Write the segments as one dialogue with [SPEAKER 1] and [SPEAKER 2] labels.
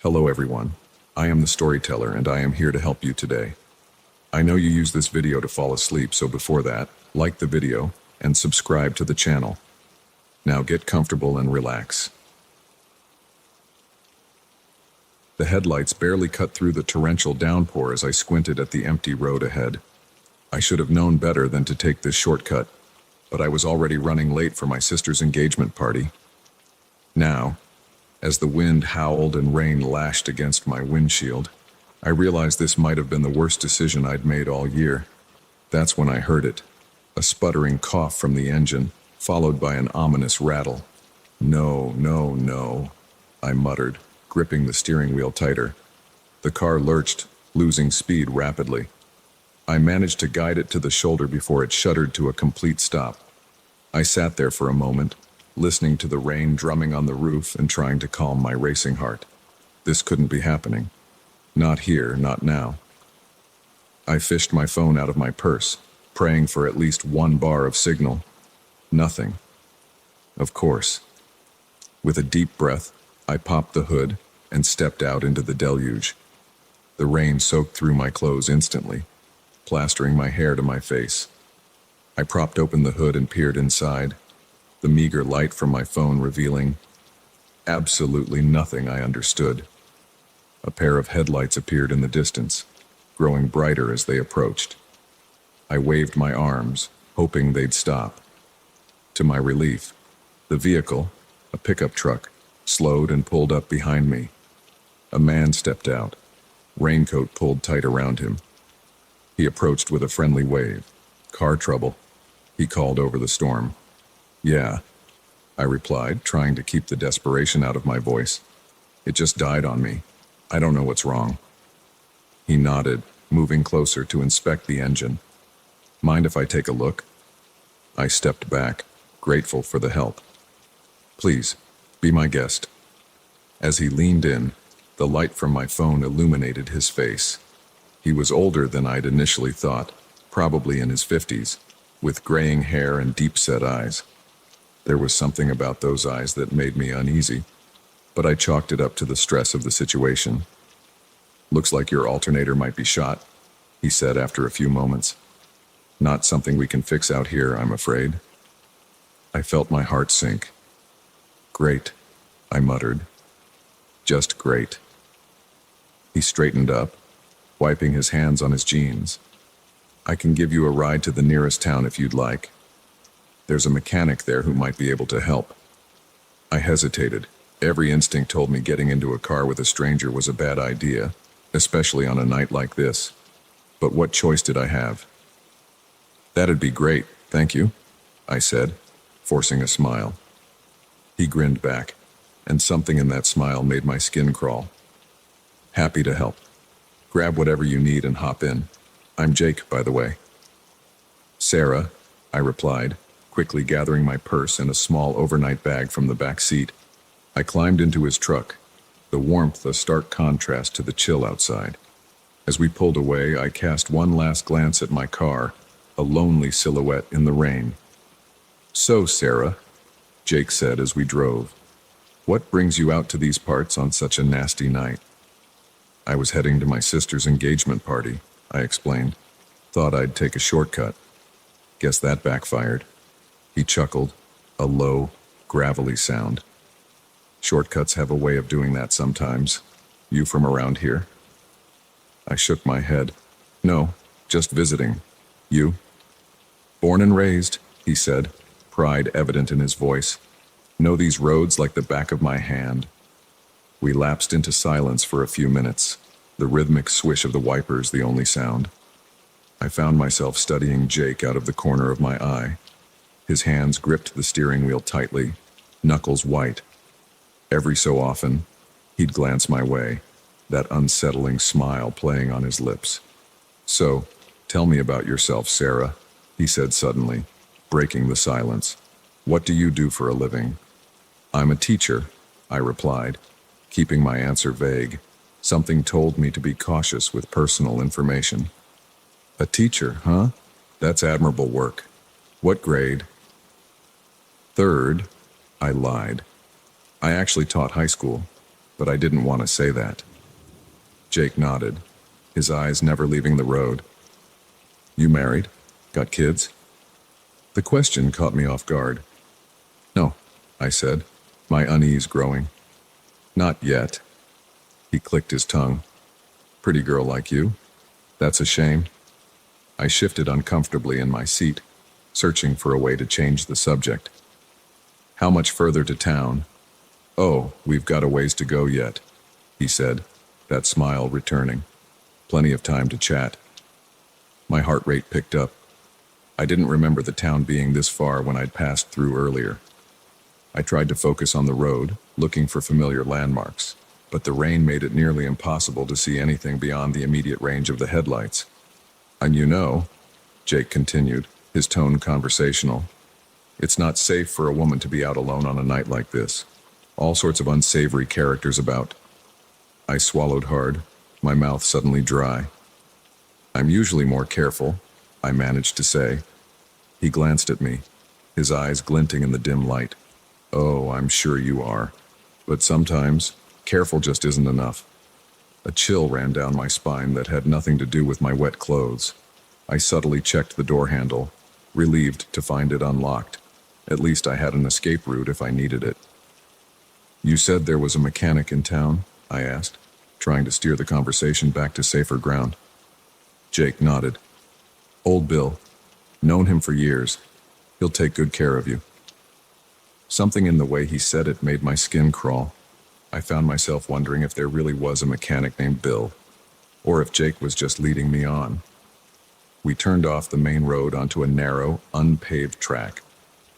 [SPEAKER 1] Hello everyone. I am the storyteller and I am here to help you today. I know you use this video to fall asleep, so before that, like the video and subscribe to the channel. Now get comfortable and relax. The headlights barely cut through the torrential downpour as I squinted at the empty road ahead. I should have known better than to take this shortcut, but I was already running late for my sister's engagement party. Now, as the wind howled and rain lashed against my windshield, I realized this might have been the worst decision I'd made all year. That's when I heard it, a sputtering cough from the engine, followed by an ominous rattle. No, no, no, I muttered, gripping the steering wheel tighter. The car lurched, losing speed rapidly. I managed to guide it to the shoulder before it shuddered to a complete stop. I sat there for a moment, listening to the rain drumming on the roof and trying to calm my racing heart. This couldn't be happening. Not here, not now. I fished my phone out of my purse, praying for at least one bar of signal. Nothing. Of course. With a deep breath, I popped the hood and stepped out into the deluge. The rain soaked through my clothes instantly, plastering my hair to my face. I propped open the hood and peered inside, the meager light from my phone revealing absolutely nothing I understood. A pair of headlights appeared in the distance, growing brighter as they approached. I waved my arms, hoping they'd stop. To my relief, the vehicle, a pickup truck, slowed and pulled up behind me. A man stepped out, raincoat pulled tight around him. He approached with a friendly wave. "Car trouble," he called over the storm. "Yeah," I replied, trying to keep the desperation out of my voice. "It just died on me. I don't know what's wrong." He nodded, moving closer to inspect the engine. "Mind if I take a look?" I stepped back, grateful for the help. "Please, be my guest." As he leaned in, the light from my phone illuminated his face. He was older than I'd initially thought, probably in his 50s, with graying hair and deep-set eyes. There was something about those eyes that made me uneasy, but I chalked it up to the stress of the situation. "Looks like your alternator might be shot," he said after a few moments. "Not something we can fix out here, I'm afraid." I felt my heart sink. "Great," I muttered. "Just great." He straightened up, wiping his hands on his jeans. "I can give you a ride to the nearest town if you'd like. There's a mechanic there who might be able to help." I hesitated. Every instinct told me getting into a car with a stranger was a bad idea, especially on a night like this. But what choice did I have? "That'd be great, thank you," I said, forcing a smile. He grinned back, and something in that smile made my skin crawl. "Happy to help. Grab whatever you need and hop in. I'm Jake, by the way." "Sarah," I replied, quickly gathering my purse and a small overnight bag from the back seat. I climbed into his truck, the warmth a stark contrast to the chill outside. As we pulled away, I cast one last glance at my car, a lonely silhouette in the rain. "So, Sarah," Jake said as we drove, "what brings you out to these parts on such a nasty night?" "I was heading to my sister's engagement party," I explained. "Thought I'd take a shortcut. Guess that backfired." He chuckled, a low, gravelly sound. "Shortcuts have a way of doing that sometimes. You from around here?" I shook my head. "No, just visiting. You?" "Born and raised," he said, pride evident in his voice. "Know these roads like the back of my hand." We lapsed into silence for a few minutes, the rhythmic swish of the wipers the only sound. I found myself studying Jake out of the corner of my eye. His hands gripped the steering wheel tightly, knuckles white. Every so often, he'd glance my way, that unsettling smile playing on his lips. "So, tell me about yourself, Sarah," he said suddenly, breaking the silence. "What do you do for a living?" "I'm a teacher," I replied, keeping my answer vague. Something told me to be cautious with personal information. "A teacher, huh? That's admirable work. What grade?" "Third," I lied. "I actually taught high school. but I didn't want to say that. Jake nodded, his eyes never leaving the road. You married? Got kids? The question caught me off guard. No, I said, my unease growing. Not yet. He clicked his tongue. Pretty girl like you? That's a shame. I shifted uncomfortably in my seat, searching for a way to change the subject. How much further to town? Oh, we've got a ways to go yet, he said, that smile returning. Plenty of time to chat. My heart rate picked up. I didn't remember the town being this far when I'd passed through earlier. I tried to focus on the road, looking for familiar landmarks, but the rain made it nearly impossible to see anything beyond the immediate range of the headlights. And you know, Jake continued, his tone conversational, it's not safe for a woman to be out alone on a night like this. All sorts of unsavory characters about. I swallowed hard, my mouth suddenly dry. I'm usually more careful, I managed to say. He glanced at me, his eyes glinting in the dim light. Oh, I'm sure you are. But sometimes, careful just isn't enough. A chill ran down my spine that had nothing to do with my wet clothes. I subtly checked the door handle, relieved to find it unlocked. At least I had an escape route if I needed it. You said there was a mechanic in town? I asked, trying to steer the conversation back to safer ground. Jake nodded. Old Bill. Known him for years. He'll take good care of you. Something in the way he said it made my skin crawl. I found myself wondering if there really was a mechanic named Bill, or if Jake was just leading me on. We turned off the main road onto a narrow, unpaved track.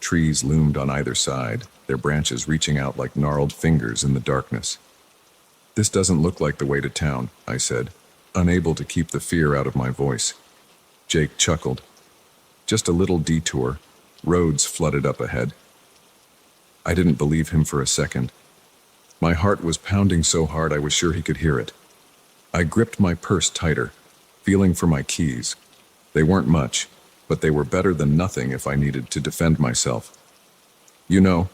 [SPEAKER 1] Trees loomed on either side, their branches reaching out like gnarled fingers in the darkness. This doesn't look like the way to town, I said, unable to keep the fear out of my voice. Jake chuckled. Just a little detour, roads flooded up ahead. I didn't believe him for a second. My heart was pounding so hard I was sure he could hear it. I gripped my purse tighter, feeling for my keys. They weren't much, but they were better than nothing if I needed to defend myself. You know,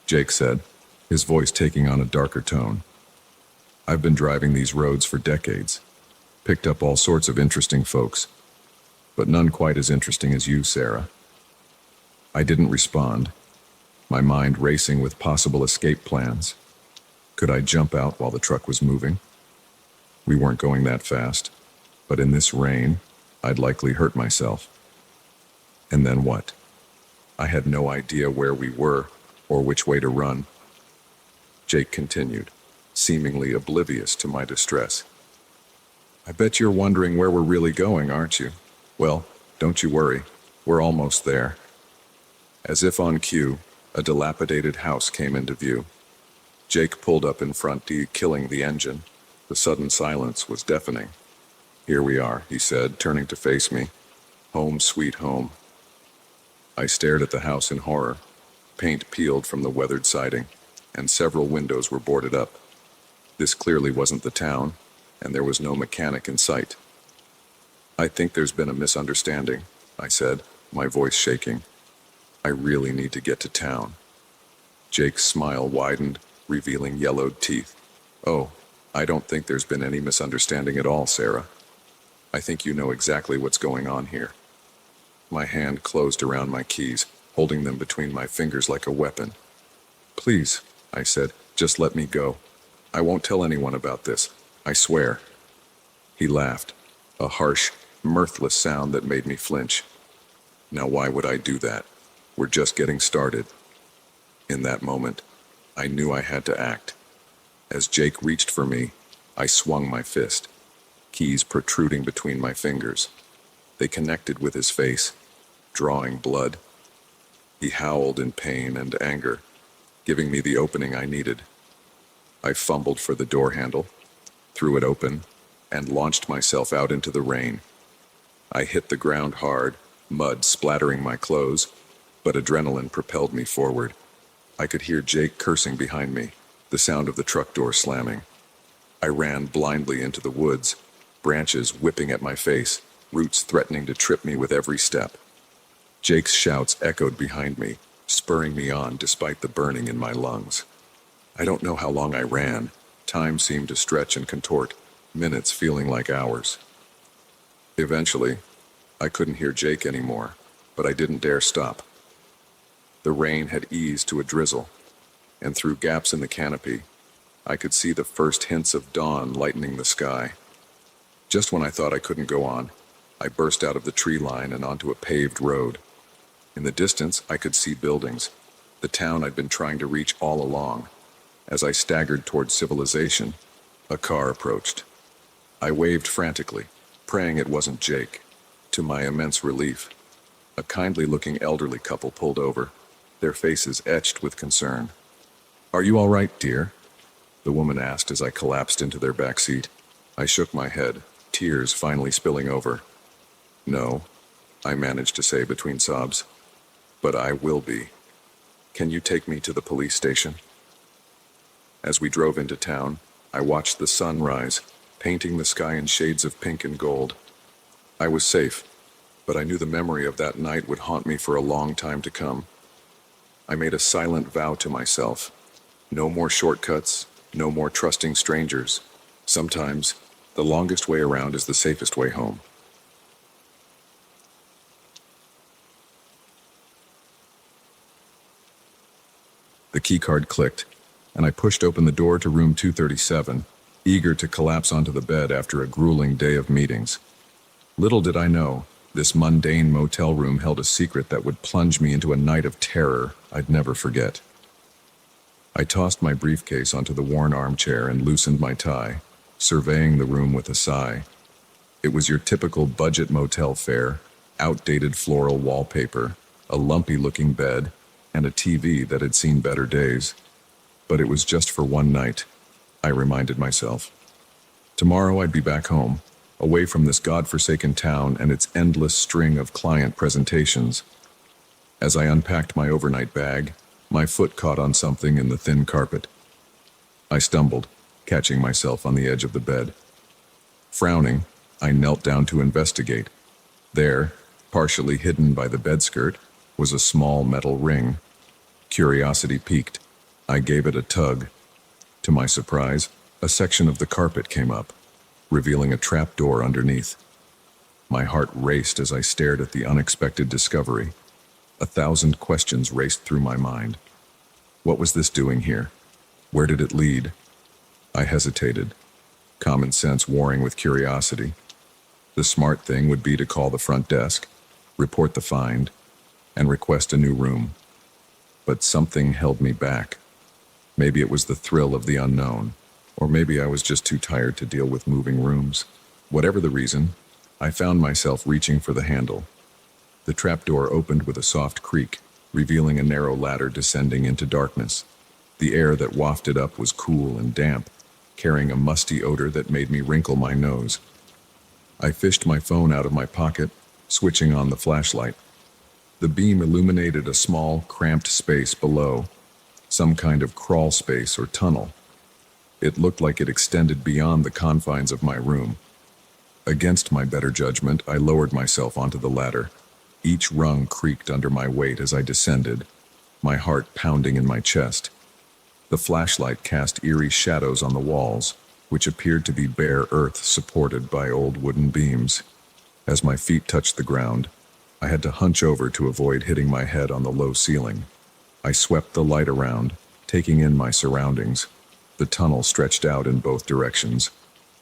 [SPEAKER 1] Jake said, his voice taking on a darker tone. I've been driving these roads for decades, picked up all sorts of interesting folks, but none quite as interesting as you, Sarah. I didn't respond, my mind racing with possible escape plans. Could I jump out while the truck was moving? We weren't going that fast, but in this rain, I'd likely hurt myself. And then what? I had no idea where we were or which way to run. Jake continued, seemingly oblivious to my distress. I bet you're wondering where we're really going, aren't you? Well, don't you worry, we're almost there. As if on cue, a dilapidated house came into view. Jake pulled up in front, killing the engine. The sudden silence was deafening. Here we are, he said, turning to face me. Home sweet home. I stared at the house in horror. Paint peeled from the weathered siding, and several windows were boarded up. This clearly wasn't the town, and there was no mechanic in sight. I think there's been a misunderstanding, I said, my voice shaking. I really need to get to town. Jake's smile widened, revealing yellowed teeth. Oh, I don't think there's been any misunderstanding at all, Sarah. I think you know exactly what's going on here. My hand closed around my keys, holding them between my fingers like a weapon. Please, I said, just let me go. I won't tell anyone about this, I swear. He laughed, a harsh, mirthless sound that made me flinch. Now why would I do that? We're just getting started. In that moment, I knew I had to act. As Jake reached for me, I swung my fist, keys protruding between my fingers. They connected with his face, drawing blood. He howled in pain and anger, giving me the opening I needed. I fumbled for the door handle, threw it open, and launched myself out into the rain. I hit the ground hard, mud splattering my clothes, but adrenaline propelled me forward. I could hear Jake cursing behind me, the sound of the truck door slamming. I ran blindly into the woods, branches whipping at my face, roots threatening to trip me with every step. Jake's shouts echoed behind me, spurring me on despite the burning in my lungs. I don't know how long I ran, Time seemed to stretch and contort, minutes feeling like hours. Eventually, I couldn't hear Jake anymore, but I didn't dare stop. The rain had eased to a drizzle, and through gaps in the canopy, I could see the first hints of dawn lightening the sky. Just when I thought I couldn't go on, I burst out of the tree line and onto a paved road. In the distance, I could see buildings, the town I'd been trying to reach all along. As I staggered toward civilization, a car approached. I waved frantically, praying it wasn't Jake. To my immense relief, a kindly-looking elderly couple pulled over, their faces etched with concern. "Are you all right, dear?" the woman asked as I collapsed into their back seat. I shook my head, tears finally spilling over. "No," I managed to say between sobs. "But I will be. Can you take me to the police station?" As we drove into town, I watched the sun rise, painting the sky in shades of pink and gold. I was safe, but I knew the memory of that night would haunt me for a long time to come. I made a silent vow to myself. No more shortcuts, no more trusting strangers. Sometimes, the longest way around is the safest way home. The keycard clicked, and I pushed open the door to room 237, eager to collapse onto the bed after a grueling day of meetings. Little did I know, this mundane motel room held a secret that would plunge me into a night of terror I'd never forget. I tossed my briefcase onto the worn armchair and loosened my tie, surveying the room with a sigh. It was your typical budget motel fare, outdated floral wallpaper, a lumpy-looking bed, and a TV that had seen better days. But it was just for one night, I reminded myself. Tomorrow I'd be back home, away from this godforsaken town and its endless string of client presentations. As I unpacked my overnight bag, my foot caught on something in the thin carpet. I stumbled, catching myself on the edge of the bed. Frowning, I knelt down to investigate. There, partially hidden by the bedskirt, was a small metal ring. Curiosity piqued. I gave it a tug. To my surprise, a section of the carpet came up, revealing a trapdoor underneath. My heart raced as I stared at the unexpected discovery. 1,000 questions raced through my mind. What was this doing here? Where did it lead? I hesitated, common sense warring with curiosity. The smart thing would be to call the front desk, report the find, and request a new room. But something held me back. Maybe it was the thrill of the unknown, or maybe I was just too tired to deal with moving rooms. Whatever the reason, I found myself reaching for the handle. The trapdoor opened with a soft creak, revealing a narrow ladder descending into darkness. The air that wafted up was cool and damp, carrying a musty odor that made me wrinkle my nose. I fished my phone out of my pocket, switching on the flashlight. The beam illuminated a small, cramped space below, some kind of crawl space or tunnel. It looked like it extended beyond the confines of my room. Against my better judgment, I lowered myself onto the ladder. Each rung creaked under my weight as I descended, my heart pounding in my chest. The flashlight cast eerie shadows on the walls, which appeared to be bare earth supported by old wooden beams. As my feet touched the ground, I had to hunch over to avoid hitting my head on the low ceiling. I swept the light around, taking in my surroundings. The tunnel stretched out in both directions,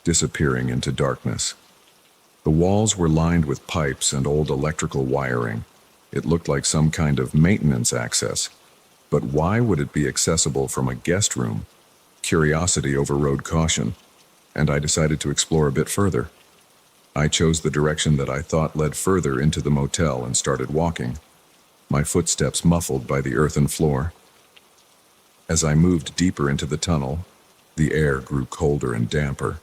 [SPEAKER 1] disappearing into darkness. The walls were lined with pipes and old electrical wiring. It looked like some kind of maintenance access. But why would it be accessible from a guest room? Curiosity overrode caution, and I decided to explore a bit further. I chose the direction that I thought led further into the motel and started walking, my footsteps muffled by the earthen floor. As I moved deeper into the tunnel, the air grew colder and damper.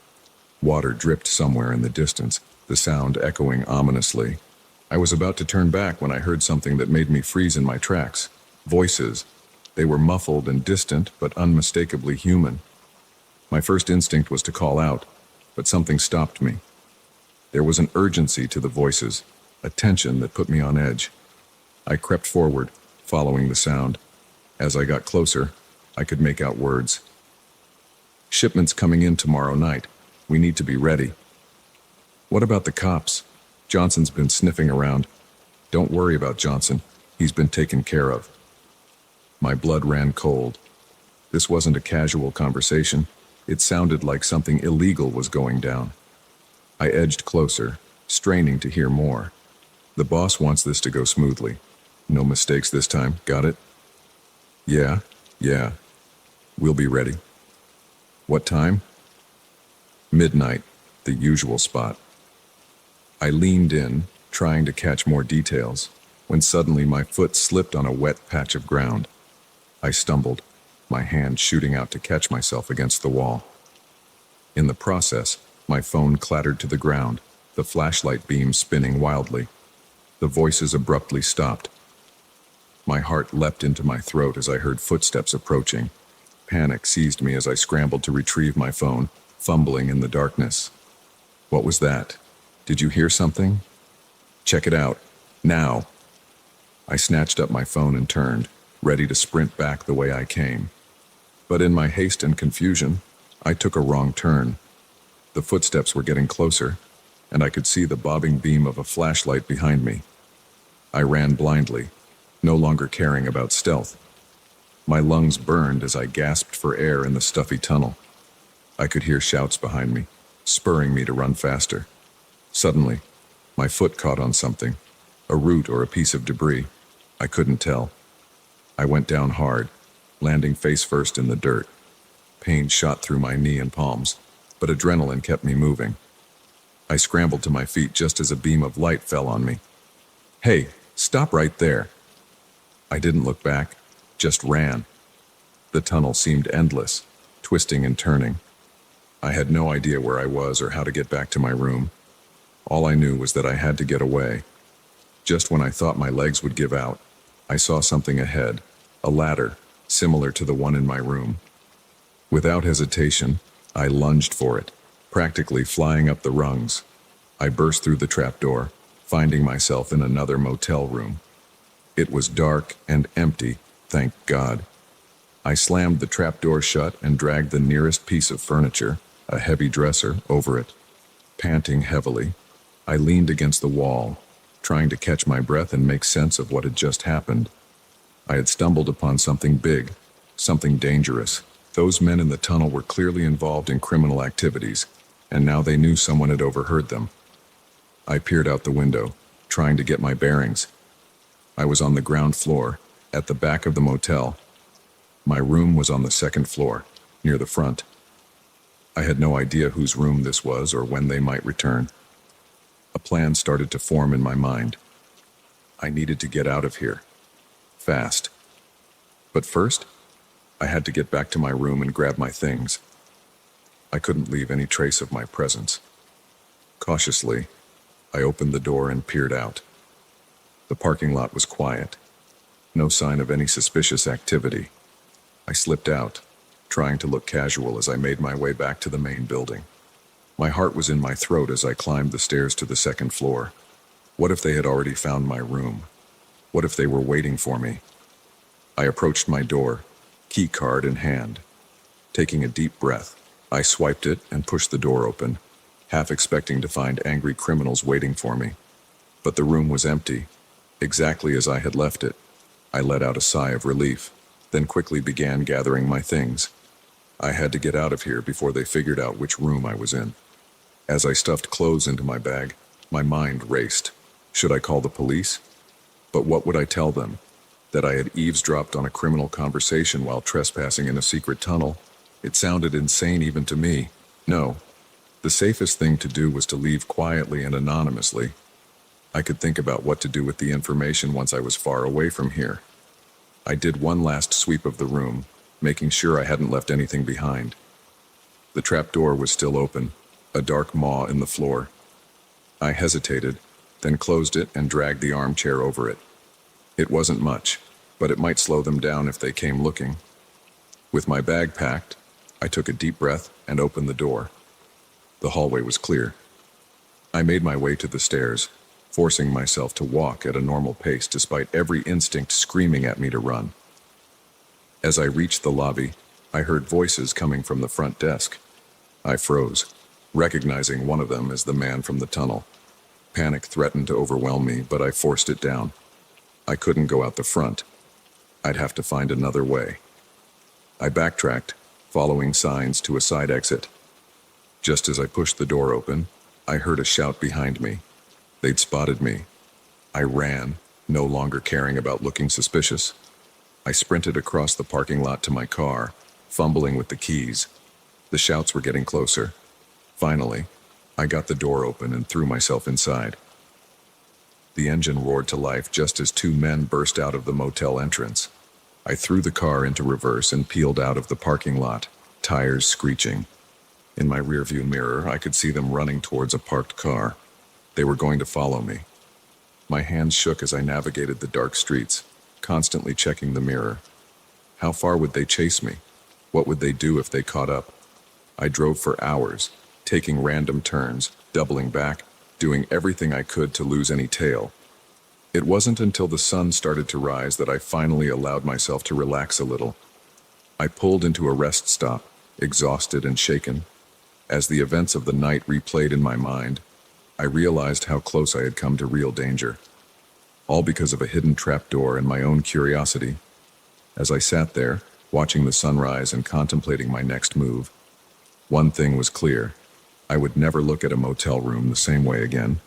[SPEAKER 1] Water dripped somewhere in the distance, the sound echoing ominously. I was about to turn back when I heard something that made me freeze in my tracks. Voices. They were muffled and distant, but unmistakably human. My first instinct was to call out, but something stopped me. There was an urgency to the voices, a tension that put me on edge. I crept forward, following the sound. As I got closer, I could make out words. Shipment's coming in tomorrow night. We need to be ready. What about the cops? Johnson's been sniffing around. Don't worry about Johnson. He's been taken care of. My blood ran cold. This wasn't a casual conversation. It sounded like something illegal was going down. I edged closer, straining to hear more. The boss wants this to go smoothly. No mistakes this time, got it? Yeah. We'll be ready. What time? Midnight, the usual spot. I leaned in, trying to catch more details, when suddenly my foot slipped on a wet patch of ground. I stumbled, my hand shooting out to catch myself against the wall. In the process, my phone clattered to the ground, the flashlight beam spinning wildly. The voices abruptly stopped. My heart leapt into my throat as I heard footsteps approaching. Panic seized me as I scrambled to retrieve my phone, fumbling in the darkness. What was that? Did you hear something? Check it out. Now. I snatched up my phone and turned, ready to sprint back the way I came. But in my haste and confusion, I took a wrong turn. The footsteps were getting closer, and I could see the bobbing beam of a flashlight behind me. I ran blindly, no longer caring about stealth. My lungs burned as I gasped for air in the stuffy tunnel. I could hear shouts behind me, spurring me to run faster. Suddenly, my foot caught on something, a root or a piece of debris. I couldn't tell. I went down hard, landing face first in the dirt. Pain shot through my knee and palms, but adrenaline kept me moving. I scrambled to my feet just as a beam of light fell on me. Hey, stop right there. I didn't look back, just ran. The tunnel seemed endless, twisting and turning. I had no idea where I was or how to get back to my room. All I knew was that I had to get away. Just when I thought my legs would give out, I saw something ahead, a ladder, similar to the one in my room. Without hesitation, I lunged for it, practically flying up the rungs. I burst through the trapdoor, finding myself in another motel room. It was dark and empty, thank God. I slammed the trapdoor shut and dragged the nearest piece of furniture, a heavy dresser, over it. Panting heavily, I leaned against the wall, trying to catch my breath and make sense of what had just happened. I had stumbled upon something big, something dangerous. Those men in the tunnel were clearly involved in criminal activities, and now they knew someone had overheard them. I peered out the window, trying to get my bearings. I was on the ground floor, at the back of the motel. My room was on the second floor, near the front. I had no idea whose room this was or when they might return. A plan started to form in my mind. I needed to get out of here. Fast. But first, I had to get back to my room and grab my things. I couldn't leave any trace of my presence. Cautiously, I opened the door and peered out. The parking lot was quiet. No sign of any suspicious activity. I slipped out, trying to look casual as I made my way back to the main building. My heart was in my throat as I climbed the stairs to the second floor. What if they had already found my room? What if they were waiting for me? I approached my door, key card in hand. Taking a deep breath, I swiped it and pushed the door open, half expecting to find angry criminals waiting for me. But the room was empty, exactly as I had left it. I let out a sigh of relief, then quickly began gathering my things. I had to get out of here before they figured out which room I was in. As I stuffed clothes into my bag, my mind raced. Should I call the police? But what would I tell them? That I had eavesdropped on a criminal conversation while trespassing in a secret tunnel? It sounded insane even to me. No. The safest thing to do was to leave quietly and anonymously. I could think about what to do with the information once I was far away from here. I did one last sweep of the room, making sure I hadn't left anything behind. The trapdoor was still open, a dark maw in the floor. I hesitated, then closed it and dragged the armchair over it. It wasn't much, but it might slow them down if they came looking. With my bag packed, I took a deep breath and opened the door. The hallway was clear. I made my way to the stairs, forcing myself to walk at a normal pace despite every instinct screaming at me to run. As I reached the lobby, I heard voices coming from the front desk. I froze, recognizing one of them as the man from the tunnel. Panic threatened to overwhelm me, but I forced it down. I couldn't go out the front. I'd have to find another way. I backtracked, following signs to a side exit. Just as I pushed the door open, I heard a shout behind me. They'd spotted me. I ran, no longer caring about looking suspicious. I sprinted across the parking lot to my car, fumbling with the keys. The shouts were getting closer. Finally, I got the door open and threw myself inside. The engine roared to life just as two men burst out of the motel entrance. I threw the car into reverse and peeled out of the parking lot, tires screeching. In my rearview mirror, I could see them running towards a parked car. They were going to follow me. My hands shook as I navigated the dark streets, constantly checking the mirror. How far would they chase me? What would they do if they caught up? I drove for hours, taking random turns, doubling back, doing everything I could to lose any tail. It wasn't until the sun started to rise that I finally allowed myself to relax a little. I pulled into a rest stop, exhausted and shaken. As the events of the night replayed in my mind, I realized how close I had come to real danger. All because of a hidden trapdoor and my own curiosity. As I sat there, watching the sunrise and contemplating my next move, one thing was clear. I would never look at a motel room the same way again.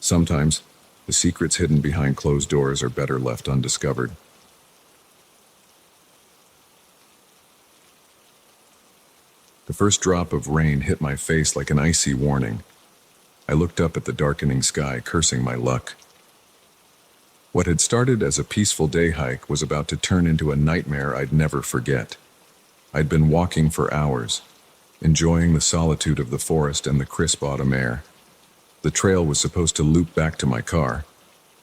[SPEAKER 1] Sometimes, the secrets hidden behind closed doors are better left undiscovered. The first drop of rain hit my face like an icy warning. I looked up at the darkening sky, cursing my luck. What had started as a peaceful day hike was about to turn into a nightmare I'd never forget. I'd been walking for hours, enjoying the solitude of the forest and the crisp autumn air. The trail was supposed to loop back to my car,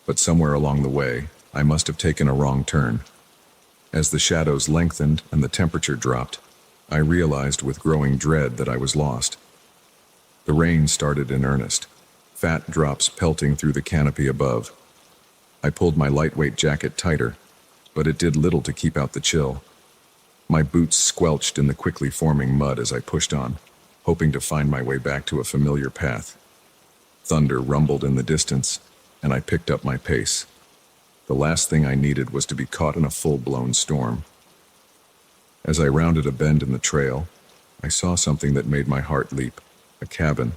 [SPEAKER 1] but somewhere along the way, I must have taken a wrong turn. As the shadows lengthened and the temperature dropped, I realized with growing dread that I was lost. The rain started in earnest, fat drops pelting through the canopy above. I pulled my lightweight jacket tighter, but it did little to keep out the chill. My boots squelched in the quickly forming mud as I pushed on, hoping to find my way back to a familiar path. Thunder rumbled in the distance, and I picked up my pace. The last thing I needed was to be caught in a full-blown storm. As I rounded a bend in the trail, I saw something that made my heart leap. A cabin.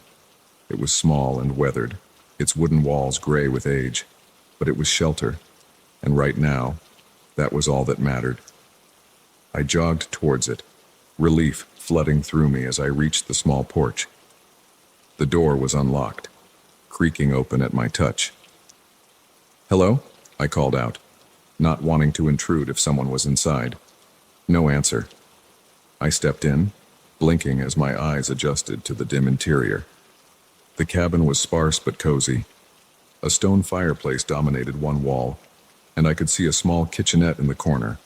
[SPEAKER 1] It was small and weathered, its wooden walls gray with age, but it was shelter, and right now, that was all that mattered. I jogged towards it, relief flooding through me as I reached the small porch. The door was unlocked, creaking open at my touch. "Hello?" I called out, not wanting to intrude if someone was inside. No answer. I stepped in, blinking as my eyes adjusted to the dim interior. The cabin was sparse but cozy. A stone fireplace dominated one wall, and I could see a small kitchenette in the corner.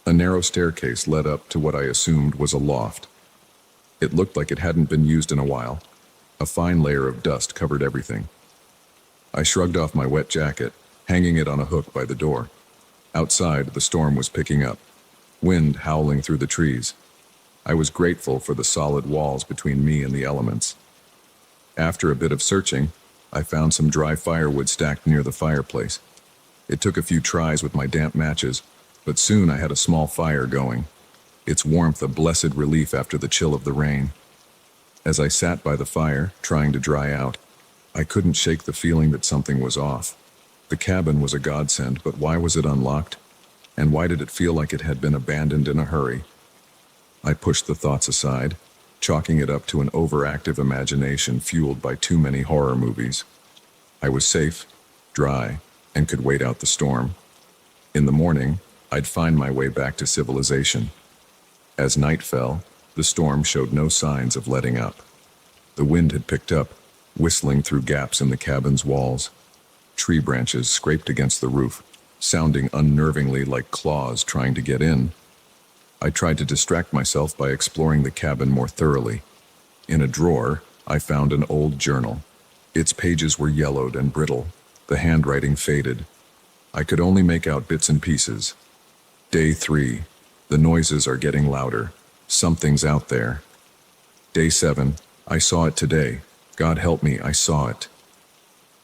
[SPEAKER 1] A narrow staircase led up to what I assumed was a loft. It looked like it hadn't been used in a while. A fine layer of dust covered everything. I shrugged off my wet jacket, hanging it on a hook by the door. Outside, the storm was picking up, wind howling through the trees. I was grateful for the solid walls between me and the elements. After a bit of searching, I found some dry firewood stacked near the fireplace. It took a few tries with my damp matches, but soon I had a small fire going, its warmth a blessed relief after the chill of the rain. As I sat by the fire, trying to dry out, I couldn't shake the feeling that something was off. The cabin was a godsend, but why was it unlocked? And why did it feel like it had been abandoned in a hurry? I pushed the thoughts aside, chalking it up to an overactive imagination fueled by too many horror movies. I was safe, dry, and could wait out the storm. In the morning, I'd find my way back to civilization. As night fell, the storm showed no signs of letting up. The wind had picked up, whistling through gaps in the cabin's walls. Tree branches scraped against the roof, sounding unnervingly like claws trying to get in. I tried to distract myself by exploring the cabin more thoroughly. In a drawer, I found an old journal. Its pages were yellowed and brittle, the handwriting faded. I could only make out bits and pieces. Day 3. The noises are getting louder. Something's out there. Day 7. I saw it today. God help me, I saw it.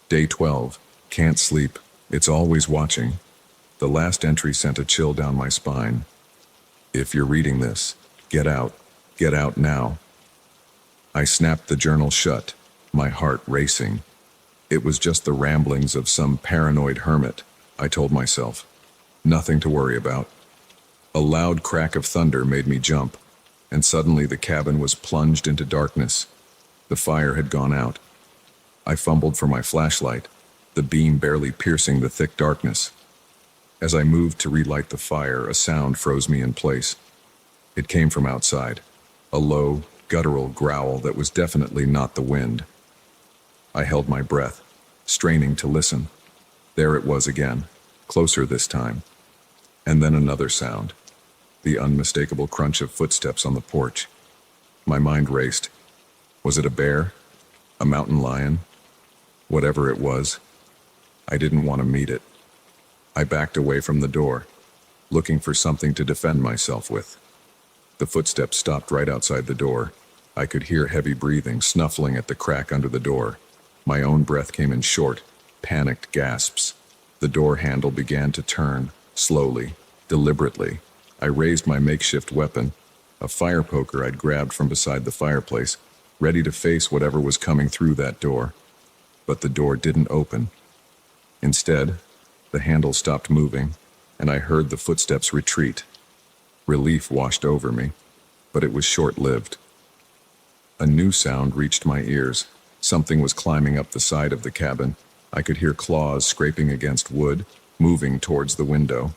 [SPEAKER 1] Day 12. Can't sleep. It's always watching. The last entry sent a chill down my spine. If you're reading this, get out. Get out now. I snapped the journal shut, my heart racing. It was just the ramblings of some paranoid hermit, I told myself. Nothing to worry about. A loud crack of thunder made me jump, and suddenly the cabin was plunged into darkness. The fire had gone out. I fumbled for my flashlight, the beam barely piercing the thick darkness. As I moved to relight the fire, a sound froze me in place. It came from outside, a low, guttural growl that was definitely not the wind. I held my breath, straining to listen. There it was again, closer this time. And then another sound, the unmistakable crunch of footsteps on the porch. My mind raced. Was it a bear? A mountain lion? Whatever it was, I didn't want to meet it. I backed away from the door, looking for something to defend myself with. The footsteps stopped right outside the door. I could hear heavy breathing, snuffling at the crack under the door. My own breath came in short, panicked gasps. The door handle began to turn, slowly, deliberately. I raised my makeshift weapon, a fire poker I'd grabbed from beside the fireplace, ready to face whatever was coming through that door. But the door didn't open. Instead, the handle stopped moving, and I heard the footsteps retreat. Relief washed over me, but it was short-lived. A new sound reached my ears. Something was climbing up the side of the cabin. I could hear claws scraping against wood, moving towards the window.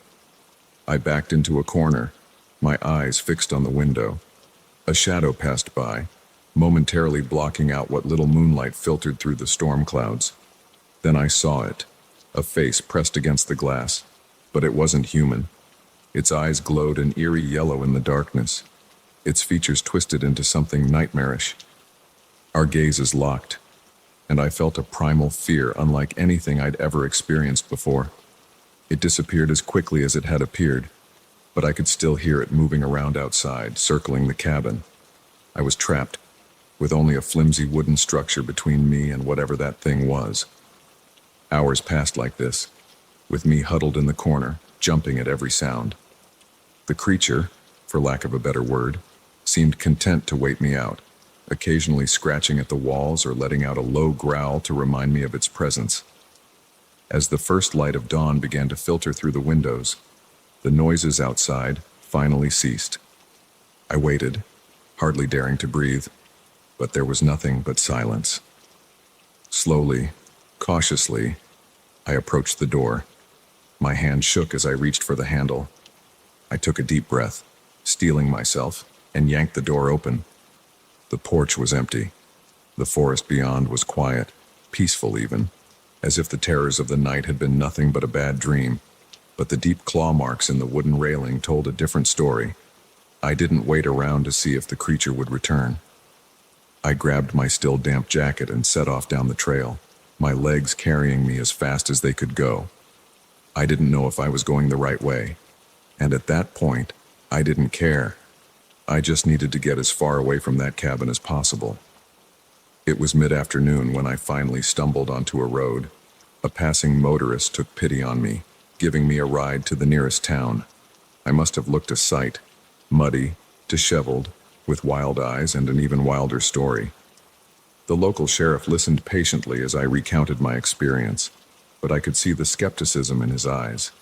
[SPEAKER 1] I backed into a corner, my eyes fixed on the window. A shadow passed by, momentarily blocking out what little moonlight filtered through the storm clouds. Then I saw it, a face pressed against the glass, but it wasn't human. Its eyes glowed an eerie yellow in the darkness, its features twisted into something nightmarish. Our gazes locked, and I felt a primal fear unlike anything I'd ever experienced before. It disappeared as quickly as it had appeared, but I could still hear it moving around outside, circling the cabin. I was trapped, with only a flimsy wooden structure between me and whatever that thing was. Hours passed like this, with me huddled in the corner, jumping at every sound. The creature, for lack of a better word, seemed content to wait me out, occasionally scratching at the walls or letting out a low growl to remind me of its presence. As the first light of dawn began to filter through the windows, the noises outside finally ceased. I waited, hardly daring to breathe, but there was nothing but silence. Slowly, cautiously, I approached the door. My hand shook as I reached for the handle. I took a deep breath, steeling myself, and yanked the door open. The porch was empty. The forest beyond was quiet, peaceful even, as if the terrors of the night had been nothing but a bad dream. But the deep claw marks in the wooden railing told a different story. I didn't wait around to see if the creature would return. I grabbed my still damp jacket and set off down the trail, my legs carrying me as fast as they could go. I didn't know if I was going the right way, and at that point, I didn't care. I just needed to get as far away from that cabin as possible. It was mid-afternoon when I finally stumbled onto a road. A passing motorist took pity on me, giving me a ride to the nearest town. I must have looked a sight, muddy, disheveled, with wild eyes and an even wilder story. The local sheriff listened patiently as I recounted my experience, but I could see the skepticism in his eyes.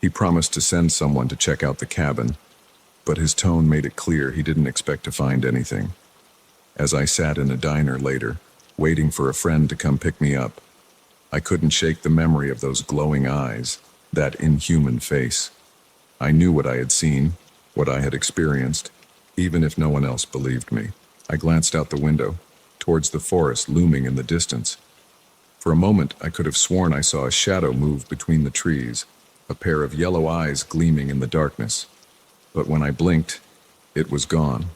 [SPEAKER 1] He promised to send someone to check out the cabin, but his tone made it clear he didn't expect to find anything. As I sat in a diner later, waiting for a friend to come pick me up, I couldn't shake the memory of those glowing eyes, that inhuman face. I knew what I had seen, what I had experienced, even if no one else believed me. I glanced out the window, towards the forest looming in the distance. For a moment, I could have sworn I saw a shadow move between the trees, a pair of yellow eyes gleaming in the darkness. But when I blinked, it was gone.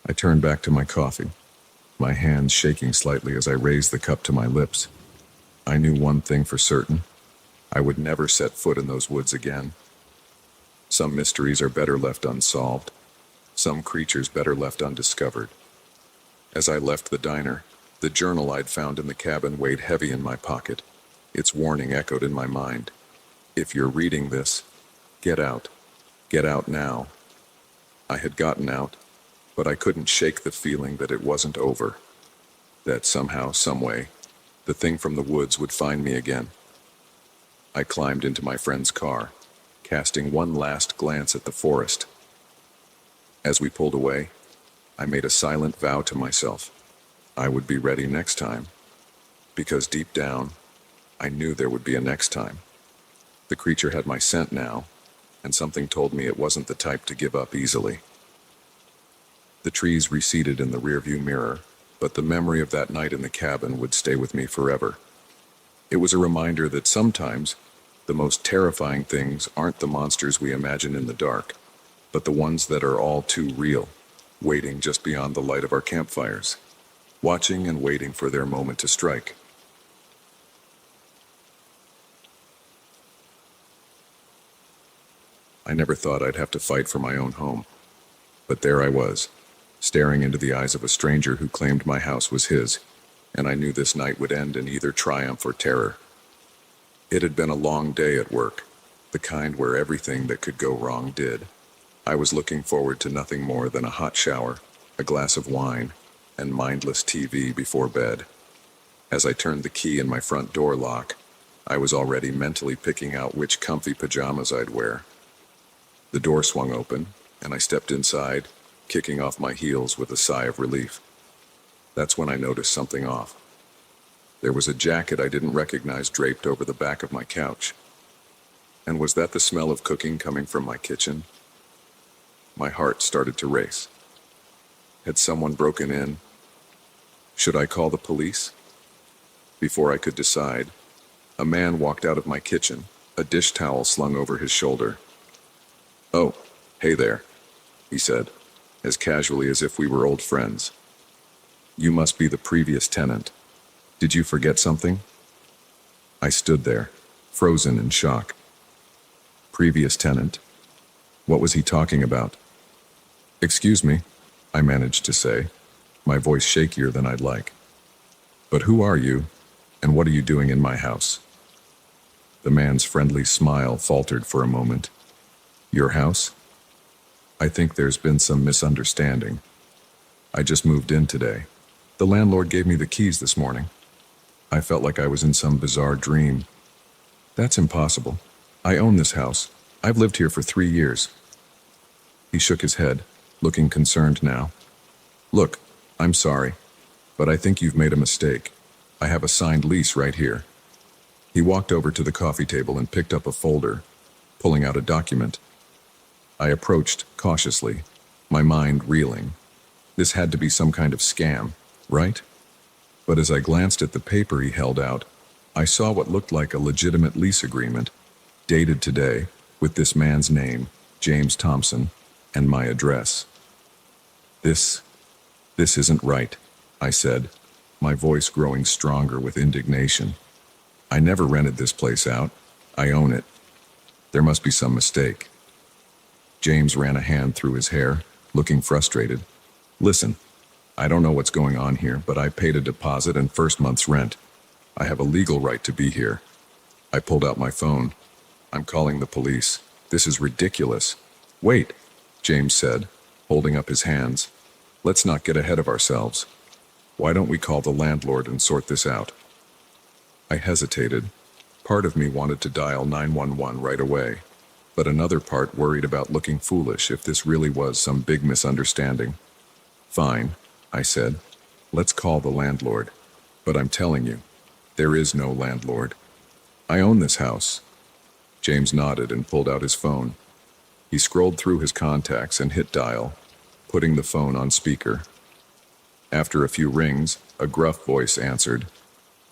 [SPEAKER 1] I turned back to my coffee, my hands shaking slightly as I raised the cup to my lips. I knew one thing for certain. I would never set foot in those woods again. Some mysteries are better left unsolved, some creatures better left undiscovered. As I left the diner, the journal I'd found in the cabin weighed heavy in my pocket. Its warning echoed in my mind. If you're reading this, get out. Get out now. I had gotten out, but I couldn't shake the feeling that it wasn't over. That somehow, someway, the thing from the woods would find me again. I climbed into my friend's car, casting one last glance at the forest. As we pulled away, I made a silent vow to myself. I would be ready next time, because deep down, I knew there would be a next time. The creature had my scent now, and something told me it wasn't the type to give up easily. The trees receded in the rearview mirror, but the memory of that night in the cabin would stay with me forever. It was a reminder that sometimes the most terrifying things aren't the monsters we imagine in the dark, but the ones that are all too real, waiting just beyond the light of our campfires, watching and waiting for their moment to strike. I never thought I'd have to fight for my own home, but there I was, staring into the eyes of a stranger who claimed my house was his, and I knew this night would end in either triumph or terror. It had been a long day at work, the kind where everything that could go wrong did. I was looking forward to nothing more than a hot shower, a glass of wine, and mindless TV before bed. As I turned the key in my front door lock, I was already mentally picking out which comfy pajamas I'd wear. The door swung open, and I stepped inside, kicking off my heels with a sigh of relief. That's when I noticed something off. There was a jacket I didn't recognize draped over the back of my couch. And was that the smell of cooking coming from my kitchen? My heart started to race. Had someone broken in? Should I call the police? Before I could decide, a man walked out of my kitchen, a dish towel slung over his shoulder. "Oh, hey there," he said, as casually as if we were old friends. "You must be the previous tenant. Did you forget something?" I stood there, frozen in shock. Previous tenant? What was he talking about? "Excuse me," I managed to say, my voice shakier than I'd like. "But who are you, and what are you doing in my house?" The man's friendly smile faltered for a moment. "Your house? I think there's been some misunderstanding. I just moved in today. The landlord gave me the keys this morning. I felt like I was in some bizarre dream." "That's impossible. I own this house. I've lived here for 3 years. He shook his head, looking concerned now. "Look, I'm sorry, but I think you've made a mistake. I have a signed lease right here." He walked over to the coffee table and picked up a folder, pulling out a document. I approached cautiously, my mind reeling. This had to be some kind of scam, right? But as I glanced at the paper he held out, I saw what looked like a legitimate lease agreement, dated today, with this man's name, James Thompson, and my address. This isn't right," I said, my voice growing stronger with indignation. "I never rented this place out. I own it. There must be some mistake." James ran a hand through his hair, looking frustrated. "Listen, I don't know what's going on here, but I paid a deposit and first month's rent. I have a legal right to be here." I pulled out my phone. "I'm calling the police. This is ridiculous." "Wait," James said, holding up his hands. "Let's not get ahead of ourselves. Why don't we call the landlord and sort this out?" I hesitated. Part of me wanted to dial 911 right away, but another part worried about looking foolish if this really was some big misunderstanding. "Fine," I said. "Let's call the landlord. But I'm telling you, there is no landlord. I own this house." James nodded and pulled out his phone. He scrolled through his contacts and hit dial, putting the phone on speaker. After a few rings, a gruff voice answered.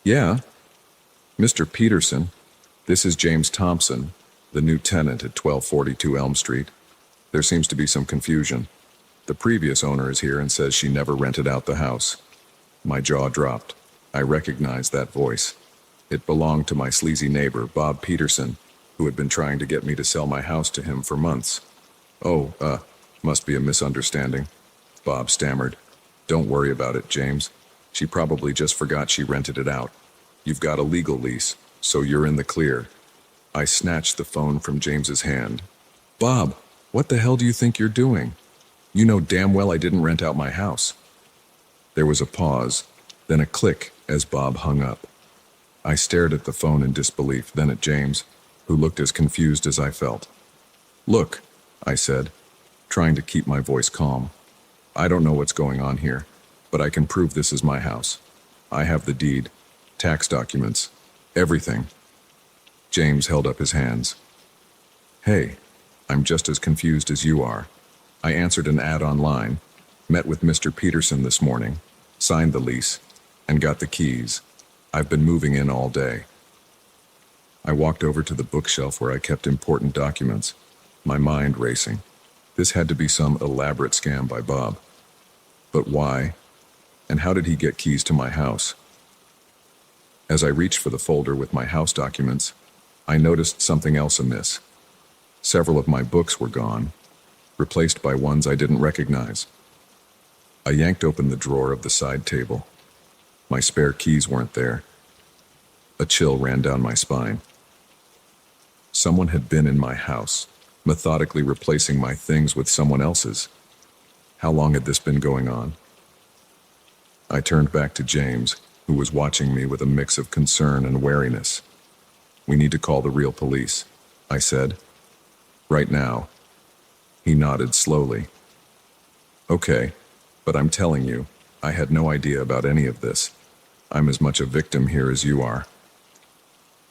[SPEAKER 1] "Yeah? Mr. Peterson, this is James Thompson, the new tenant at 1242 Elm Street. There seems to be some confusion. The previous owner is here and says she never rented out the house." My jaw dropped. I recognized that voice. It belonged to my sleazy neighbor, Bob Peterson, who had been trying to get me to sell my house to him for months. Oh, must be a misunderstanding, Bob stammered. Don't worry about it, James. She probably just forgot she rented it out. You've got a legal lease, so you're in the clear. I snatched the phone from James's hand. Bob, what the hell do you think you're doing? You know damn well I didn't rent out my house. There was a pause, then a click as Bob hung up. I stared at the phone in disbelief, then at James, who looked as confused as I felt. Look, I said, trying to keep my voice calm. I don't know what's going on here, but I can prove this is my house. I have the deed, tax documents, everything. James held up his hands. Hey, I'm just as confused as you are. I answered an ad online, met with Mr. Peterson this morning, signed the lease, and got the keys. I've been moving in all day. I walked over to the bookshelf where I kept important documents, my mind racing. This had to be some elaborate scam by Bob. But why? And how did he get keys to my house? As I reached for the folder with my house documents, I noticed something else amiss. Several of my books were gone, replaced by ones I didn't recognize. I yanked open the drawer of the side table. My spare keys weren't there. A chill ran down my spine. Someone had been in my house, methodically replacing my things with someone else's. How long had this been going on? I turned back to James, who was watching me with a mix of concern and wariness. We need to call the real police, I said. Right now. He nodded slowly. Okay, but I'm telling you, I had no idea about any of this. I'm as much a victim here as you are.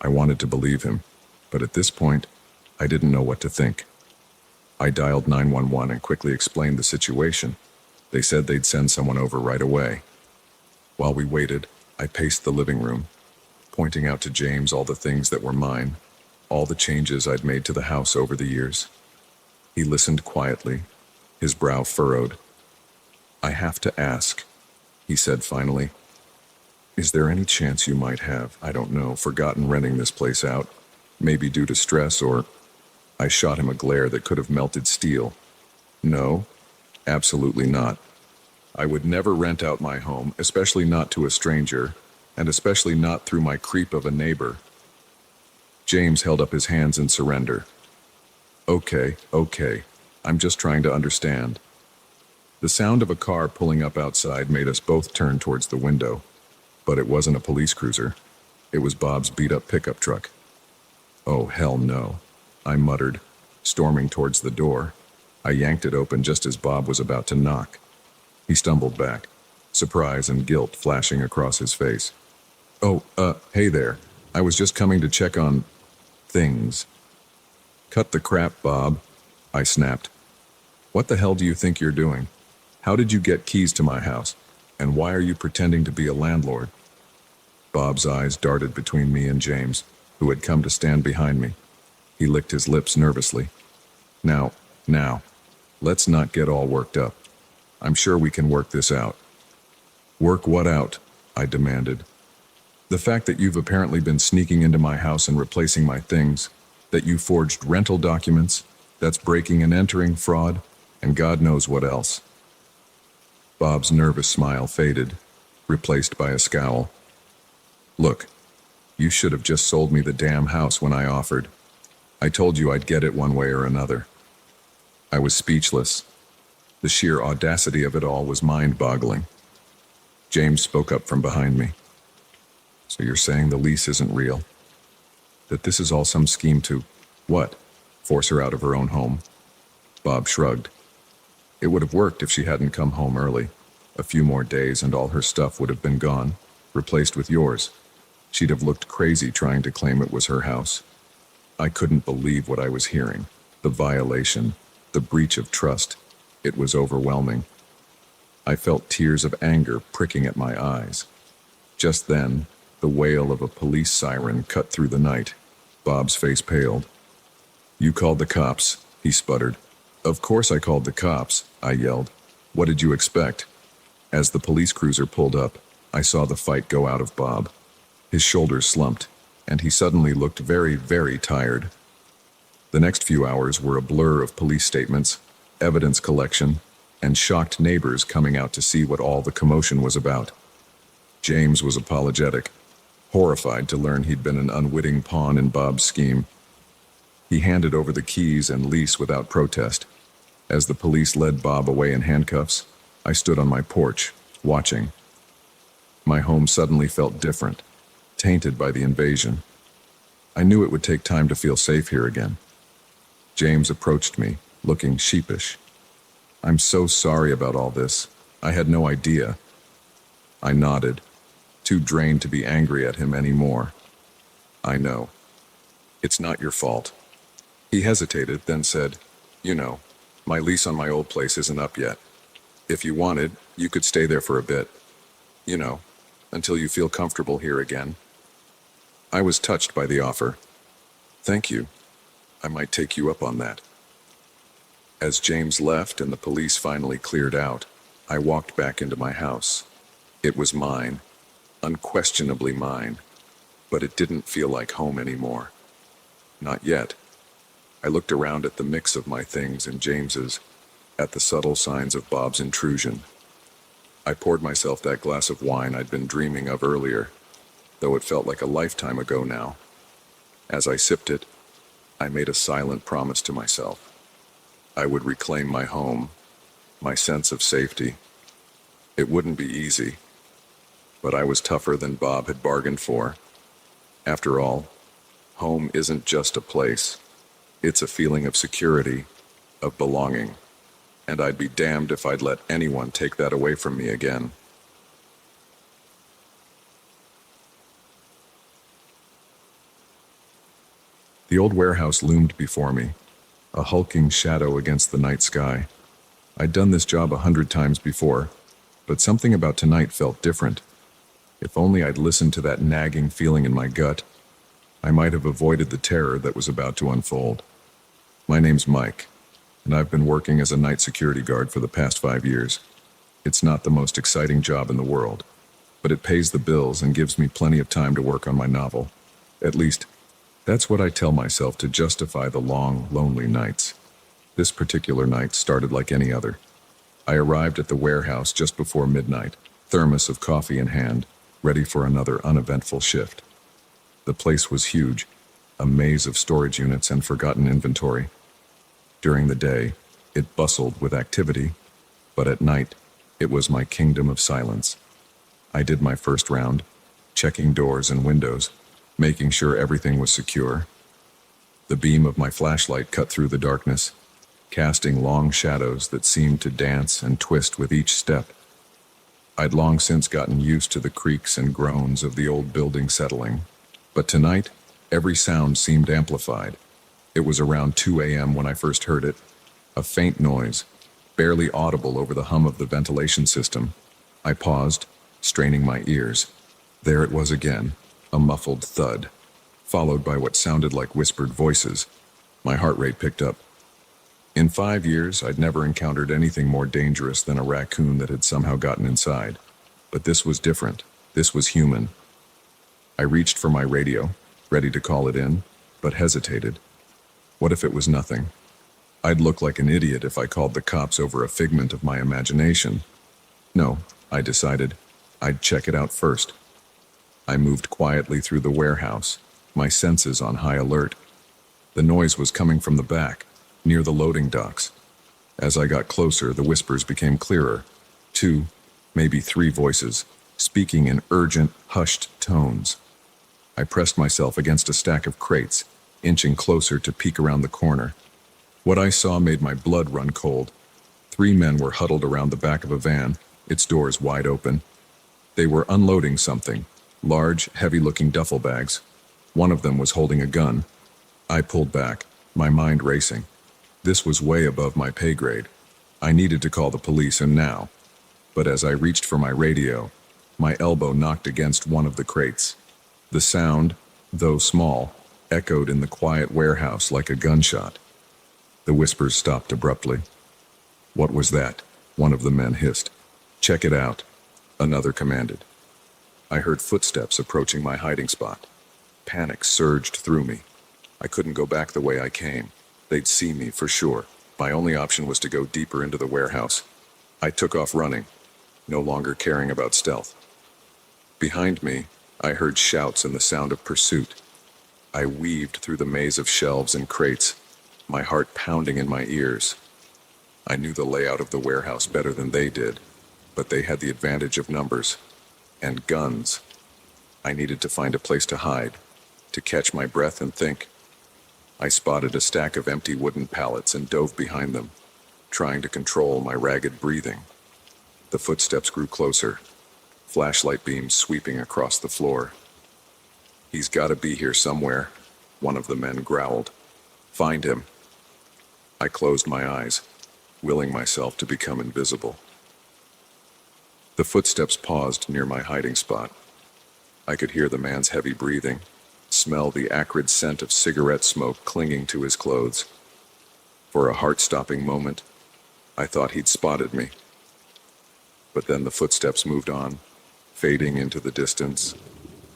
[SPEAKER 1] I wanted to believe him, but at this point, I didn't know what to think. I dialed 911 and quickly explained the situation. They said they'd send someone over right away. While we waited, I paced the living room, pointing out to James all the things that were mine, all the changes I'd made to the house over the years. He listened quietly, his brow furrowed. I have to ask, he said finally. Is there any chance you might have, I don't know, forgotten renting this place out? Maybe due to stress or... I shot him a glare that could have melted steel. No, absolutely not. I would never rent out my home, especially not to a stranger, and especially not through my creep of a neighbor. James held up his hands in surrender. Okay, I'm just trying to understand. The sound of a car pulling up outside made us both turn towards the window, but it wasn't a police cruiser. It was Bob's beat-up pickup truck. Oh, hell no, I muttered, storming towards the door. I yanked it open just as Bob was about to knock. He stumbled back, surprise and guilt flashing across his face. Oh, hey there. I was just coming to check on... things. Cut the crap, Bob, I snapped. What the hell do you think you're doing? How did you get keys to my house? And why are you pretending to be a landlord? Bob's eyes darted between me and James, who had come to stand behind me. He licked his lips nervously. Now, let's not get all worked up. I'm sure we can work this out. Work what out? I demanded. The fact that you've apparently been sneaking into my house and replacing my things, that you forged rental documents, that's breaking and entering fraud, and God knows what else. Bob's nervous smile faded, replaced by a scowl. Look, you should have just sold me the damn house when I offered. I told you I'd get it one way or another. I was speechless. The sheer audacity of it all was mind-boggling. James spoke up from behind me. So you're saying the lease isn't real? That this is all some scheme to, what, force her out of her own home? Bob shrugged. It would have worked if she hadn't come home early. A few more days and all her stuff would have been gone, replaced with yours. She'd have looked crazy trying to claim it was her house. I couldn't believe what I was hearing. The violation, the breach of trust. It was overwhelming. I felt tears of anger pricking at my eyes. Just then, the wail of a police siren cut through the night. Bob's face paled. You called the cops, he sputtered. Of course I called the cops, I yelled. What did you expect? As the police cruiser pulled up, I saw the fight go out of Bob. His shoulders slumped, and he suddenly looked very, very tired. The next few hours were a blur of police statements, evidence collection, and shocked neighbors coming out to see what all the commotion was about. James was apologetic, horrified to learn he'd been an unwitting pawn in Bob's scheme. He handed over the keys and lease without protest. As the police led Bob away in handcuffs, I stood on my porch, watching. My home suddenly felt different, tainted by the invasion. I knew it would take time to feel safe here again. James approached me, looking sheepish. "I'm so sorry about all this. I had no idea." I nodded, too drained to be angry at him anymore. "I know. It's not your fault." He hesitated, then said, "You know, my lease on my old place isn't up yet. If you wanted, you could stay there for a bit. You know, until you feel comfortable here again." I was touched by the offer. "Thank you. I might take you up on that." As James left and the police finally cleared out, I walked back into my house. It was mine, unquestionably mine, but it didn't feel like home anymore. Not yet. I looked around at the mix of my things and James's, at the subtle signs of Bob's intrusion. I poured myself that glass of wine I'd been dreaming of earlier, though it felt like a lifetime ago now. As I sipped it, I made a silent promise to myself. I would reclaim my home, my sense of safety. It wouldn't be easy, but I was tougher than Bob had bargained for. After all, home isn't just a place. It's a feeling of security, of belonging, and I'd be damned if I'd let anyone take that away from me again. The old warehouse loomed before me, a hulking shadow against the night sky. I'd done this job 100 times before, but something about tonight felt different. If only I'd listened to that nagging feeling in my gut, I might have avoided the terror that was about to unfold. My name's Mike, and I've been working as a night security guard for the past 5 years. It's not the most exciting job in the world, but it pays the bills and gives me plenty of time to work on my novel. At least, that's what I tell myself to justify the long, lonely nights. This particular night started like any other. I arrived at the warehouse just before midnight, thermos of coffee in hand, ready for another uneventful shift. The place was huge, a maze of storage units and forgotten inventory. During the day, it bustled with activity, but at night, it was my kingdom of silence. I did my first round, checking doors and windows, making sure everything was secure. The beam of my flashlight cut through the darkness, casting long shadows that seemed to dance and twist with each step. I'd long since gotten used to the creaks and groans of the old building settling, but tonight, every sound seemed amplified. It was around 2 a.m. when I first heard it, a faint noise, barely audible over the hum of the ventilation system. I paused, straining my ears. There it was again, a muffled thud, followed by what sounded like whispered voices. My heart rate picked up. In 5 years, I'd never encountered anything more dangerous than a raccoon that had somehow gotten inside. But this was different. This was human. I reached for my radio, ready to call it in, but hesitated. What if it was nothing? I'd look like an idiot if I called the cops over a figment of my imagination. No, I decided. I'd check it out first. I moved quietly through the warehouse, my senses on high alert. The noise was coming from the back, near the loading docks. As I got closer, the whispers became clearer. 2, maybe 3 voices, speaking in urgent, hushed tones. I pressed myself against a stack of crates, inching closer to peek around the corner. What I saw made my blood run cold. 3 men were huddled around the back of a van, its doors wide open. They were unloading something, large, heavy-looking duffel bags. One of them was holding a gun. I pulled back, my mind racing. This was way above my pay grade. I needed to call the police, and now. But as I reached for my radio, my elbow knocked against one of the crates. The sound, though small, echoed in the quiet warehouse like a gunshot. The whispers stopped abruptly. "What was that?" one of the men hissed. "Check it out," another commanded. I heard footsteps approaching my hiding spot. Panic surged through me. I couldn't go back the way I came. They'd see me for sure. My only option was to go deeper into the warehouse. I took off running, no longer caring about stealth. Behind me, I heard shouts and the sound of pursuit. I weaved through the maze of shelves and crates, my heart pounding in my ears. I knew the layout of the warehouse better than they did, but they had the advantage of numbers and guns. I needed to find a place to hide, to catch my breath and think. I spotted a stack of empty wooden pallets and dove behind them, trying to control my ragged breathing. The footsteps grew closer, flashlight beams sweeping across the floor. "He's got to be here somewhere," one of the men growled. "Find him." I closed my eyes, willing myself to become invisible. The footsteps paused near my hiding spot. I could hear the man's heavy breathing, smell the acrid scent of cigarette smoke clinging to his clothes. For a heart-stopping moment, I thought he'd spotted me. But then the footsteps moved on, fading into the distance.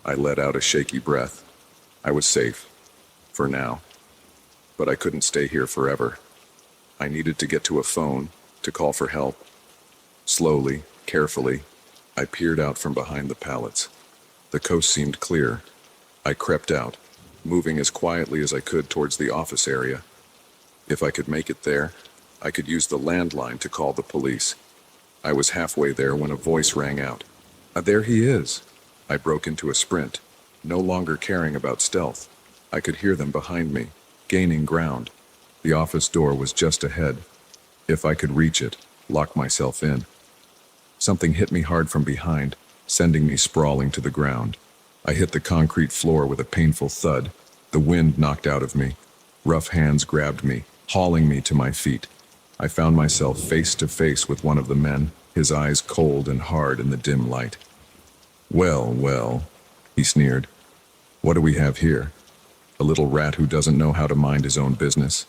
[SPEAKER 1] I let out a shaky breath. I was safe, for now. But I couldn't stay here forever. I needed to get to a phone, to call for help. Slowly, carefully, I peered out from behind the pallets. The coast seemed clear. I crept out, moving as quietly as I could towards the office area. If I could make it there, I could use the landline to call the police. I was halfway there when a voice rang out. There he is." I broke into a sprint, no longer caring about stealth. I could hear them behind me, gaining ground. The office door was just ahead. If I could reach it, lock myself in. Something hit me hard from behind, sending me sprawling to the ground. I hit the concrete floor with a painful thud. The wind knocked out of me. Rough hands grabbed me, hauling me to my feet. I found myself face to face with one of the men, his eyes cold and hard in the dim light. "Well, well," he sneered. "What do we have here? A little rat who doesn't know how to mind his own business?"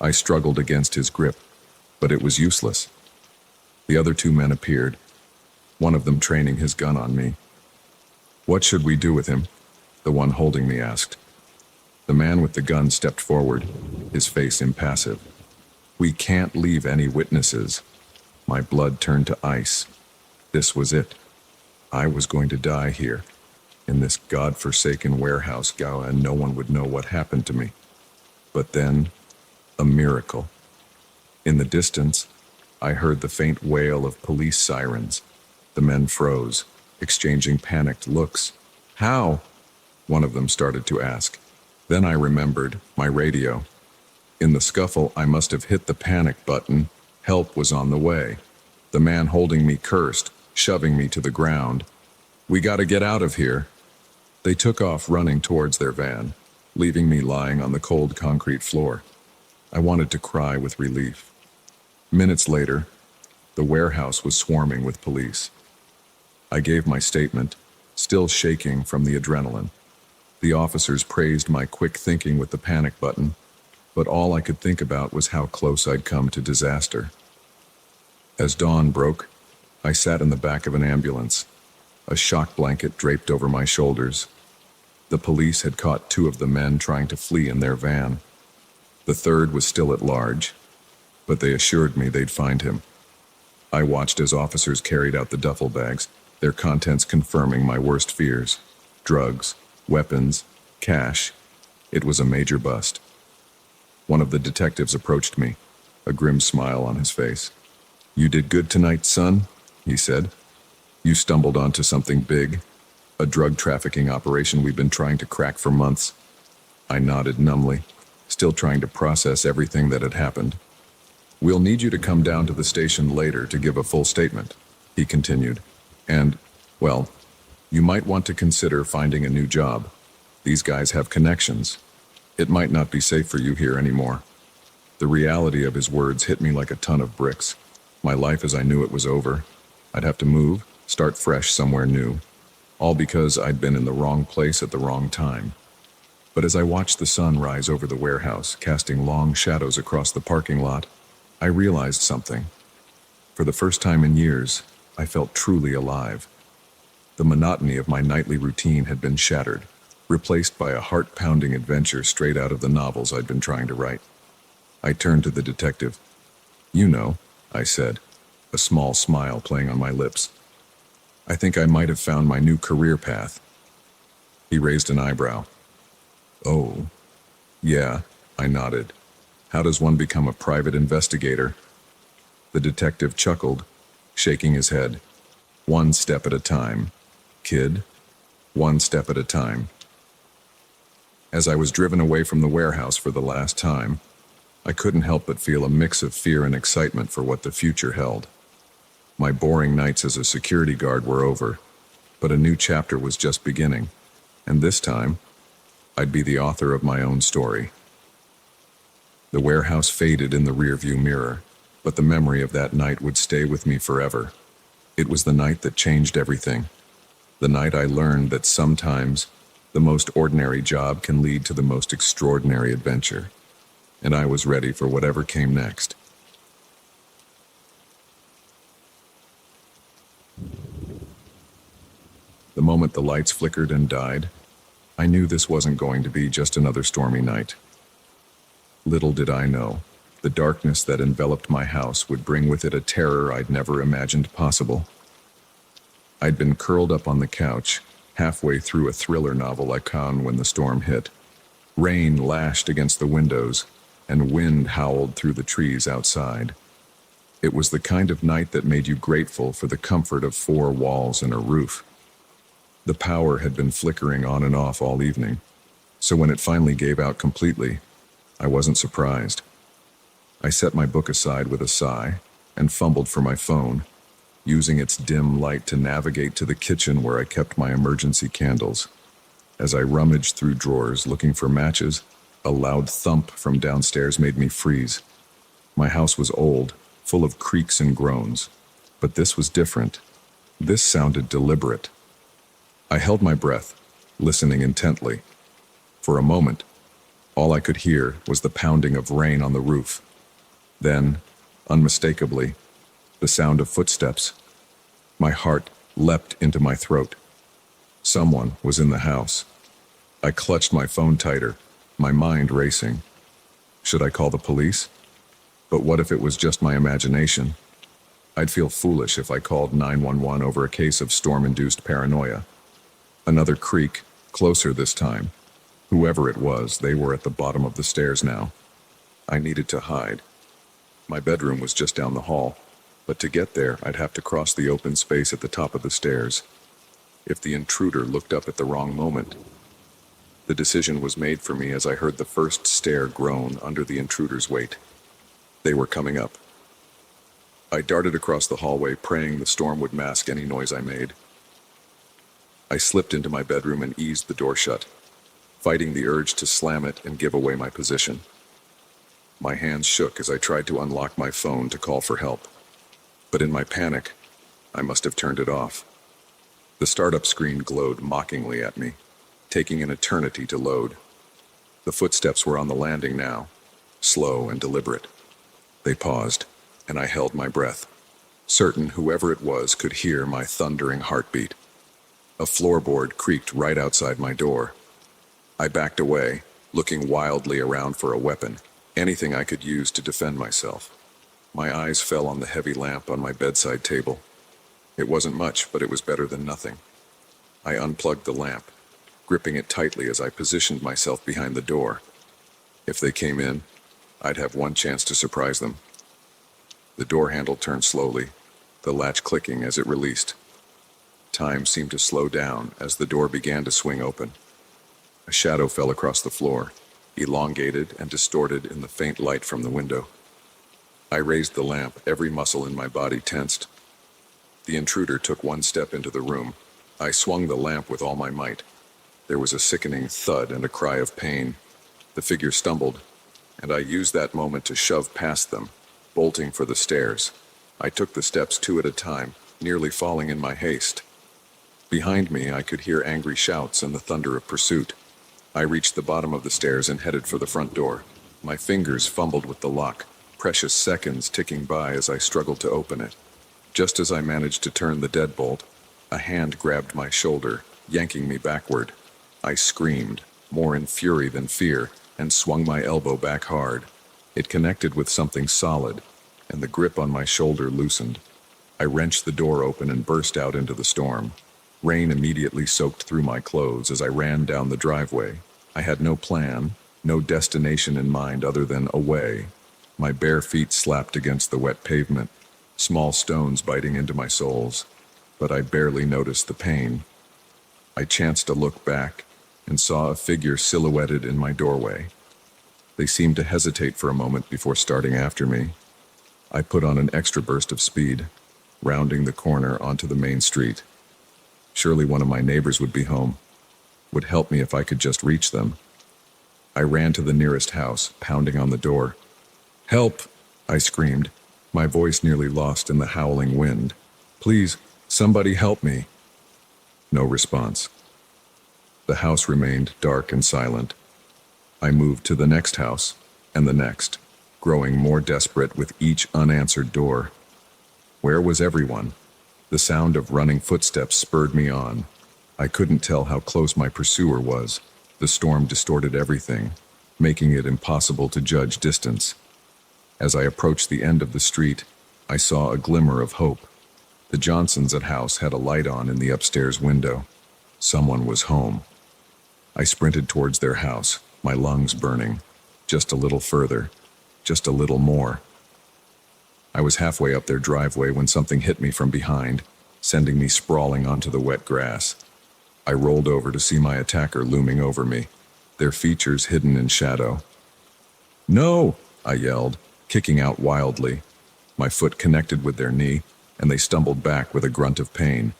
[SPEAKER 1] I struggled against his grip, but it was useless. The other two men appeared, one of them training his gun on me. "What should we do with him?" the one holding me asked. The man with the gun stepped forward, his face impassive. "We can't leave any witnesses." My blood turned to ice. This was it. I was going to die here, in this god-forsaken warehouse, and no one would know what happened to me. But then, a miracle. In the distance, I heard the faint wail of police sirens. The men froze, exchanging panicked looks. "How?" one of them started to ask. Then I remembered my radio. In the scuffle, I must have hit the panic button. Help was on the way. The man holding me cursed, shoving me to the ground. "We gotta get out of here." They took off running towards their van, leaving me lying on the cold concrete floor. I wanted to cry with relief. Minutes later, the warehouse was swarming with police. I gave my statement, still shaking from the adrenaline. The officers praised my quick thinking with the panic button, but all I could think about was how close I'd come to disaster. As dawn broke, I sat in the back of an ambulance, a shock blanket draped over my shoulders. The police had caught two of the men trying to flee in their van. The third was still at large, but they assured me they'd find him. I watched as officers carried out the duffel bags, their contents confirming my worst fears. Drugs, weapons, cash. It was a major bust. One of the detectives approached me, a grim smile on his face. "You did good tonight, son," he said. "You stumbled onto something big, a drug trafficking operation we've been trying to crack for months." I nodded numbly, still trying to process everything that had happened. "We'll need you to come down to the station later to give a full statement," he continued. "And, well, you might want to consider finding a new job. These guys have connections. It might not be safe for you here anymore." The reality of his words hit me like a ton of bricks. My life as I knew it was over. I'd have to move, start fresh somewhere new. All because I'd been in the wrong place at the wrong time. But as I watched the sun rise over the warehouse, casting long shadows across the parking lot, I realized something. For the first time in years, I felt truly alive. The monotony of my nightly routine had been shattered, replaced by a heart-pounding adventure straight out of the novels I'd been trying to write. I turned to the detective. "You know," I said, a small smile playing on my lips. "I think I might have found my new career path." He raised an eyebrow. "Oh, yeah," I nodded. "How does one become a private investigator?" The detective chuckled, shaking his head. "One step at a time, kid. One step at a time." As I was driven away from the warehouse for the last time, I couldn't help but feel a mix of fear and excitement for what the future held. My boring nights as a security guard were over, but a new chapter was just beginning, and this time, I'd be the author of my own story. The warehouse faded in the rearview mirror, but the memory of that night would stay with me forever. It was the night that changed everything. The night I learned that sometimes the most ordinary job can lead to the most extraordinary adventure, and I was ready for whatever came next. The moment the lights flickered and died, I knew this wasn't going to be just another stormy night. Little did I know, the darkness that enveloped my house would bring with it a terror I'd never imagined possible. I'd been curled up on the couch, halfway through a thriller novel I conned when the storm hit. Rain lashed against the windows, and wind howled through the trees outside. It was the kind of night that made you grateful for the comfort of four walls and a roof. The power had been flickering on and off all evening, so when it finally gave out completely, I wasn't surprised. I set my book aside with a sigh and fumbled for my phone, using its dim light to navigate to the kitchen where I kept my emergency candles. As I rummaged through drawers looking for matches, a loud thump from downstairs made me freeze. My house was old, full of creaks and groans, but this was different. This sounded deliberate. I held my breath, listening intently. For a moment, all I could hear was the pounding of rain on the roof. Then, unmistakably, the sound of footsteps. My heart leapt into my throat. Someone was in the house. I clutched my phone tighter, my mind racing. Should I call the police? But what if it was just my imagination? I'd feel foolish if I called 911 over a case of storm-induced paranoia. Another creak, closer this time. Whoever it was, they were at the bottom of the stairs now. I needed to hide. My bedroom was just down the hall, but to get there, I'd have to cross the open space at the top of the stairs. If the intruder looked up at the wrong moment. The decision was made for me as I heard the first stair groan under the intruder's weight. They were coming up. I darted across the hallway, praying the storm would mask any noise I made. I slipped into my bedroom and eased the door shut, fighting the urge to slam it and give away my position. My hands shook as I tried to unlock my phone to call for help. But in my panic, I must have turned it off. The startup screen glowed mockingly at me, taking an eternity to load. The footsteps were on the landing now, slow and deliberate. They paused, and I held my breath, certain whoever it was could hear my thundering heartbeat. A floorboard creaked right outside my door. I backed away, looking wildly around for a weapon, anything I could use to defend myself. My eyes fell on the heavy lamp on my bedside table. It wasn't much, but it was better than nothing. I unplugged the lamp, gripping it tightly as I positioned myself behind the door. If they came in, I'd have one chance to surprise them. The door handle turned slowly, the latch clicking as it released. Time seemed to slow down as the door began to swing open. A shadow fell across the floor, elongated and distorted in the faint light from the window. I raised the lamp, every muscle in my body tensed. The intruder took one step into the room. I swung the lamp with all my might. There was a sickening thud and a cry of pain. The figure stumbled, and I used that moment to shove past them, bolting for the stairs. I took the steps two at a time, nearly falling in my haste. Behind me, I could hear angry shouts and the thunder of pursuit. I reached the bottom of the stairs and headed for the front door. My fingers fumbled with the lock, precious seconds ticking by as I struggled to open it. Just as I managed to turn the deadbolt, a hand grabbed my shoulder, yanking me backward. I screamed, more in fury than fear, and swung my elbow back hard. It connected with something solid, and the grip on my shoulder loosened. I wrenched the door open and burst out into the storm. Rain immediately soaked through my clothes as I ran down the driveway. I had no plan, no destination in mind other than away. My bare feet slapped against the wet pavement, small stones biting into my soles, but I barely noticed the pain. I chanced to look back and saw a figure silhouetted in my doorway. They seemed to hesitate for a moment before starting after me. I put on an extra burst of speed, rounding the corner onto the main street. Surely one of my neighbors would be home, would help me if I could just reach them. I ran to the nearest house, pounding on the door. "Help!" I screamed, my voice nearly lost in the howling wind. "Please, somebody help me!" No response. The house remained dark and silent. I moved to the next house, and the next, growing more desperate with each unanswered door. Where was everyone? The sound of running footsteps spurred me on. I couldn't tell how close my pursuer was. The storm distorted everything, making it impossible to judge distance. As I approached the end of the street, I saw a glimmer of hope. The Johnsons' house had a light on in the upstairs window. Someone was home. I sprinted towards their house, my lungs burning. Just a little further, just a little more. I was halfway up their driveway when something hit me from behind, sending me sprawling onto the wet grass. I rolled over to see my attacker looming over me, their features hidden in shadow. "No!" I yelled, kicking out wildly. My foot connected with their knee, and they stumbled back with a grunt of pain.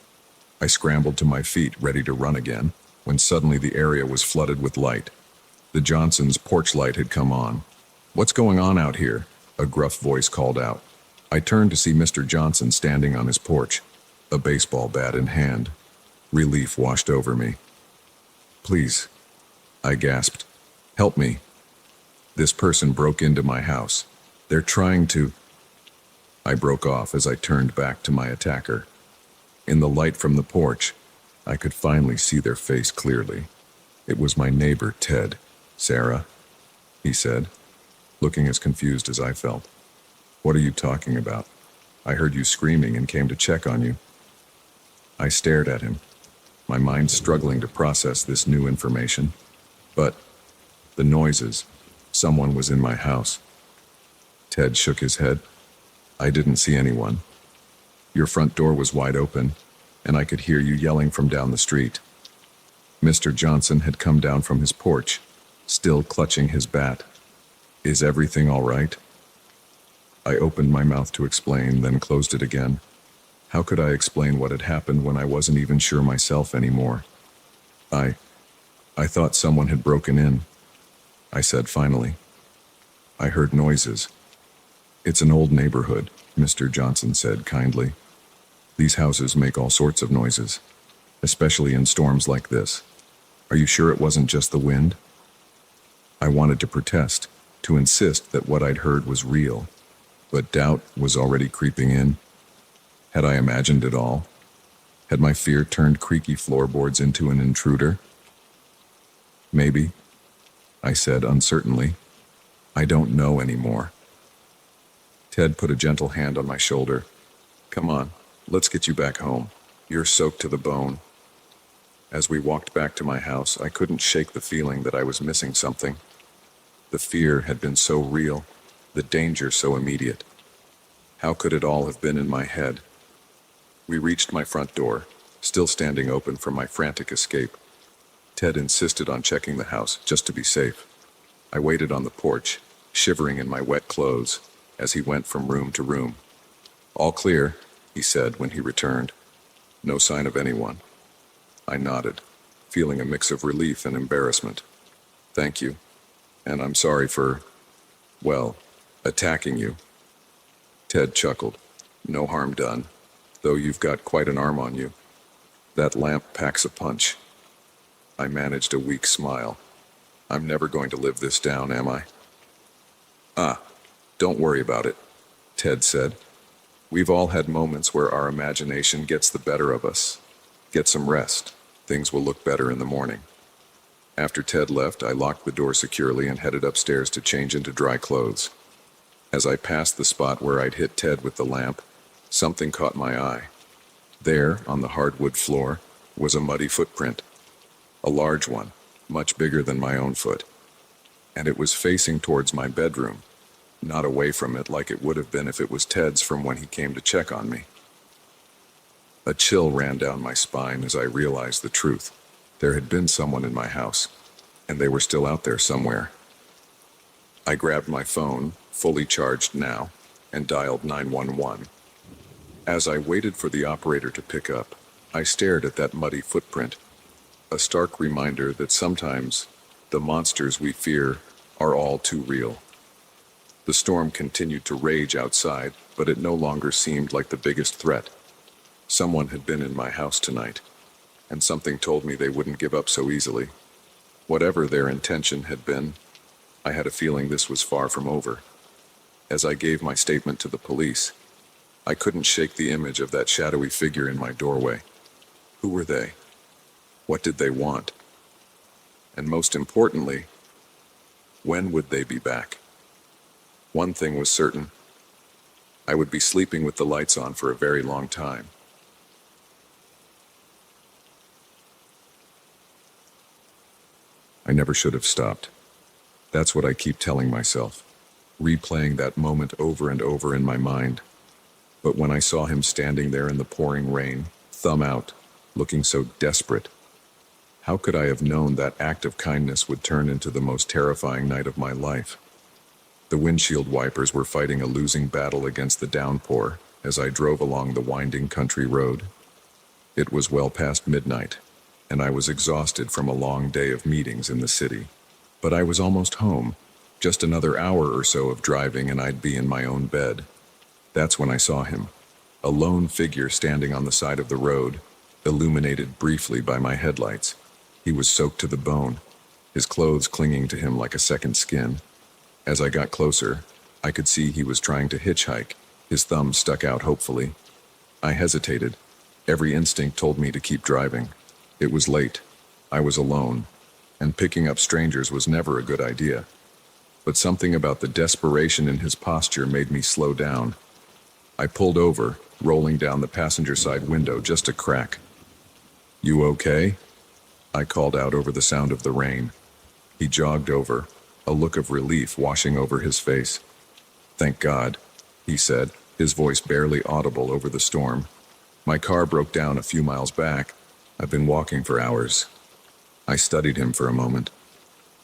[SPEAKER 1] I scrambled to my feet, ready to run again, when suddenly the area was flooded with light. The Johnsons' porch light had come on. "What's going on out here?" a gruff voice called out. I turned to see Mr. Johnson standing on his porch, a baseball bat in hand. Relief washed over me. "Please," I gasped. "Help me. This person broke into my house. They're trying to—" I broke off as I turned back to my attacker. In the light from the porch, I could finally see their face clearly. It was my neighbor, Ted. "Sarah," he said, looking as confused as I felt. "What are you talking about? I heard you screaming and came to check on you." I stared at him, my mind struggling to process this new information. But the noises, someone was in my house. Ted shook his head. "I didn't see anyone. Your front door was wide open, and I could hear you yelling from down the street." Mr. Johnson had come down from his porch, still clutching his bat. "Is everything all right?" I opened my mouth to explain, then closed it again. How could I explain what had happened when I wasn't even sure myself anymore? I thought someone had broken in," I said finally. "I heard noises." "It's an old neighborhood," Mr. Johnson said kindly. "These houses make all sorts of noises, especially in storms like this. Are you sure it wasn't just the wind?" I wanted to protest, to insist that what I'd heard was real, but doubt was already creeping in. Had I imagined it all? Had my fear turned creaky floorboards into an intruder? "Maybe," I said uncertainly. "I don't know anymore." Ted put a gentle hand on my shoulder. "Come on, let's get you back home. You're soaked to the bone." As we walked back to my house, I couldn't shake the feeling that I was missing something. The fear had been so real, the danger so immediate. How could it all have been in my head? We reached my front door, still standing open from my frantic escape. Ted insisted on checking the house, just to be safe. I waited on the porch, shivering in my wet clothes, as he went from room to room. "All clear," he said when he returned. "No sign of anyone." I nodded, feeling a mix of relief and embarrassment. "Thank you. And I'm sorry for, well, attacking you." Ted chuckled. "No harm done, though you've got quite an arm on you. That lamp packs a punch." I managed a weak smile. "I'm never going to live this down, am I?" "Ah, don't worry about it," Ted said. "We've all had moments where our imagination gets the better of us. Get some rest. Things will look better in the morning." After Ted left, I locked the door securely and headed upstairs to change into dry clothes. As I passed the spot where I'd hit Ted with the lamp, something caught my eye. There, on the hardwood floor, was a muddy footprint. A large one, much bigger than my own foot. And it was facing towards my bedroom, not away from it like it would have been if it was Ted's from when he came to check on me. A chill ran down my spine as I realized the truth. There had been someone in my house, and they were still out there somewhere. I grabbed my phone, fully charged now, and dialed 911. As I waited for the operator to pick up, I stared at that muddy footprint, a stark reminder that sometimes the monsters we fear are all too real. The storm continued to rage outside, but it no longer seemed like the biggest threat. Someone had been in my house tonight, and something told me they wouldn't give up so easily. Whatever their intention had been, I had a feeling this was far from over. As I gave my statement to the police, I couldn't shake the image of that shadowy figure in my doorway. Who were they? What did they want? And most importantly, when would they be back? One thing was certain. I would be sleeping with the lights on for a very long time. I never should have stopped. That's what I keep telling myself, replaying that moment over and over in my mind. But when I saw him standing there in the pouring rain, thumb out, looking so desperate, how could I have known that act of kindness would turn into the most terrifying night of my life? The windshield wipers were fighting a losing battle against the downpour as I drove along the winding country road. It was well past midnight, and I was exhausted from a long day of meetings in the city. But I was almost home. Just another hour or so of driving and I'd be in my own bed. That's when I saw him, a lone figure standing on the side of the road, illuminated briefly by my headlights. He was soaked to the bone, his clothes clinging to him like a second skin. As I got closer, I could see he was trying to hitchhike, his thumb stuck out hopefully. I hesitated. Every instinct told me to keep driving. It was late. I was alone, and picking up strangers was never a good idea. But something about the desperation in his posture made me slow down. I pulled over, rolling down the passenger side window just a crack. "You okay?" I called out over the sound of the rain. He jogged over, a look of relief washing over his face. "Thank God," he said, his voice barely audible over the storm. "My car broke down a few miles back. I've been walking for hours." I studied him for a moment.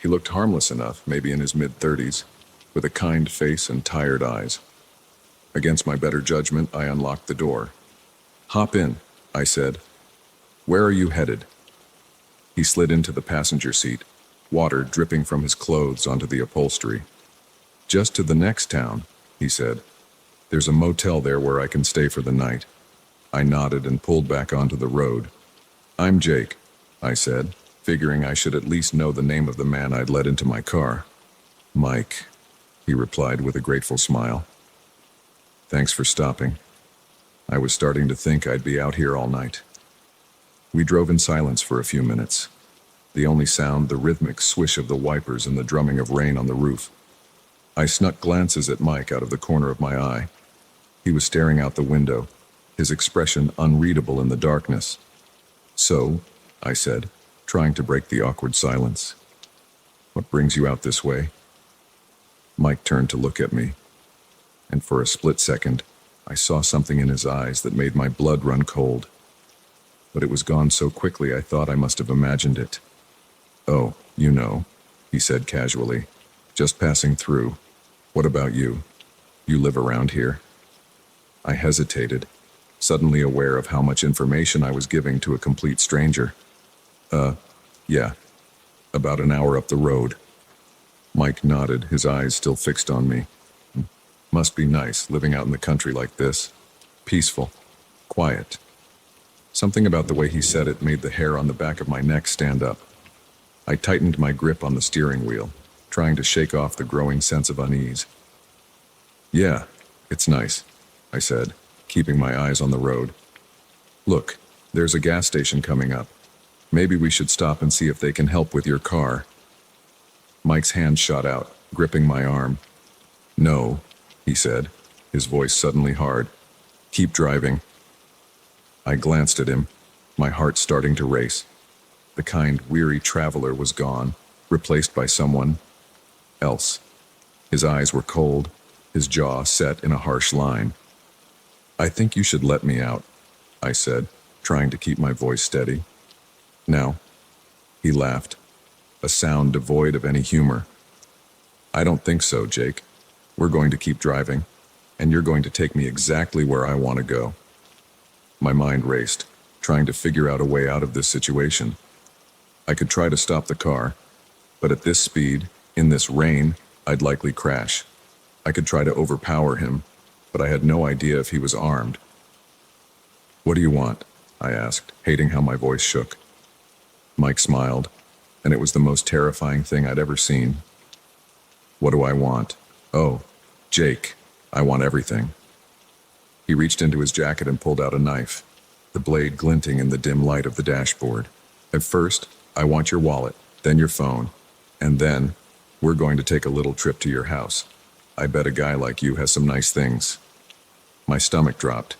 [SPEAKER 1] He looked harmless enough, maybe in his mid-30s, with a kind face and tired eyes. Against my better judgment, I unlocked the door. "Hop in," I said. "Where are you headed?" He slid into the passenger seat, water dripping from his clothes onto the upholstery. "Just to the next town," he said. "There's a motel there where I can stay for the night." I nodded and pulled back onto the road. "I'm Jake," I said, figuring I should at least know the name of the man I'd let into my car. "Mike," he replied with a grateful smile. "Thanks for stopping. I was starting to think I'd be out here all night." We drove in silence for a few minutes. The only sound, the rhythmic swish of the wipers and the drumming of rain on the roof. I snuck glances at Mike out of the corner of my eye. He was staring out the window, his expression unreadable in the darkness. "So," I said, trying to break the awkward silence, "what brings you out this way?" Mike turned to look at me, and for a split second, I saw something in his eyes that made my blood run cold. But it was gone so quickly I thought I must have imagined it. "Oh, you know," he said casually, "just passing through. What about you? You live around here?" I hesitated, suddenly aware of how much information I was giving to a complete stranger. Yeah, about an hour up the road." Mike nodded, his eyes still fixed on me. "Must be nice, living out in the country like this. Peaceful. Quiet." Something about the way he said it made the hair on the back of my neck stand up. I tightened my grip on the steering wheel, trying to shake off the growing sense of unease. "Yeah, it's nice," I said, keeping my eyes on the road. "Look, there's a gas station coming up. Maybe we should stop and see if they can help with your car." Mike's hand shot out, gripping my arm. "No," he said, his voice suddenly hard. Keep driving. I glanced at him, my heart starting to race. The kind, weary traveler was gone, replaced by someone else. His eyes were cold, his jaw set in a harsh line. I think you should let me out, I said, trying to keep my voice steady. No. He laughed, a sound devoid of any humor. I don't think so, Jake. We're going to keep driving, and you're going to take me exactly where I want to go. My mind raced, trying to figure out a way out of this situation. I could try to stop the car, but at this speed, in this rain, I'd likely crash. I could try to overpower him, but I had no idea if he was armed. What do you want? I asked, hating how my voice shook. Mike smiled, and it was the most terrifying thing I'd ever seen. What do I want? Oh, Jake, I want everything. He reached into his jacket and pulled out a knife, the blade glinting in the dim light of the dashboard. At first, I want your wallet, then your phone, and then we're going to take a little trip to your house. I bet a guy like you has some nice things. My stomach dropped.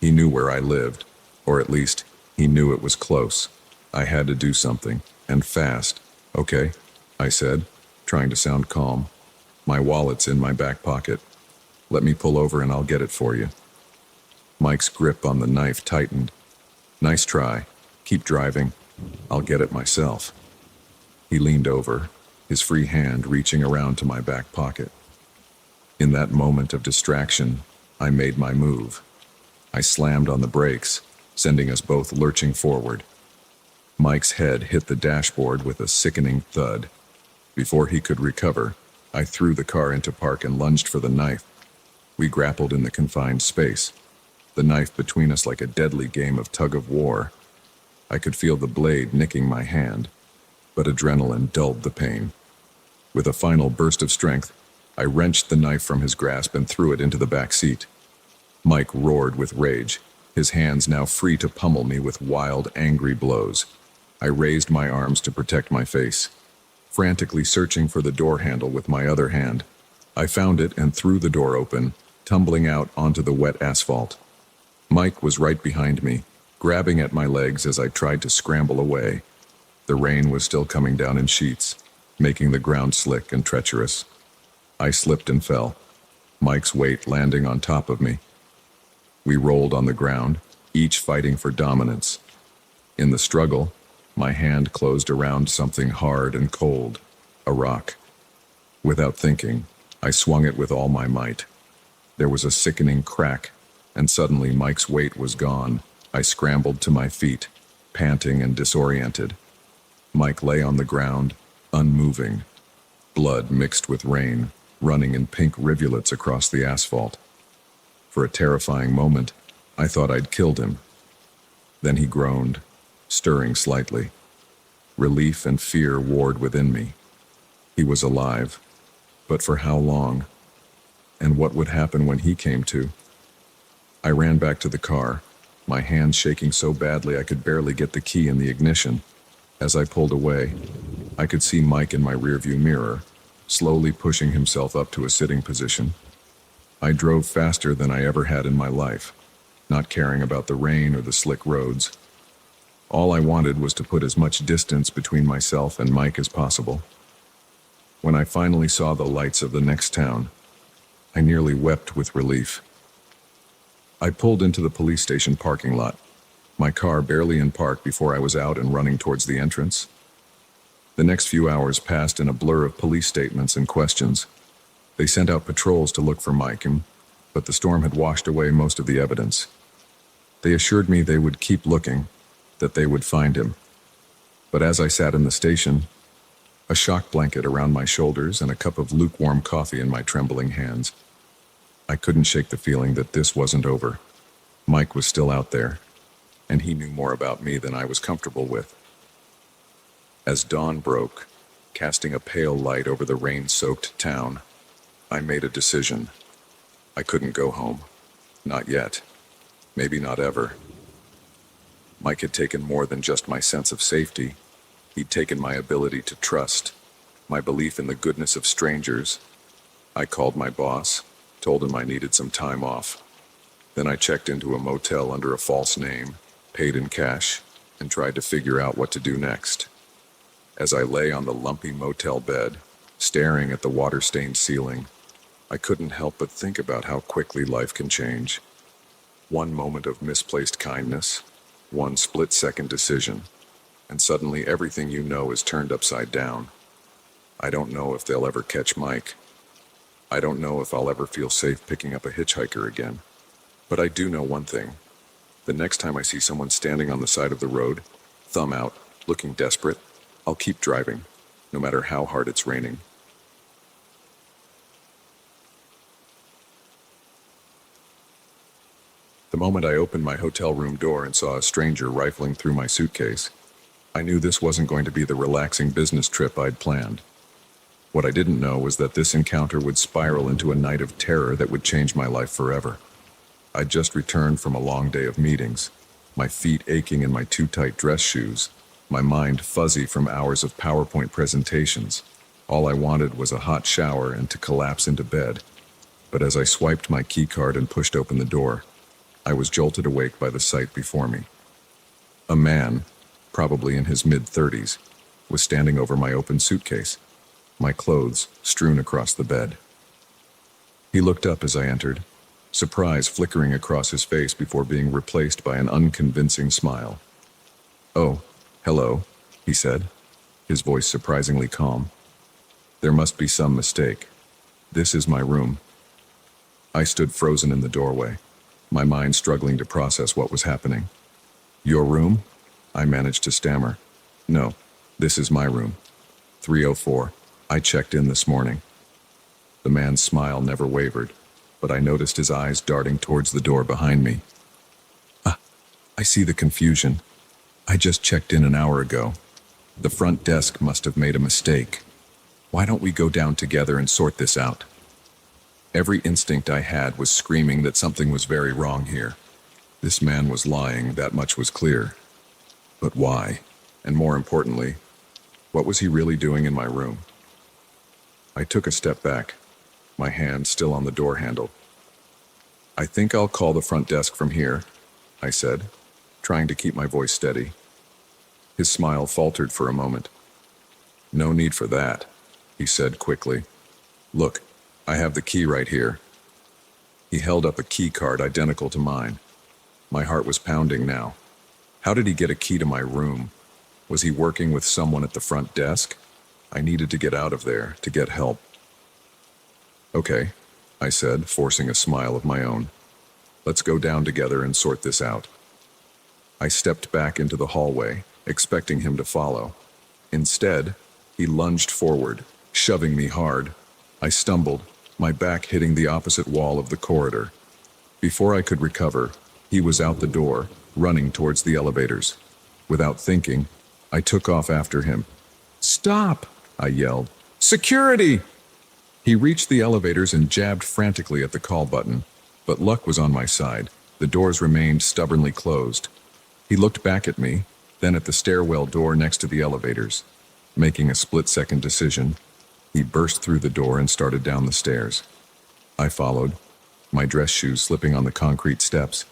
[SPEAKER 1] He knew where I lived, or at least, he knew it was close. I had to do something, and fast. Okay, I said, trying to sound calm. My wallet's in my back pocket. Let me pull over and I'll get it for you. Mike's grip on the knife tightened. Nice try. Keep driving. I'll get it myself. He leaned over, his free hand reaching around to my back pocket. In that moment of distraction, I made my move. I slammed on the brakes, sending us both lurching forward. Mike's head hit the dashboard with a sickening thud. Before he could recover, I threw the car into park and lunged for the knife. We grappled in the confined space, the knife between us like a deadly game of tug-of-war. I could feel the blade nicking my hand, but adrenaline dulled the pain. With a final burst of strength, I wrenched the knife from his grasp and threw it into the back seat. Mike roared with rage, his hands now free to pummel me with wild, angry blows. I raised my arms to protect my face, frantically searching for the door handle with my other hand. I found it and threw the door open, tumbling out onto the wet asphalt. Mike was right behind me, grabbing at my legs as I tried to scramble away. The rain was still coming down in sheets, making the ground slick and treacherous. I slipped and fell, Mike's weight landing on top of me. We rolled on the ground, each fighting for dominance. In the struggle, my hand closed around something hard and cold, a rock. Without thinking, I swung it with all my might. There was a sickening crack, and suddenly Mike's weight was gone. I scrambled to my feet, panting and disoriented. Mike lay on the ground, unmoving, blood mixed with rain, running in pink rivulets across the asphalt. For a terrifying moment, I thought I'd killed him. Then he groaned, stirring slightly. Relief and fear warred within me. He was alive, but for how long? And what would happen when he came to? I ran back to the car, my hands shaking so badly I could barely get the key in the ignition. As I pulled away, I could see Mike in my rearview mirror, slowly pushing himself up to a sitting position. I drove faster than I ever had in my life, not caring about the rain or the slick roads. All I wanted was to put as much distance between myself and Mike as possible. When I finally saw the lights of the next town, I nearly wept with relief. I pulled into the police station parking lot, my car barely in park before I was out and running towards the entrance. The next few hours passed in a blur of police statements and questions. They sent out patrols to look for Mike, but the storm had washed away most of the evidence. They assured me they would keep looking, that they would find him. But as I sat in the station, a shock blanket around my shoulders and a cup of lukewarm coffee in my trembling hands, I couldn't shake the feeling that this wasn't over. Mike was still out there, and he knew more about me than I was comfortable with. As dawn broke, casting a pale light over the rain-soaked town, I made a decision. I couldn't go home. Not yet. Maybe not ever. Mike had taken more than just my sense of safety. He'd taken my ability to trust, my belief in the goodness of strangers. I called my boss, told him I needed some time off. Then I checked into a motel under a false name, paid in cash, and tried to figure out what to do next. As I lay on the lumpy motel bed, staring at the water-stained ceiling, I couldn't help but think about how quickly life can change. One moment of misplaced kindness, one split-second decision, and suddenly everything you know is turned upside down. I don't know if they'll ever catch Mike. I don't know if I'll ever feel safe picking up a hitchhiker again. But I do know one thing. The next time I see someone standing on the side of the road, thumb out, looking desperate, I'll keep driving, no matter how hard it's raining. The moment I opened my hotel room door and saw a stranger rifling through my suitcase, I knew this wasn't going to be the relaxing business trip I'd planned. What I didn't know was that this encounter would spiral into a night of terror that would change my life forever. I'd just returned from a long day of meetings, my feet aching in my too tight dress shoes, my mind fuzzy from hours of PowerPoint presentations. All I wanted was a hot shower and to collapse into bed. But as I swiped my keycard and pushed open the door, I was jolted awake by the sight before me. A man, probably in his mid-30s, was standing over my open suitcase, my clothes strewn across the bed. He looked up as I entered, surprise flickering across his face before being replaced by an unconvincing smile. "Oh, hello," he said, his voice surprisingly calm. "There must be some mistake. This is my room." I stood frozen in the doorway, my mind struggling to process what was happening. "Your room?" I managed to stammer. "No, this is my room. 304. I checked in this morning." The man's smile never wavered, but I noticed his eyes darting towards the door behind me. I see the confusion. I just checked in an hour ago. The front desk must have made a mistake. Why don't we go down together and sort this out?" Every instinct I had was screaming that something was very wrong here. This man was lying, that much was clear. But why? And more importantly, what was he really doing in my room? I took a step back, my hand still on the door handle. "I think I'll call the front desk from here," I said, trying to keep my voice steady. His smile faltered for a moment. "No need for that," he said quickly. "Look, I have the key right here." He held up a key card identical to mine. My heart was pounding now. How did he get a key to my room? Was he working with someone at the front desk? I needed to get out of there, to get help. "Okay," I said, forcing a smile of my own. "Let's go down together and sort this out." I stepped back into the hallway, expecting him to follow. Instead, he lunged forward, shoving me hard. I stumbled, my back hitting the opposite wall of the corridor. Before I could recover, he was out the door, running towards the elevators. Without thinking, I took off after him. "Stop!" I yelled. "Security!" He reached the elevators and jabbed frantically at the call button, but luck was on my side. The doors remained stubbornly closed. He looked back at me, then at the stairwell door next to the elevators. Making a split-second decision, he burst through the door and started down the stairs. I followed, my dress shoes slipping on the concrete steps.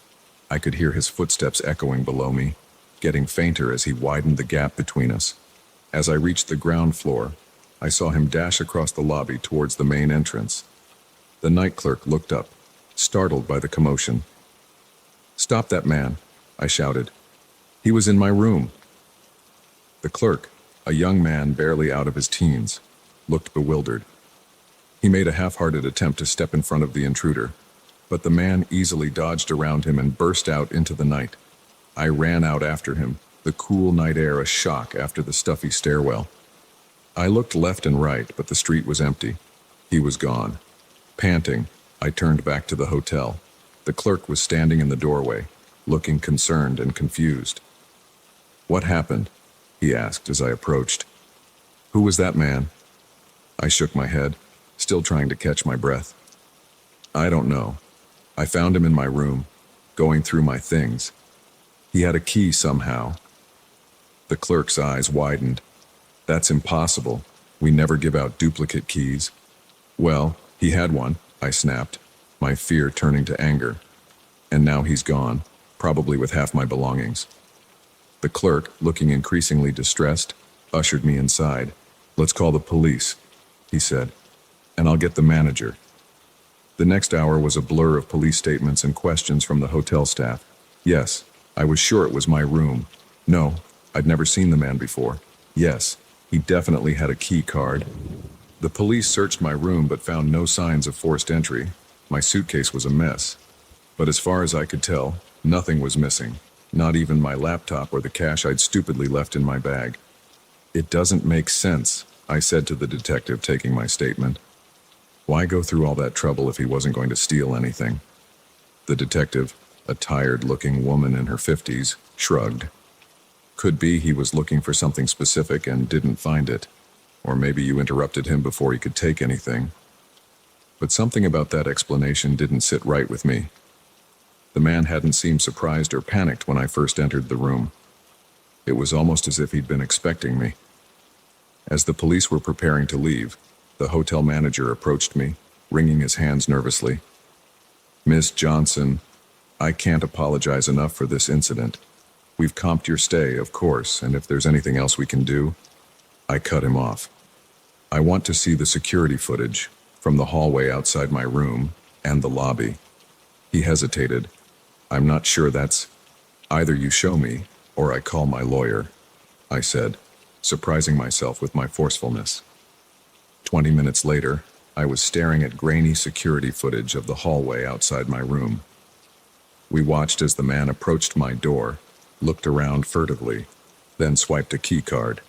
[SPEAKER 1] I could hear his footsteps echoing below me, getting fainter as he widened the gap between us. As I reached the ground floor, I saw him dash across the lobby towards the main entrance. The night clerk looked up, startled by the commotion. "Stop that man," I shouted. "He was in my room." The clerk, a young man barely out of his teens, looked bewildered. He made a half-hearted attempt to step in front of the intruder, but the man easily dodged around him and burst out into the night. I ran out after him, the cool night air a shock after the stuffy stairwell. I looked left and right, but the street was empty. He was gone. Panting, I turned back to the hotel. The clerk was standing in the doorway, looking concerned and confused. "What happened?" he asked as I approached. "Who was that man?" I shook my head, still trying to catch my breath. "I don't know. I found him in my room, going through my things. He had a key somehow." The clerk's eyes widened. "That's impossible. We never give out duplicate keys." "Well, he had one," I snapped. my fear turning to anger. And now he's gone, probably with half my belongings. The clerk, looking increasingly distressed, ushered me inside. "Let's call the police," he said, "and I'll get the manager." The next hour was a blur of police statements and questions from the hotel staff. Yes, I was sure it was my room. No, I'd never seen the man before. Yes, he definitely had a key card. The police searched my room but found no signs of forced entry. My suitcase was a mess. But as far as I could tell, nothing was missing. Not even my laptop or the cash I'd stupidly left in my bag. "It doesn't make sense," I said to the detective, taking my statement. Why go through all that trouble if he wasn't going to steal anything? The detective, a tired-looking woman in her 50s, shrugged. Could be he was looking for something specific and didn't find it. Or maybe you interrupted him before he could take anything. But something about that explanation didn't sit right with me. The man hadn't seemed surprised or panicked when I first entered the room. It was almost as if he'd been expecting me. As the police were preparing to leave, the hotel manager approached me, wringing his hands nervously. "Miss Johnson, I can't apologize enough for this incident. We've comped your stay, of course, and if there's anything else we can do..." I cut him off. "I want to see the security footage from the hallway outside my room and the lobby." He hesitated. "I'm not sure that's... Either you show me, or I call my lawyer," I said, surprising myself with my forcefulness. 20 minutes later, I was staring at grainy security footage of the hallway outside my room. We watched as the man approached my door, looked around furtively, then swiped a key card.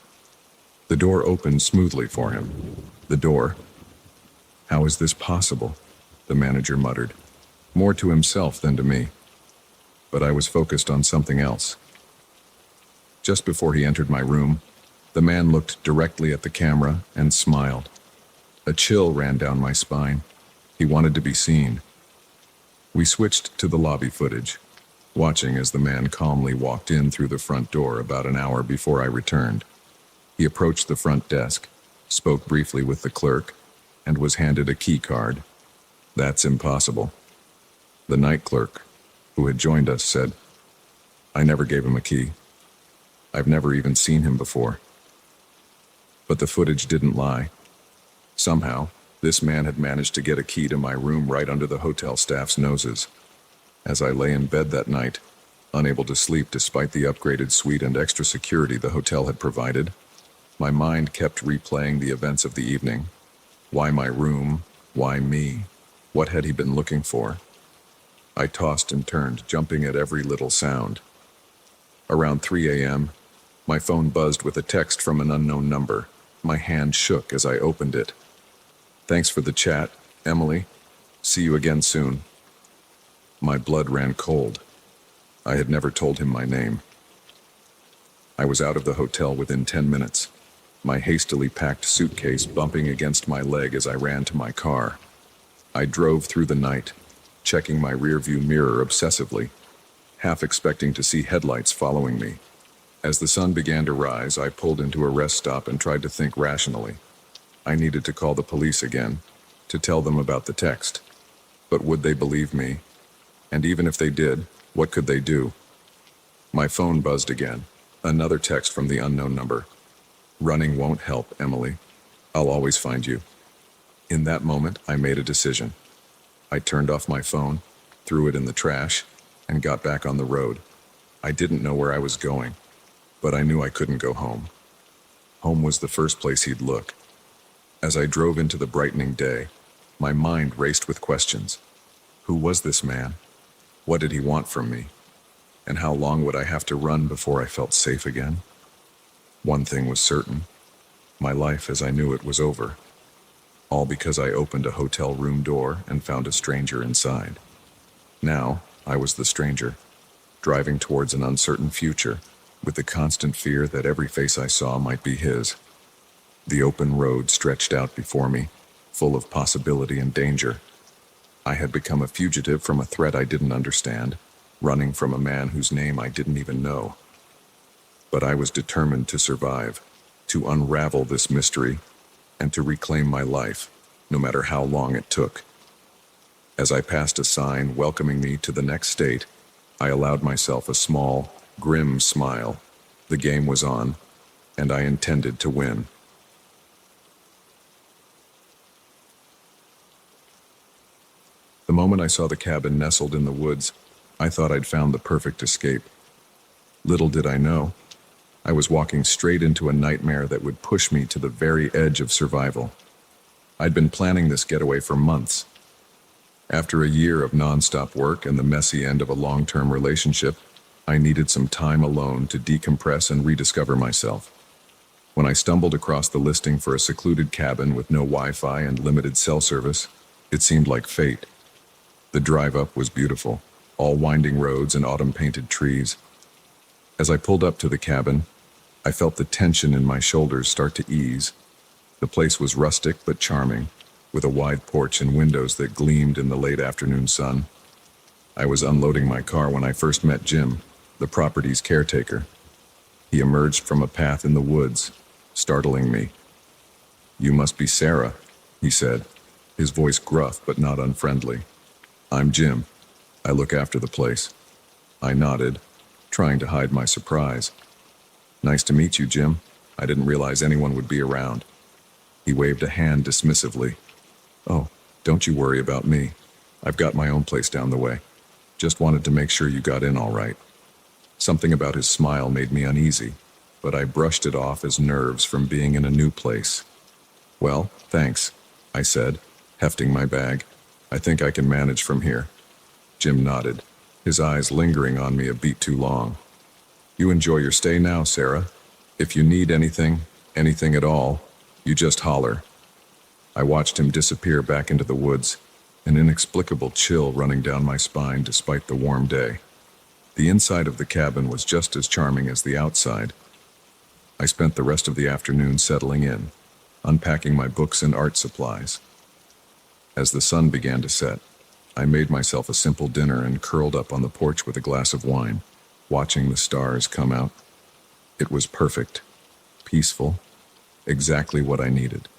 [SPEAKER 1] The door opened smoothly for him. The door... "How is this possible?" the manager muttered, more to himself than to me. But I was focused on something else. Just before he entered my room, the man looked directly at the camera and smiled. A chill ran down my spine. He wanted to be seen. We switched to the lobby footage, watching as the man calmly walked in through the front door about an hour before I returned. He approached the front desk, spoke briefly with the clerk, and was handed a key card. "That's impossible." The night clerk, who had joined us, said, "I never gave him a key. I've never even seen him before." But the footage didn't lie. Somehow, this man had managed to get a key to my room right under the hotel staff's noses. As I lay in bed that night, unable to sleep despite the upgraded suite and extra security the hotel had provided, my mind kept replaying the events of the evening. Why my room? Why me? What had he been looking for? I tossed and turned, jumping at every little sound. Around 3 a.m., my phone buzzed with a text from an unknown number. My hand shook as I opened it. "Thanks for the chat, Emily. See you again soon." My blood ran cold. I had never told him my name. I was out of the hotel within 10 minutes, my hastily packed suitcase bumping against my leg as I ran to my car. I drove through the night, checking my rearview mirror obsessively, half expecting to see headlights following me. As the sun began to rise, I pulled into a rest stop and tried to think rationally. I needed to call the police again, to tell them about the text. But would they believe me? And even if they did, what could they do? My phone buzzed again, another text from the unknown number. "Running won't help, Emily. I'll always find you." In that moment, I made a decision. I turned off my phone, threw it in the trash, and got back on the road. I didn't know where I was going, but I knew I couldn't go home. Home was the first place he'd look. As I drove into the brightening day, my mind raced with questions. Who was this man? What did he want from me? And how long would I have to run before I felt safe again? One thing was certain. My life as I knew it was over. All because I opened a hotel room door and found a stranger inside. Now, I was the stranger, driving towards an uncertain future, with the constant fear that every face I saw might be his. The open road stretched out before me, full of possibility and danger. I had become a fugitive from a threat I didn't understand, running from a man whose name I didn't even know. But I was determined to survive, to unravel this mystery, and to reclaim my life, no matter how long it took. As I passed a sign welcoming me to the next state, I allowed myself a small, grim smile. The game was on, and I intended to win. The moment I saw the cabin nestled in the woods, I thought I'd found the perfect escape. Little did I know, I was walking straight into a nightmare that would push me to the very edge of survival. I'd been planning this getaway for months. After a year of nonstop work and the messy end of a long-term relationship, I needed some time alone to decompress and rediscover myself. When I stumbled across the listing for a secluded cabin with no Wi-Fi and limited cell service, it seemed like fate. The drive up was beautiful, all winding roads and autumn-painted trees. As I pulled up to the cabin, I felt the tension in my shoulders start to ease. The place was rustic but charming, with a wide porch and windows that gleamed in the late afternoon sun. I was unloading my car when I first met Jim, the property's caretaker. He emerged from a path in the woods, startling me. "You must be Sarah," he said, his voice gruff but not unfriendly. "I'm Jim. I look after the place." I nodded, trying to hide my surprise. "Nice to meet you, Jim. I didn't realize anyone would be around." He waved a hand dismissively. "Oh, don't you worry about me. I've got my own place down the way. Just wanted to make sure you got in all right." Something about his smile made me uneasy, but I brushed it off as nerves from being in a new place. "Well, thanks," I said, hefting my bag. "I think I can manage from here." Jim nodded, his eyes lingering on me a beat too long. "You enjoy your stay now, Sarah. If you need anything at all, you just holler." I watched him disappear back into the woods, an inexplicable chill running down my spine despite the warm day. The inside of the cabin was just as charming as the outside. I spent the rest of the afternoon settling in, unpacking my books and art supplies. As the sun began to set, I made myself a simple dinner and curled up on the porch with a glass of wine, watching the stars come out. It was perfect, peaceful, exactly what I needed.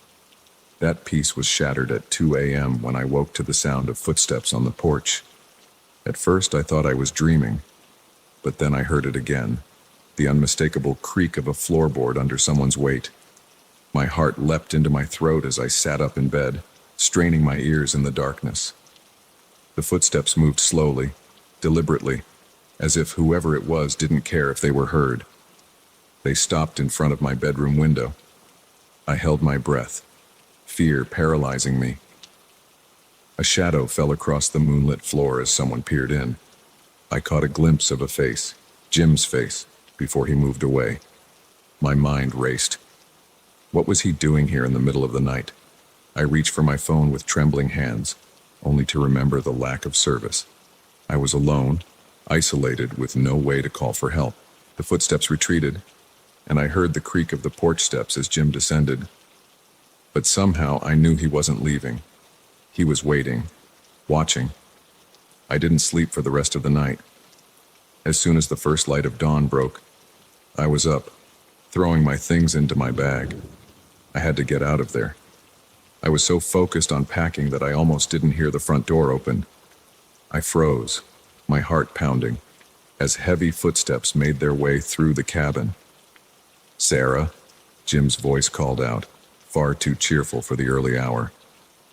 [SPEAKER 1] That peace was shattered at 2 a.m. when I woke to the sound of footsteps on the porch. At first I thought I was dreaming, but then I heard it again, the unmistakable creak of a floorboard under someone's weight. My heart leapt into my throat as I sat up in bed, straining my ears in the darkness. The footsteps moved slowly, deliberately, as if whoever it was didn't care if they were heard. They stopped in front of my bedroom window. I held my breath, fear paralyzing me. A shadow fell across the moonlit floor as someone peered in. I caught a glimpse of a face, Jim's face, before he moved away. My mind raced. What was he doing here in the middle of the night? I reached for my phone with trembling hands, only to remember the lack of service. I was alone, isolated, with no way to call for help. The footsteps retreated, and I heard the creak of the porch steps as Jim descended. But somehow I knew he wasn't leaving. He was waiting, watching. I didn't sleep for the rest of the night. As soon as the first light of dawn broke, I was up, throwing my things into my bag. I had to get out of there. I was so focused on packing that I almost didn't hear the front door open. I froze, my heart pounding, as heavy footsteps made their way through the cabin. "Sarah," Jim's voice called out, far too cheerful for the early hour.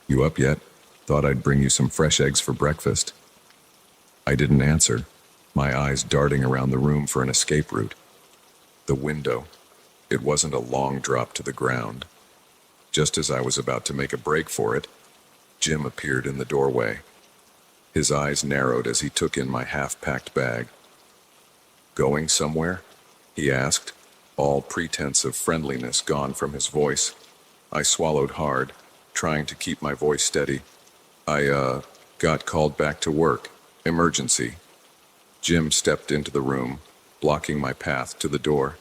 [SPEAKER 1] "You up yet? Thought I'd bring you some fresh eggs for breakfast." I didn't answer, my eyes darting around the room for an escape route. The window. It wasn't a long drop to the ground. Just as I was about to make a break for it, Jim appeared in the doorway. His eyes narrowed as he took in my half-packed bag. "Going somewhere?" he asked, all pretense of friendliness gone from his voice. I swallowed hard, trying to keep my voice steady. I got called back to work. Emergency." Jim stepped into the room, blocking my path to the door.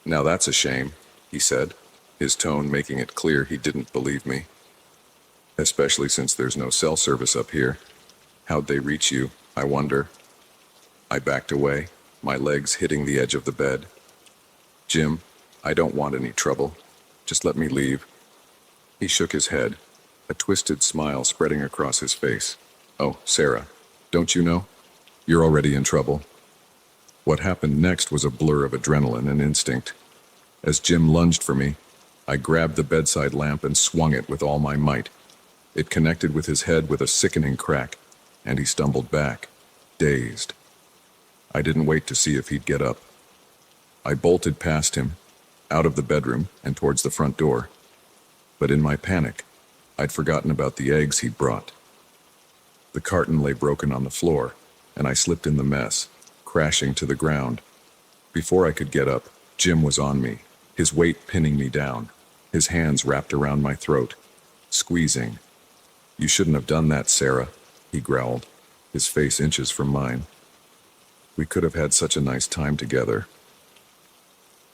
[SPEAKER 1] "Now that's a shame," he said, his tone making it clear he didn't believe me. "Especially since there's no cell service up here. How'd they reach you, I wonder?" I backed away, my legs hitting the edge of the bed. "Jim, I don't want any trouble. Just let me leave." He shook his head, a twisted smile spreading across his face. "Oh, Sarah, don't you know? You're already in trouble." What happened next was a blur of adrenaline and instinct. As Jim lunged for me, I grabbed the bedside lamp and swung it with all my might. It connected with his head with a sickening crack, and he stumbled back, dazed. I didn't wait to see if he'd get up. I bolted past him, out of the bedroom and towards the front door. But in my panic, I'd forgotten about the eggs he'd brought. The carton lay broken on the floor, and I slipped in the mess, crashing to the ground. Before I could get up, Jim was on me, his weight pinning me down, his hands wrapped around my throat, squeezing. "You shouldn't have done that, Sarah," he growled, his face inches from mine. "We could have had such a nice time together."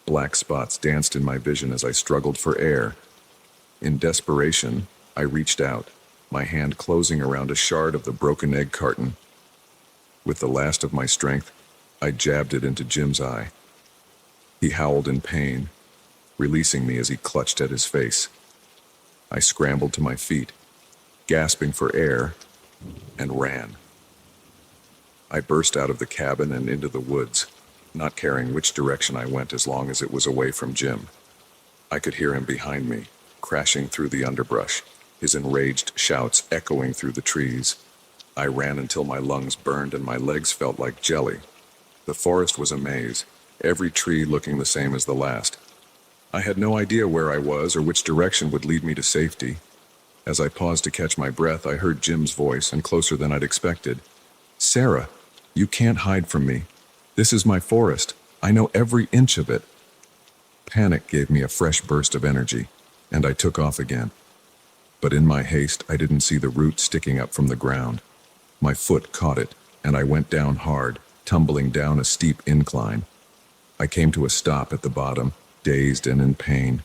[SPEAKER 1] Black spots danced in my vision as I struggled for air. In desperation, I reached out, my hand closing around a shard of the broken egg carton. With the last of my strength, I jabbed it into Jim's eye. He howled in pain, releasing me as he clutched at his face. I scrambled to my feet, gasping for air, and ran. I burst out of the cabin and into the woods, not caring which direction I went as long as it was away from Jim. I could hear him behind me, crashing through the underbrush, his enraged shouts echoing through the trees. I ran until my lungs burned and my legs felt like jelly. The forest was a maze, every tree looking the same as the last. I had no idea where I was or which direction would lead me to safety. As I paused to catch my breath, I heard Jim's voice, and closer than I'd expected. "Sarah, you can't hide from me. This is my forest. I know every inch of it." Panic gave me a fresh burst of energy, and I took off again. But in my haste, I didn't see the root sticking up from the ground. My foot caught it, and I went down hard, tumbling down a steep incline. I came to a stop at the bottom, dazed and in pain.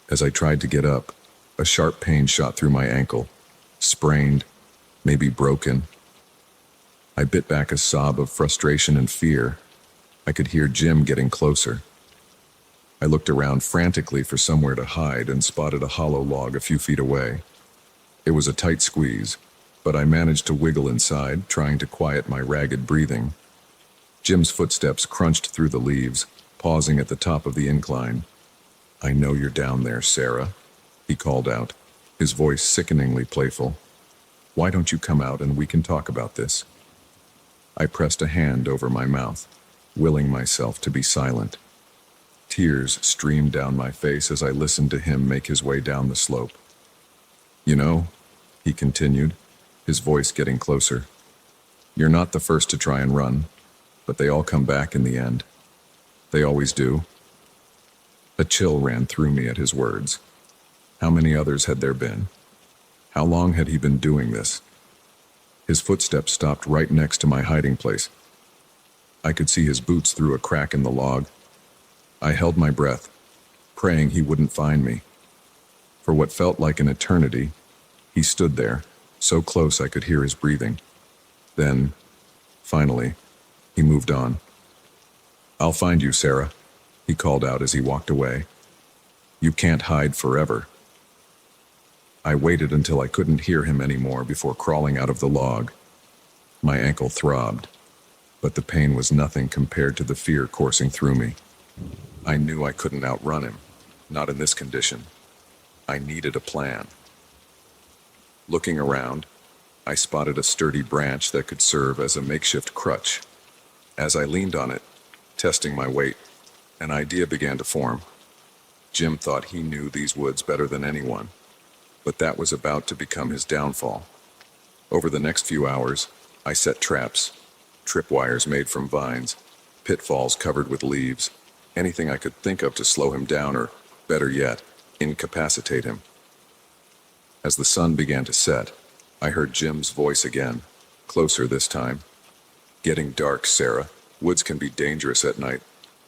[SPEAKER 1] As I tried to get up, a sharp pain shot through my ankle, sprained, maybe broken. I bit back a sob of frustration and fear. I could hear Jim getting closer. I looked around frantically for somewhere to hide and spotted a hollow log a few feet away. It was a tight squeeze, but I managed to wiggle inside, trying to quiet my ragged breathing. Jim's footsteps crunched through the leaves, pausing at the top of the incline. "I know you're down there, Sarah," he called out, his voice sickeningly playful. "Why don't you come out and we can talk about this?" I pressed a hand over my mouth, willing myself to be silent. Tears streamed down my face as I listened to him make his way down the slope. "You know," he continued, his voice getting closer, "you're not the first to try and run, but they all come back in the end. They always do." A chill ran through me at his words. How many others had there been? How long had he been doing this? His footsteps stopped right next to my hiding place. I could see his boots through a crack in the log. I held my breath, praying he wouldn't find me. For what felt like an eternity, he stood there, so close I could hear his breathing. Then, finally, he moved on. "I'll find you, Sarah," he called out as he walked away. "You can't hide forever." I waited until I couldn't hear him anymore before crawling out of the log. My ankle throbbed, but the pain was nothing compared to the fear coursing through me. I knew I couldn't outrun him, not in this condition. I needed a plan. Looking around, I spotted a sturdy branch that could serve as a makeshift crutch. As I leaned on it, testing my weight, an idea began to form. Jim thought he knew these woods better than anyone, but that was about to become his downfall. Over the next few hours, I set traps, tripwires made from vines, pitfalls covered with leaves, anything I could think of to slow him down or, better yet, incapacitate him. As the sun began to set, I heard Jim's voice again, closer this time. "Getting dark, Sarah. Woods can be dangerous at night.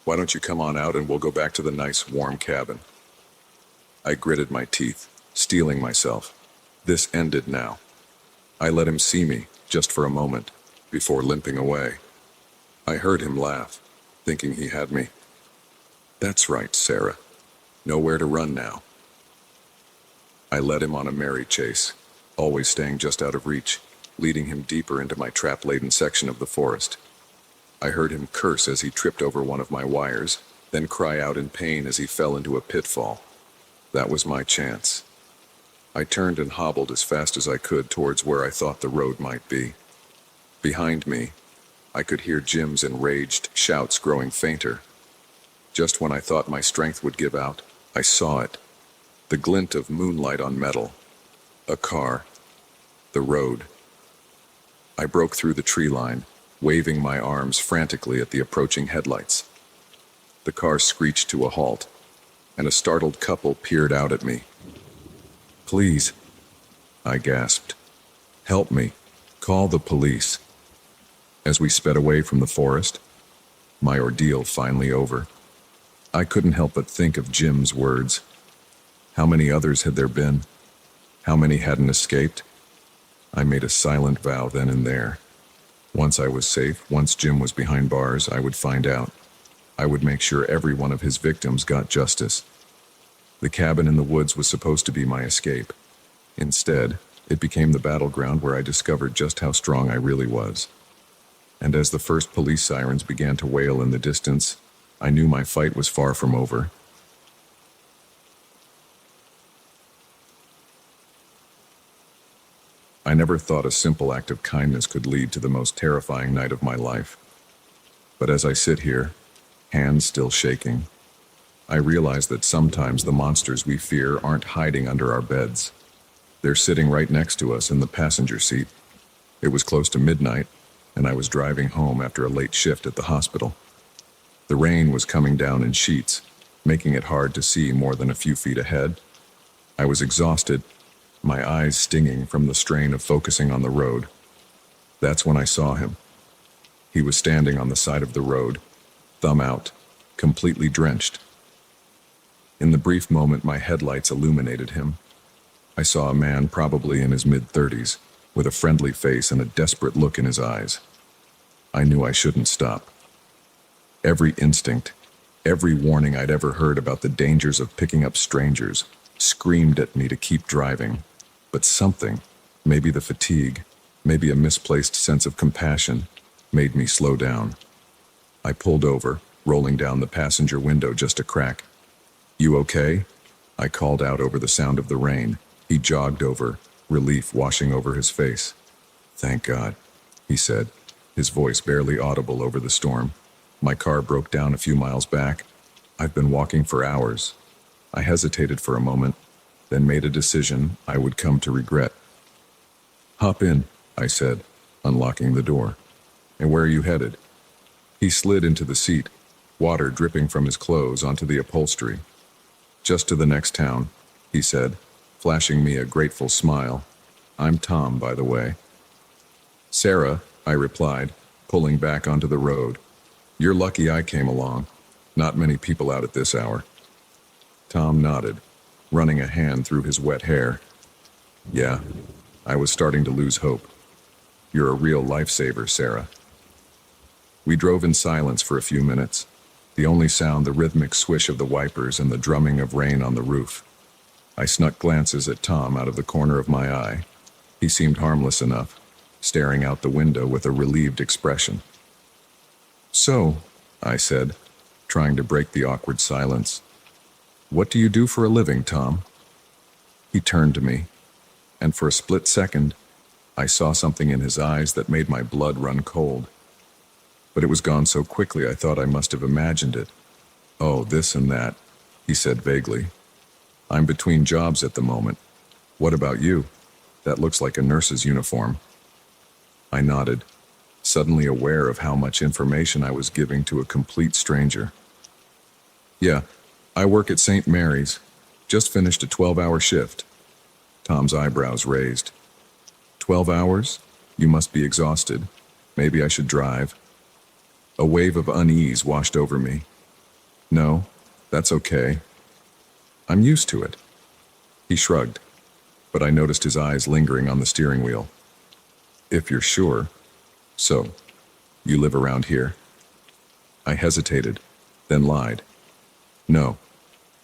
[SPEAKER 1] Why don't you come on out and we'll go back to the nice, warm cabin?" I gritted my teeth, steeling myself. This ended now. I let him see me, just for a moment, before limping away. I heard him laugh, thinking he had me. "That's right, Sarah. Nowhere to run now." I led him on a merry chase, always staying just out of reach, leading him deeper into my trap-laden section of the forest. I heard him curse as he tripped over one of my wires, then cry out in pain as he fell into a pitfall. That was my chance. I turned and hobbled as fast as I could towards where I thought the road might be. Behind me, I could hear Jim's enraged shouts growing fainter. Just when I thought my strength would give out, I saw it. The glint of moonlight on metal. A car. The road. I broke through the tree line, waving my arms frantically at the approaching headlights. The car screeched to a halt, and a startled couple peered out at me. "Please," I gasped. "Help me. Call the police." As we sped away from the forest, my ordeal finally over, I couldn't help but think of Jim's words. How many others had there been? How many hadn't escaped? I made a silent vow then and there. Once I was safe, once Jim was behind bars, I would find out. I would make sure every one of his victims got justice. The cabin in the woods was supposed to be my escape. Instead, it became the battleground where I discovered just how strong I really was. And as the first police sirens began to wail in the distance, I knew my fight was far from over. I never thought a simple act of kindness could lead to the most terrifying night of my life. But as I sit here, hands still shaking, I realize that sometimes the monsters we fear aren't hiding under our beds. They're sitting right next to us in the passenger seat. It was close to midnight, and I was driving home after a late shift at the hospital. The rain was coming down in sheets, making it hard to see more than a few feet ahead. I was exhausted, my eyes stinging from the strain of focusing on the road. That's when I saw him. He was standing on the side of the road, thumb out, completely drenched. In the brief moment my headlights illuminated him, I saw a man probably in his mid-30s, with a friendly face and a desperate look in his eyes. I knew I shouldn't stop. Every instinct, every warning I'd ever heard about the dangers of picking up strangers, screamed at me to keep driving. But something, maybe the fatigue, maybe a misplaced sense of compassion, made me slow down. I pulled over, rolling down the passenger window just a crack. "You okay?" I called out over the sound of the rain. He jogged over, relief washing over his face. "Thank God," he said, his voice barely audible over the storm. "My car broke down a few miles back. I've been walking for hours." I hesitated for a moment, then made a decision I would come to regret. "Hop in," I said, unlocking the door. "And where are you headed?" He slid into the seat, water dripping from his clothes onto the upholstery. "Just to the next town," he said, flashing me a grateful smile. "I'm Tom, by the way." "Sarah," I replied, pulling back onto the road. "You're lucky I came along. Not many people out at this hour." Tom nodded, running a hand through his wet hair. "Yeah, I was starting to lose hope. You're a real lifesaver, Sarah." We drove in silence for a few minutes, the only sound the rhythmic swish of the wipers and the drumming of rain on the roof. I snuck glances at Tom out of the corner of my eye. He seemed harmless enough, staring out the window with a relieved expression. "So," I said, trying to break the awkward silence, "what do you do for a living, Tom?" He turned to me, and for a split second, I saw something in his eyes that made my blood run cold. But it was gone so quickly I thought I must have imagined it. "Oh, this and that," he said vaguely. "I'm between jobs at the moment. What about you? That looks like a nurse's uniform." I nodded, suddenly aware of how much information I was giving to a complete stranger. "Yeah, I work at St. Mary's. Just finished a 12-hour shift." Tom's eyebrows raised. 12 hours? You must be exhausted. Maybe I should drive." A wave of unease washed over me. "No, that's okay. I'm used to it." He shrugged, but I noticed his eyes lingering on the steering wheel. "If you're sure. So, you live around here?" I hesitated, then lied. "No,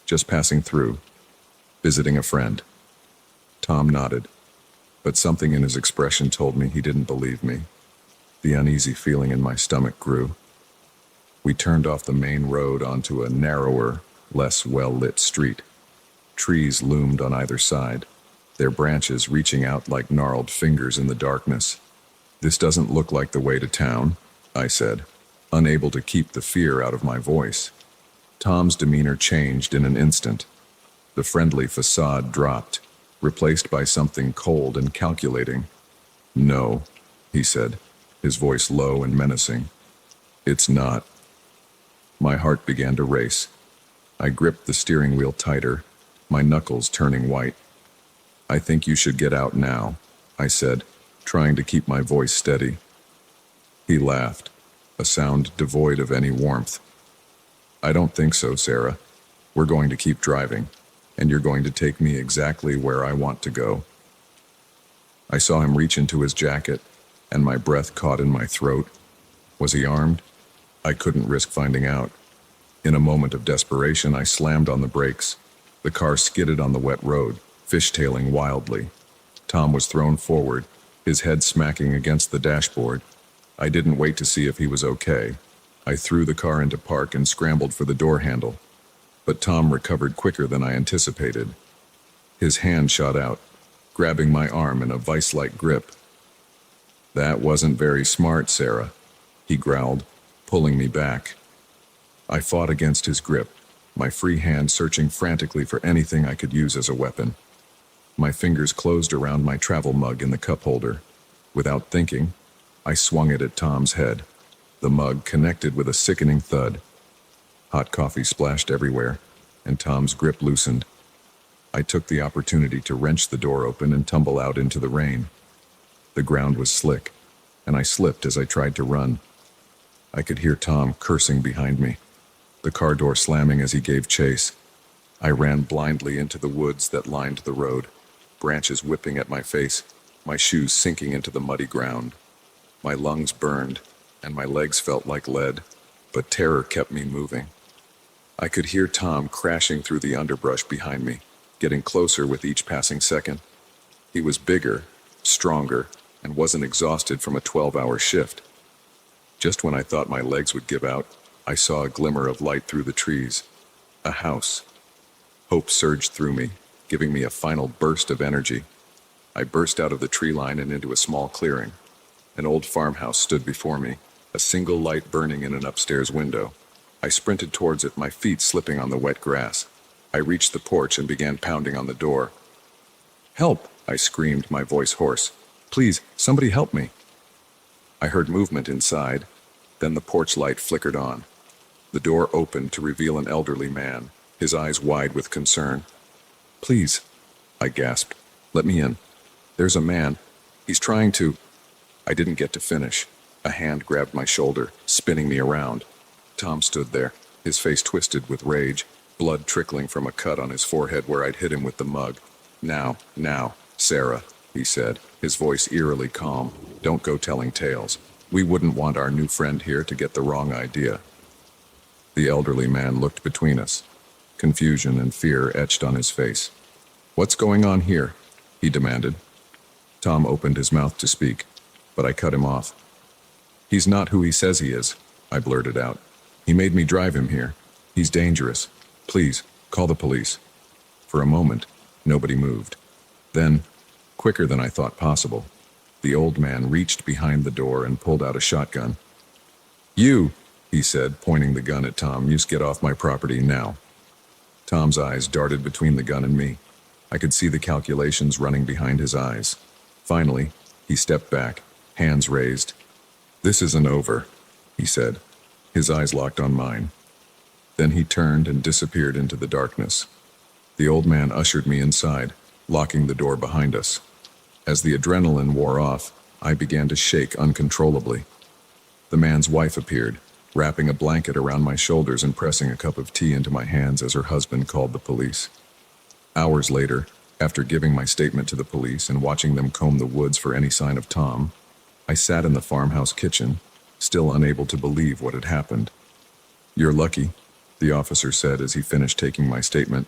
[SPEAKER 1] just passing through, visiting a friend." Tom nodded, but something in his expression told me he didn't believe me. The uneasy feeling in my stomach grew. We turned off the main road onto a narrower, less well-lit street. Trees loomed on either side, their branches reaching out like gnarled fingers in the darkness. "This doesn't look like the way to town," I said, unable to keep the fear out of my voice. Tom's demeanor changed in an instant. The friendly facade dropped, replaced by something cold and calculating. "No," he said, his voice low and menacing. "It's not." My heart began to race. I gripped the steering wheel tighter, my knuckles turning white. "I think you should get out now," I said, trying to keep my voice steady. He laughed, a sound devoid of any warmth. "I don't think so, Sarah. We're going to keep driving, and you're going to take me exactly where I want to go." I saw him reach into his jacket, and my breath caught in my throat. Was he armed? I couldn't risk finding out. In a moment of desperation, I slammed on the brakes. The car skidded on the wet road, fishtailing wildly. Tom was thrown forward, his head smacking against the dashboard. I didn't wait to see if he was okay. I threw the car into park and scrambled for the door handle. But Tom recovered quicker than I anticipated. His hand shot out, grabbing my arm in a vice-like grip. "That wasn't very smart, Sarah," he growled, pulling me back. I fought against his grip, my free hand searching frantically for anything I could use as a weapon. My fingers closed around my travel mug in the cup holder. Without thinking, I swung it at Tom's head. The mug connected with a sickening thud. Hot coffee splashed everywhere, and Tom's grip loosened. I took the opportunity to wrench the door open and tumble out into the rain. The ground was slick, and I slipped as I tried to run. I could hear Tom cursing behind me, the car door slamming as he gave chase. I ran blindly into the woods that lined the road, branches whipping at my face, my shoes sinking into the muddy ground. My lungs burned, and my legs felt like lead, but terror kept me moving. I could hear Tom crashing through the underbrush behind me, getting closer with each passing second. He was bigger, stronger, and wasn't exhausted from a 12-hour shift. Just when I thought my legs would give out, I saw a glimmer of light through the trees. A house. Hope surged through me, giving me a final burst of energy. I burst out of the tree line and into a small clearing. An old farmhouse stood before me, a single light burning in an upstairs window. I sprinted towards it, my feet slipping on the wet grass. I reached the porch and began pounding on the door. "Help!" I screamed, my voice hoarse. "Please, somebody help me!" I heard movement inside, then the porch light flickered on. The door opened to reveal an elderly man, his eyes wide with concern. "Please," I gasped, "let me in. There's a man. He's trying to—" I didn't get to finish. A hand grabbed my shoulder, spinning me around. Tom stood there, his face twisted with rage, blood trickling from a cut on his forehead where I'd hit him with the mug. Now, Sarah," he said, his voice eerily calm. "Don't go telling tales. We wouldn't want our new friend here to get the wrong idea." The elderly man looked between us. Confusion and fear etched on his face. "What's going on here?" he demanded. Tom opened his mouth to speak, but I cut him off. "He's not who he says he is," I blurted out. "He made me drive him here. He's dangerous. Please, call the police." For a moment, nobody moved. Then, quicker than I thought possible, the old man reached behind the door and pulled out a shotgun. "You," he said, pointing the gun at Tom, "you get off my property now." Tom's eyes darted between the gun and me. I could see the calculations running behind his eyes. Finally, he stepped back, hands raised. "This isn't over," he said, his eyes locked on mine. Then he turned and disappeared into the darkness. The old man ushered me inside, locking the door behind us. As the adrenaline wore off, I began to shake uncontrollably. The man's wife appeared, wrapping a blanket around my shoulders and pressing a cup of tea into my hands as her husband called the police. Hours later, after giving my statement to the police and watching them comb the woods for any sign of Tom, I sat in the farmhouse kitchen, still unable to believe what had happened. "You're lucky," the officer said as he finished taking my statement.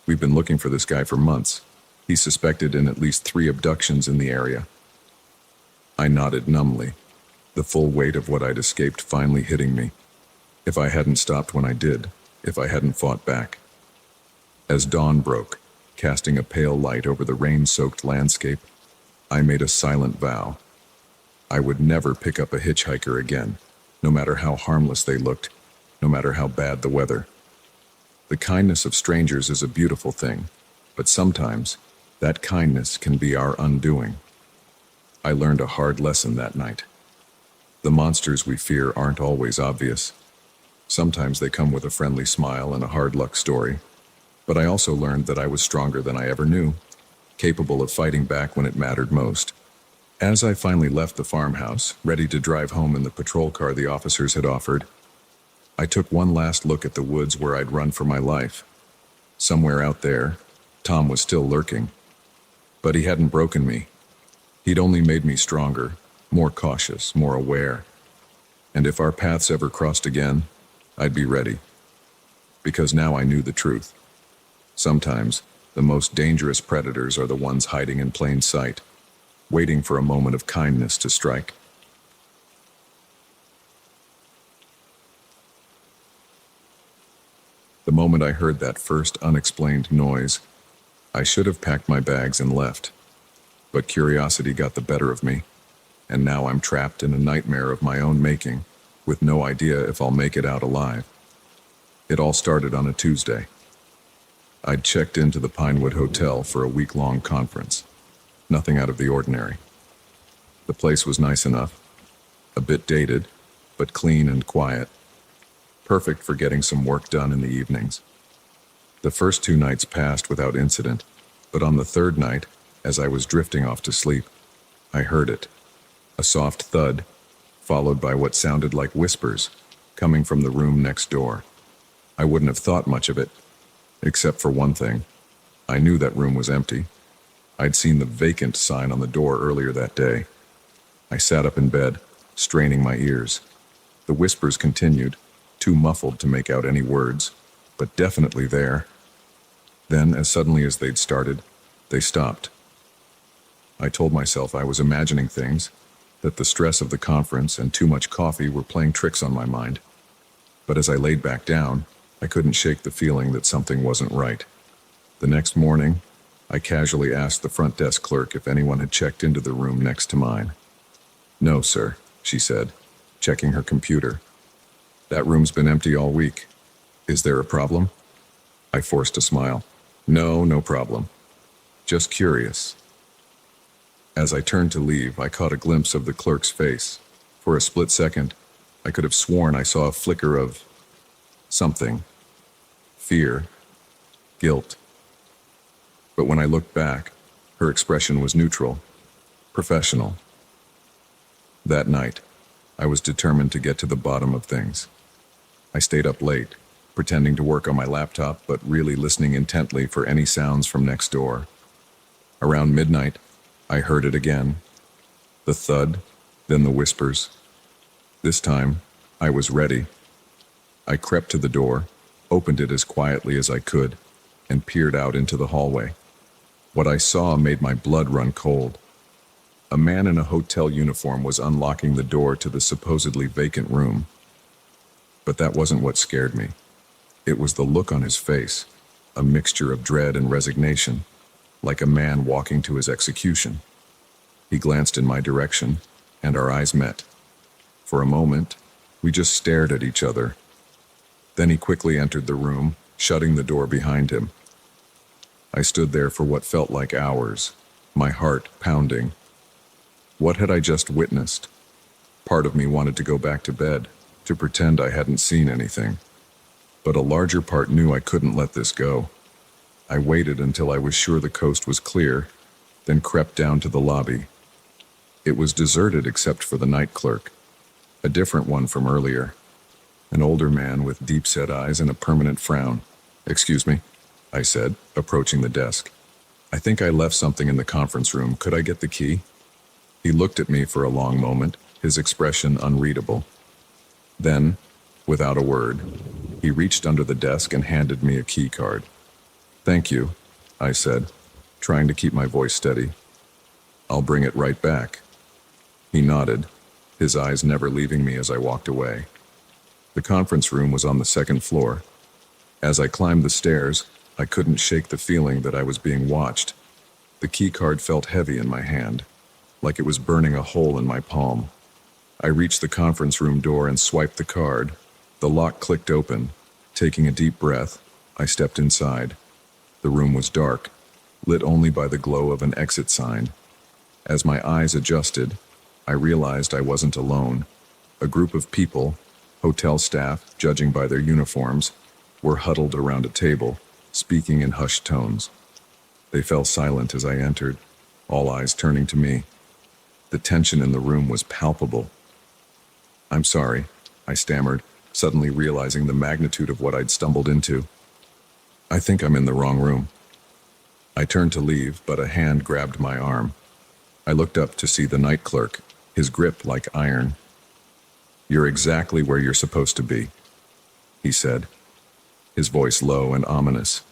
[SPEAKER 1] "We've been looking for this guy for months. He suspected in at least 3 abductions in the area. I nodded numbly, the full weight of what I'd escaped finally hitting me. If I hadn't stopped when I did, if I hadn't fought back. As dawn broke, casting a pale light over the rain-soaked landscape, I made a silent vow. I would never pick up a hitchhiker again, no matter how harmless they looked, no matter how bad the weather. The kindness of strangers is a beautiful thing, but sometimes that kindness can be our undoing. I learned a hard lesson that night. The monsters we fear aren't always obvious. Sometimes they come with a friendly smile and a hard luck story. But I also learned that I was stronger than I ever knew, capable of fighting back when it mattered most. As I finally left the farmhouse, ready to drive home in the patrol car the officers had offered, I took one last look at the woods where I'd run for my life. Somewhere out there, Tom was still lurking. But he hadn't broken me. He'd only made me stronger, more cautious, more aware. And if our paths ever crossed again, I'd be ready. Because now I knew the truth. Sometimes, the most dangerous predators are the ones hiding in plain sight, waiting for a moment of kindness to strike. The moment I heard that first unexplained noise, I should have packed my bags and left. But curiosity got the better of me, and now I'm trapped in a nightmare of my own making, with no idea if I'll make it out alive. It all started on a Tuesday. I'd checked into the Pinewood Hotel for a week-long conference. Nothing out of the ordinary. The place was nice enough, a bit dated, but clean and quiet. Perfect for getting some work done in the evenings. The first 2 nights passed without incident, but on the 3rd night, as I was drifting off to sleep, I heard it. A soft thud, followed by what sounded like whispers, coming from the room next door. I wouldn't have thought much of it, except for one thing. I knew that room was empty. I'd seen the vacant sign on the door earlier that day. I sat up in bed, straining my ears. The whispers continued, too muffled to make out any words, but definitely there. Then, as suddenly as they'd started, they stopped. I told myself I was imagining things, that the stress of the conference and too much coffee were playing tricks on my mind. But as I laid back down, I couldn't shake the feeling that something wasn't right. The next morning, I casually asked the front desk clerk if anyone had checked into the room next to mine. "No, sir," she said, checking her computer. "That room's been empty all week. Is there a problem?" I forced a smile. No problem. Just curious." As I turned to leave, I caught a glimpse of the clerk's face. For a split second, I could have sworn I saw a flicker of something. Fear. Guilt. But when I looked back, her expression was neutral. Professional. That night, I was determined to get to the bottom of things. I stayed up late, pretending to work on my laptop, but really listening intently for any sounds from next door. Around midnight, I heard it again. The thud, then the whispers. This time, I was ready. I crept to the door, opened it as quietly as I could, and peered out into the hallway. What I saw made my blood run cold. A man in a hotel uniform was unlocking the door to the supposedly vacant room. But that wasn't what scared me. It was the look on his face, a mixture of dread and resignation, like a man walking to his execution. He glanced in my direction, and our eyes met. For a moment, we just stared at each other. Then he quickly entered the room, shutting the door behind him. I stood there for what felt like hours, my heart pounding. What had I just witnessed? Part of me wanted to go back to bed, to pretend I hadn't seen anything. But a larger part knew I couldn't let this go. I waited until I was sure the coast was clear, then crept down to the lobby. It was deserted except for the night clerk, a different one from earlier. An older man with deep-set eyes and a permanent frown. "Excuse me," I said, approaching the desk. "I think I left something in the conference room. Could I get the key?" He looked at me for a long moment, his expression unreadable. Then, without a word, he reached under the desk and handed me a key card. "Thank you," I said. trying to keep my voice steady. "I'll bring it right back." He nodded, his eyes never leaving me as I walked away. The conference room was on the second floor. As I climbed the stairs, I couldn't shake the feeling that I was being watched. The key card felt heavy in my hand, like it was burning a hole in my palm. I reached the conference room door and swiped the card. The lock clicked open. Taking a deep breath, I stepped inside. The room was dark, lit only by the glow of an exit sign. As my eyes adjusted, I realized I wasn't alone. A group of people, hotel staff, judging by their uniforms, were huddled around a table, speaking in hushed tones. They fell silent as I entered, all eyes turning to me. The tension in the room was palpable. "I'm sorry," I stammered, suddenly realizing the magnitude of what I'd stumbled into. "I think I'm in the wrong room." I turned to leave, but a hand grabbed my arm. I looked up to see the night clerk, his grip like iron. "You're exactly where you're supposed to be," he said, his voice low and ominous.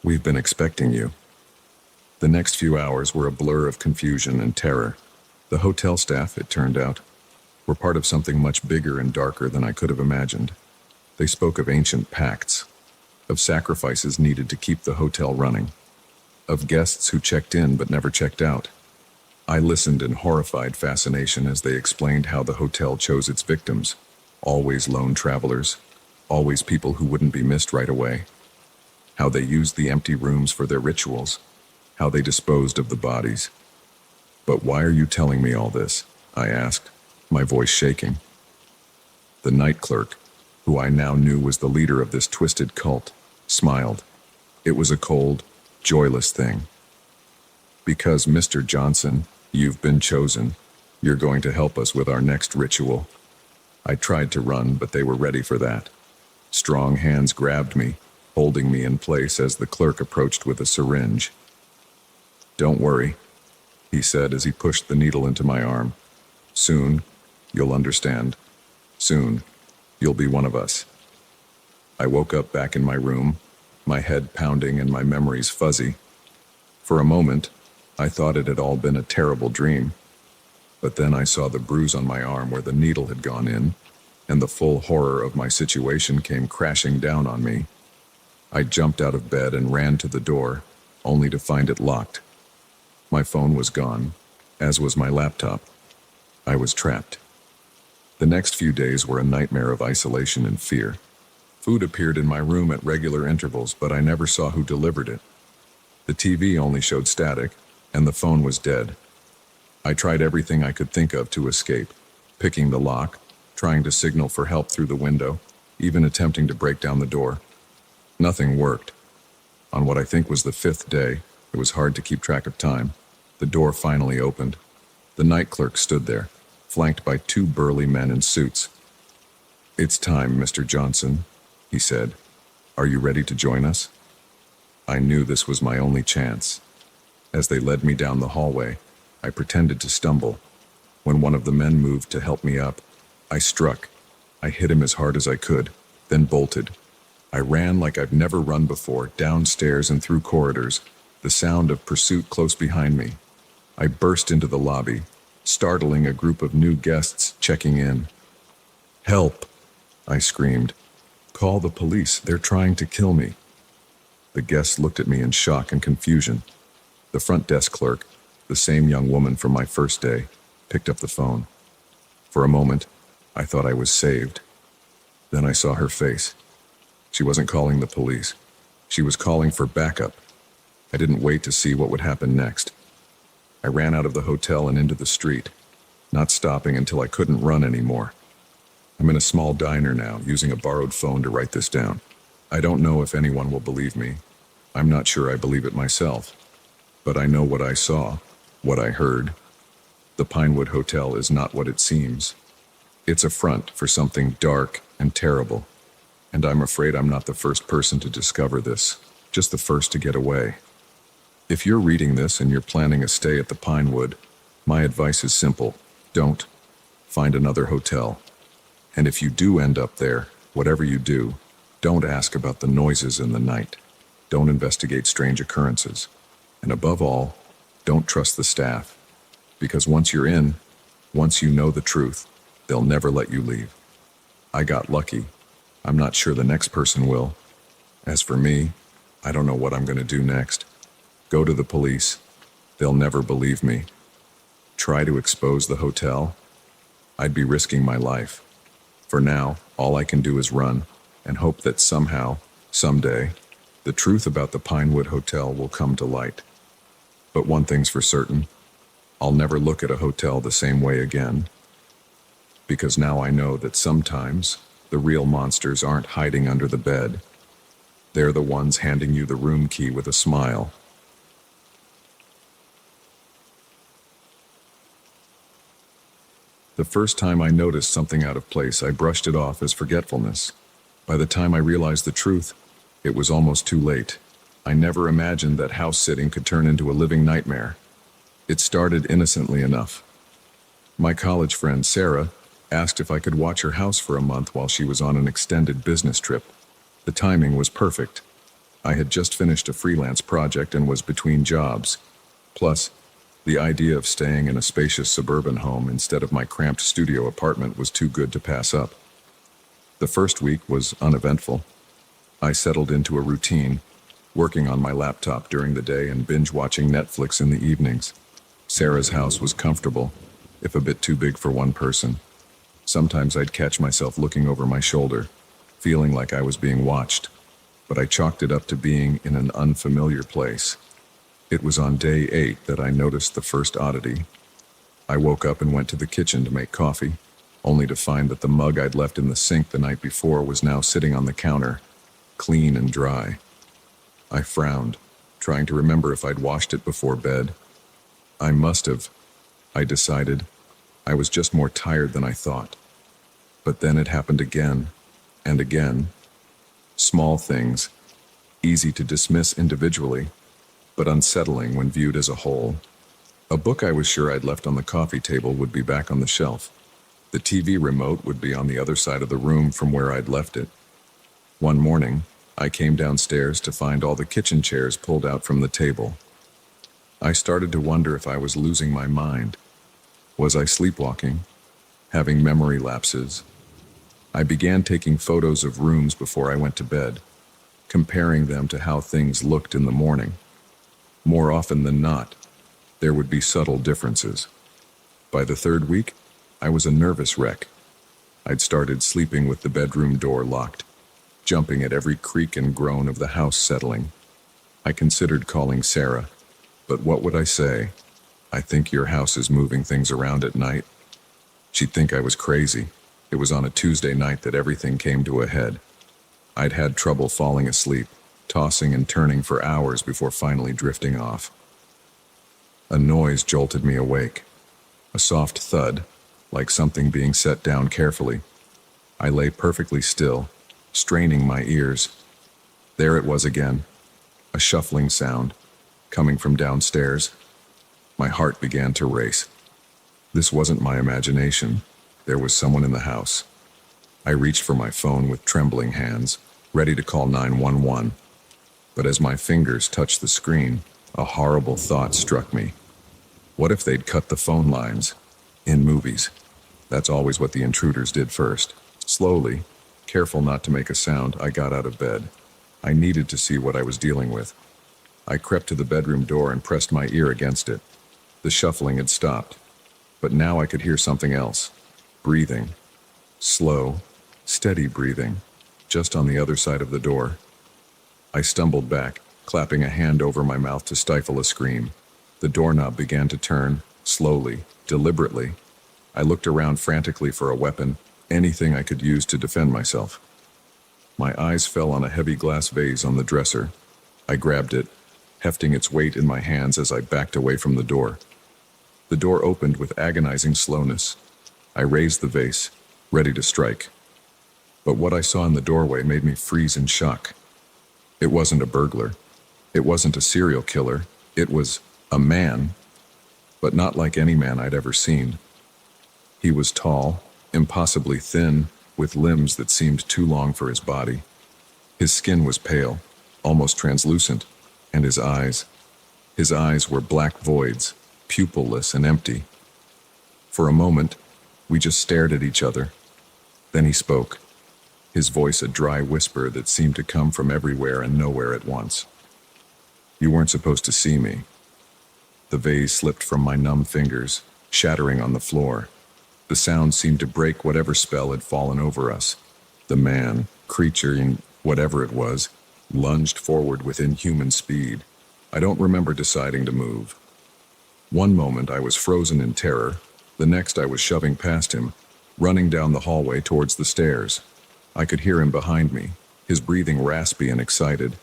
[SPEAKER 1] "We've been expecting you." The next few hours were a blur of confusion and terror. The hotel staff, it turned out, were part of something much bigger and darker than I could have imagined. They spoke of ancient pacts, of sacrifices needed to keep the hotel running, of guests who checked in but never checked out. I listened in horrified fascination as they explained how the hotel chose its victims, always lone travelers, always people who wouldn't be missed right away, how they used the empty rooms for their rituals, how they disposed of the bodies. "But why are you telling me all this?" I asked, my voice shaking. The night clerk, who I now knew was the leader of this twisted cult, smiled. It was a cold, joyless thing. "Because, Mr. Johnson, you've been chosen. You're going to help us with our next ritual." I tried to run, but they were ready for that. Strong hands grabbed me, holding me in place as the clerk approached with a syringe. "Don't worry," he said as he pushed the needle into my arm. "Soon, you'll understand. Soon, you'll be one of us." I woke up back in my room, my head pounding and my memories fuzzy. For a moment, I thought it had all been a terrible dream. But then I saw the bruise on my arm where the needle had gone in, and the full horror of my situation came crashing down on me. I jumped out of bed and ran to the door, only to find it locked. My phone was gone, as was my laptop. I was trapped. The next few days were a nightmare of isolation and fear. Food appeared in my room at regular intervals, but I never saw who delivered it. The TV only showed static, and the phone was dead. I tried everything I could think of to escape, picking the lock, trying to signal for help through the window, even attempting to break down the door. Nothing worked. On what I think was the fifth day, it was hard to keep track of time. The door finally opened. The night clerk stood there, flanked by two burly men in suits. "It's time, Mr. Johnson," he said. "Are you ready to join us?" I knew this was my only chance. As they led me down the hallway, I pretended to stumble. When one of the men moved to help me up, I struck. I hit him as hard as I could, then bolted. I ran like I've never run before, downstairs and through corridors, the sound of pursuit close behind me. I burst into the lobby, startling a group of new guests checking in. "Help!" I screamed. "Call the police, they're trying to kill me." The guests looked at me in shock and confusion. The front desk clerk, the same young woman from my first day, picked up the phone. For a moment, I thought I was saved. Then I saw her face. She wasn't calling the police. She was calling for backup. I didn't wait to see what would happen next. I ran out of the hotel and into the street, not stopping until I couldn't run anymore. I'm in a small diner now, using a borrowed phone to write this down. I don't know if anyone will believe me. I'm not sure I believe it myself. But I know what I saw, what I heard. The Pinewood Hotel is not what it seems. It's a front for something dark and terrible. And I'm afraid I'm not the first person to discover this, just the first to get away. If you're reading this and you're planning a stay at the Pinewood, my advice is simple. Don't. Find another hotel. And if you do end up there, whatever you do, don't ask about the noises in the night. Don't investigate strange occurrences. And above all, don't trust the staff. Because once you're in, once you know the truth, they'll never let you leave. I got lucky. I'm not sure the next person will. As for me, I don't know what I'm going to do next. Go to the police. They'll never believe me. Try to expose the hotel. I'd be risking my life. For now, all I can do is run and hope that somehow, someday, the truth about the Pinewood Hotel will come to light. But one thing's for certain, I'll never look at a hotel the same way again. Because now I know that sometimes the real monsters aren't hiding under the bed. They're the ones handing you the room key with a smile. The first time I noticed something out of place, I brushed it off as forgetfulness. By the time I realized the truth, it was almost too late. I never imagined that house sitting could turn into a living nightmare. It started innocently enough. My college friend, Sarah, asked if I could watch her house for a month while she was on an extended business trip. The timing was perfect. I had just finished a freelance project and was between jobs. Plus, the idea of staying in a spacious suburban home instead of my cramped studio apartment was too good to pass up. The first week was uneventful. I settled into a routine, working on my laptop during the day and binge-watching Netflix in the evenings. Sarah's house was comfortable, if a bit too big for one person. Sometimes I'd catch myself looking over my shoulder, feeling like I was being watched, but I chalked it up to being in an unfamiliar place. It was on day 8 that I noticed the first oddity. I woke up and went to the kitchen to make coffee, only to find that the mug I'd left in the sink the night before was now sitting on the counter, clean and dry. I frowned, trying to remember if I'd washed it before bed. I must have, I decided. I was just more tired than I thought. But then it happened again, and again. Small things, easy to dismiss individually, but unsettling when viewed as a whole. A book I was sure I'd left on the coffee table would be back on the shelf. The TV remote would be on the other side of the room from where I'd left it. One morning, I came downstairs to find all the kitchen chairs pulled out from the table. I started to wonder if I was losing my mind. Was I sleepwalking? Having memory lapses? I began taking photos of rooms before I went to bed, comparing them to how things looked in the morning. More often than not, there would be subtle differences. By the third week, I was a nervous wreck. I'd started sleeping with the bedroom door locked, jumping at every creak and groan of the house settling. I considered calling Sarah, but what would I say? I think your house is moving things around at night. She'd think I was crazy. It was on a Tuesday night that everything came to a head. I'd had trouble falling asleep, tossing and turning for hours before finally drifting off. A noise jolted me awake. A soft thud, like something being set down carefully. I lay perfectly still, straining my ears. There it was again, a shuffling sound, coming from downstairs. My heart began to race. This wasn't my imagination. There was someone in the house. I reached for my phone with trembling hands, ready to call 911. But as my fingers touched the screen, a horrible thought struck me. What if they'd cut the phone lines? In movies, that's always what the intruders did first. Slowly, careful not to make a sound, I got out of bed. I needed to see what I was dealing with. I crept to the bedroom door and pressed my ear against it. The shuffling had stopped, but now I could hear something else. Breathing. Slow, steady breathing, just on the other side of the door. I stumbled back, clapping a hand over my mouth to stifle a scream. The doorknob began to turn, slowly, deliberately. I looked around frantically for a weapon, anything I could use to defend myself. My eyes fell on a heavy glass vase on the dresser. I grabbed it, hefting its weight in my hands as I backed away from the door. The door opened with agonizing slowness. I raised the vase, ready to strike. But what I saw in the doorway made me freeze in shock. It wasn't a burglar. It wasn't a serial killer. It was a man, but not like any man I'd ever seen. He was tall, impossibly thin, with limbs that seemed too long for his body. His skin was pale, almost translucent, and his eyes, His eyes were black voids, pupilless and empty. For a moment, we just stared at each other. Then he spoke, his voice a dry whisper that seemed to come from everywhere and nowhere at once. "You weren't supposed to see me." The vase slipped from my numb fingers, shattering on the floor. The sound seemed to break whatever spell had fallen over us. The man, creature, and whatever it was, lunged forward with inhuman speed. I don't remember deciding to move. One moment I was frozen in terror, the next I was shoving past him, running down the hallway towards the stairs. I could hear him behind me, his breathing raspy and excited.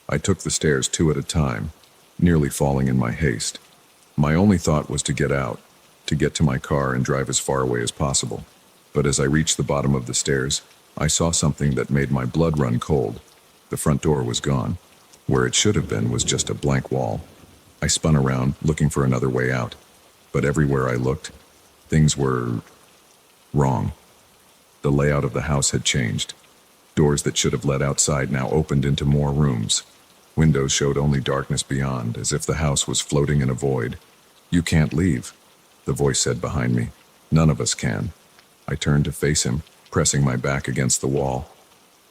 [SPEAKER 1] I took the stairs two at a time, nearly falling in my haste. My only thought was to get out, to get to my car and drive as far away as possible. But as I reached the bottom of the stairs, I saw something that made my blood run cold. The front door was gone. Where it should have been was just a blank wall. I spun around, looking for another way out. But everywhere I looked, things were wrong. The layout of the house had changed. Doors that should have led outside now opened into more rooms. Windows showed only darkness beyond, as if the house was floating in a void. "You can't leave," the voice said behind me. "None of us can." I turned to face him, pressing my back against the wall.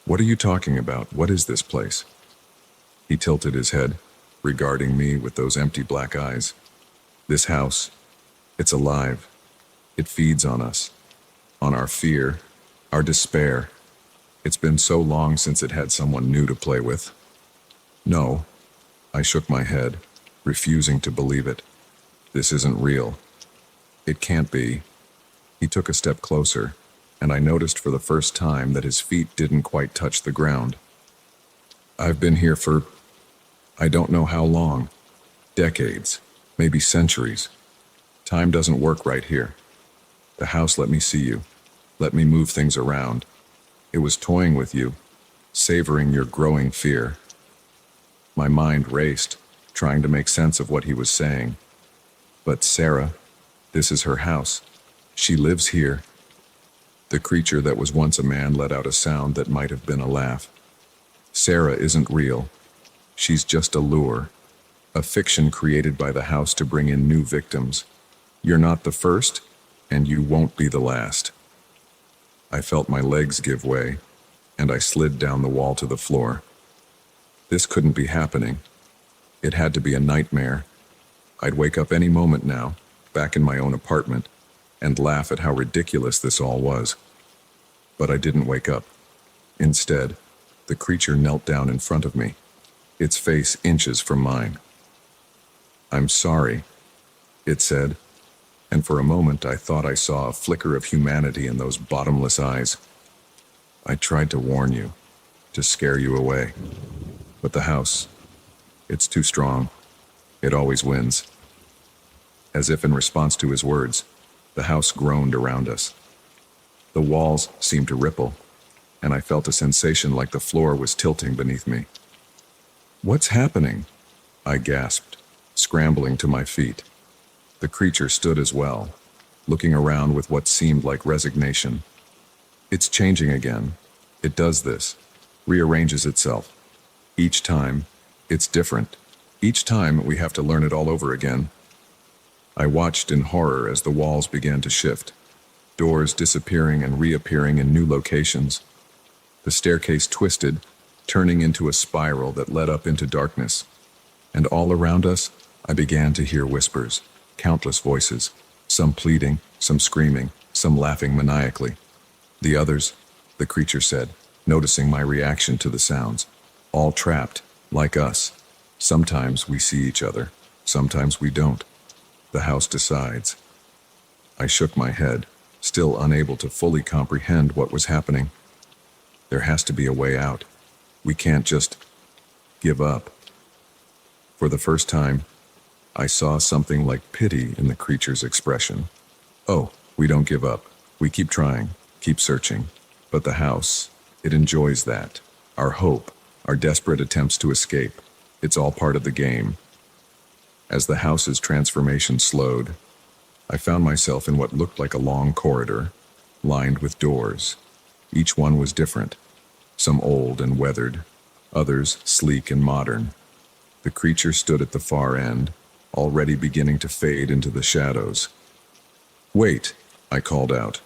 [SPEAKER 1] "What are you talking about? What is this place?" He tilted his head, regarding me with those empty black eyes. "This house, it's alive. It feeds on us, on our fear, our despair. It's been so long since it had someone new to play with." "No," I shook my head, refusing to believe it. "This isn't real. It can't be." He took a step closer, and I noticed for the first time that his feet didn't quite touch the ground. "I've been here for, I don't know how long. Decades, maybe centuries. Time doesn't work right here. The house let me see you, let me move things around. It was toying with you, savoring your growing fear." My mind raced, trying to make sense of what he was saying. "But Sarah, this is her house. She lives here." The creature that was once a man let out a sound that might have been a laugh. "Sarah isn't real. She's just a lure, a fiction created by the house to bring in new victims. You're not the first, and you won't be the last." I felt my legs give way, and I slid down the wall to the floor. This couldn't be happening. It had to be a nightmare. I'd wake up any moment now, back in my own apartment, and laugh at how ridiculous this all was. But I didn't wake up. Instead, the creature knelt down in front of me, its face inches from mine. "I'm sorry," it said, and for a moment I thought I saw a flicker of humanity in those bottomless eyes. "I tried to warn you, to scare you away. But the house, it's too strong. It always wins." As if in response to his words, the house groaned around us. The walls seemed to ripple, and I felt a sensation like the floor was tilting beneath me. "What's happening?" I gasped, scrambling to my feet. The creature stood as well, looking around with what seemed like resignation. "It's changing again. It does this, rearranges itself. Each time, it's different. Each time, we have to learn it all over again." I watched in horror as the walls began to shift, doors disappearing and reappearing in new locations. The staircase twisted, turning into a spiral that led up into darkness. And all around us, I began to hear whispers, countless voices, some pleading, some screaming, some laughing maniacally. "The others," the creature said, noticing my reaction to the sounds, "all trapped, like us. Sometimes we see each other, sometimes we don't. The house decides." I shook my head, still unable to fully comprehend what was happening. There has to be a way out. We can't just give up. For the first time, I saw something like pity in the creature's expression. "Oh, we don't give up. We keep trying, keep searching. But the house, it enjoys that. Our hope, our desperate attempts to escape. It's all part of the game." As the house's transformation slowed, I found myself in what looked like a long corridor, lined with doors. Each one was different, some old and weathered, others sleek and modern. The creature stood at the far end, already beginning to fade into the shadows. "Wait," I called out.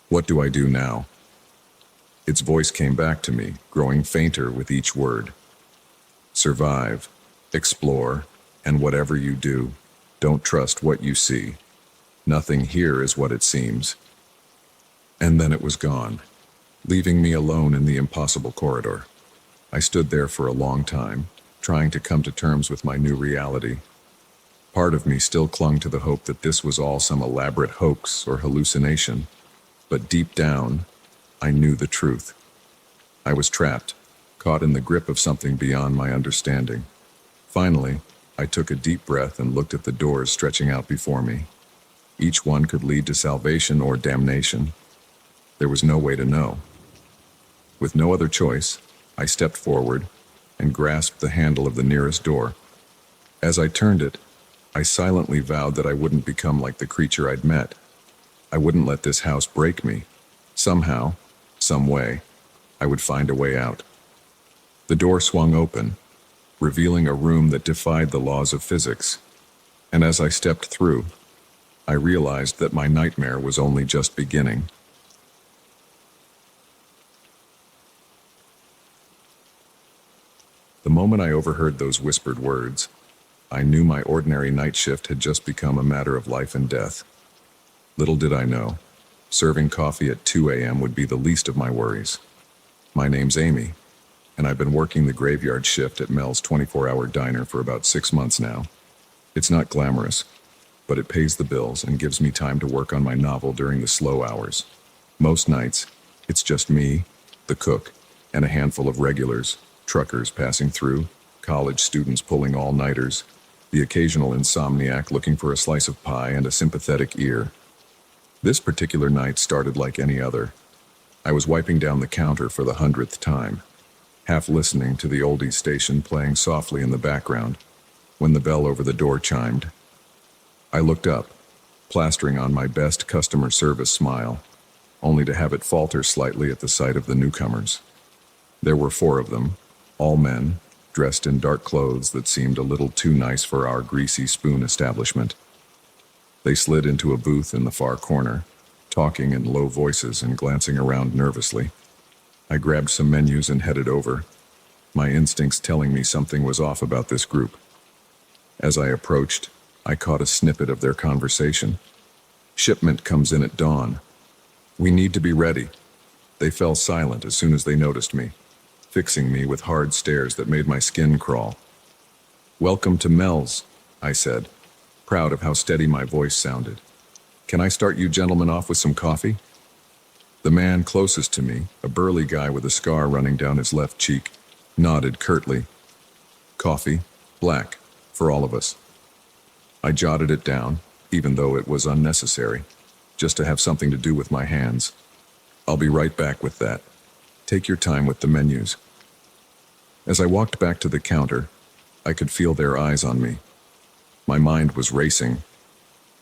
[SPEAKER 1] "What do I do now?" Its voice came back to me, growing fainter with each word. "Survive, explore, and whatever you do, don't trust what you see. Nothing here is what it seems." And then it was gone, leaving me alone in the impossible corridor. I stood there for a long time, trying to come to terms with my new reality. Part of me still clung to the hope that this was all some elaborate hoax or hallucination, but deep down, I knew the truth. I was trapped, caught in the grip of something beyond my understanding. Finally, I took a deep breath and looked at the doors stretching out before me. Each one could lead to salvation or damnation. There was no way to know. With no other choice, I stepped forward and grasped the handle of the nearest door. As I turned it, I silently vowed that I wouldn't become like the creature I'd met. I wouldn't let this house break me. Somehow, some way, I would find a way out. The door swung open, revealing a room that defied the laws of physics. And as I stepped through, I realized that my nightmare was only just beginning. The moment I overheard those whispered words, I knew my ordinary night shift had just become a matter of life and death. Little did I know, serving coffee at 2 a.m. would be the least of my worries. My name's Amy, and I've been working the graveyard shift at Mel's 24-hour diner for about 6 months now. It's not glamorous, but it pays the bills and gives me time to work on my novel during the slow hours. Most nights, it's just me, the cook, and a handful of regulars, truckers passing through, college students pulling all-nighters, the occasional insomniac looking for a slice of pie and a sympathetic ear. This particular night started like any other. I was wiping down the counter for the 100th time, half listening to the oldies station playing softly in the background, when the bell over the door chimed. I looked up, plastering on my best customer service smile, only to have it falter slightly at the sight of the newcomers. There were 4 of them, all men, dressed in dark clothes that seemed a little too nice for our greasy spoon establishment. They slid into a booth in the far corner, talking in low voices and glancing around nervously. I grabbed some menus and headed over, my instincts telling me something was off about this group. As I approached, I caught a snippet of their conversation. "Shipment comes in at dawn. We need to be ready." They fell silent as soon as they noticed me, fixing me with hard stares that made my skin crawl. "Welcome to Mel's," I said, proud of how steady my voice sounded. "Can I start you gentlemen off with some coffee?" The man closest to me, a burly guy with a scar running down his left cheek, nodded curtly. "Coffee, black, for all of us." I jotted it down, even though it was unnecessary, just to have something to do with my hands. "I'll be right back with that. Take your time with the menus." As I walked back to the counter, I could feel their eyes on me. My mind was racing.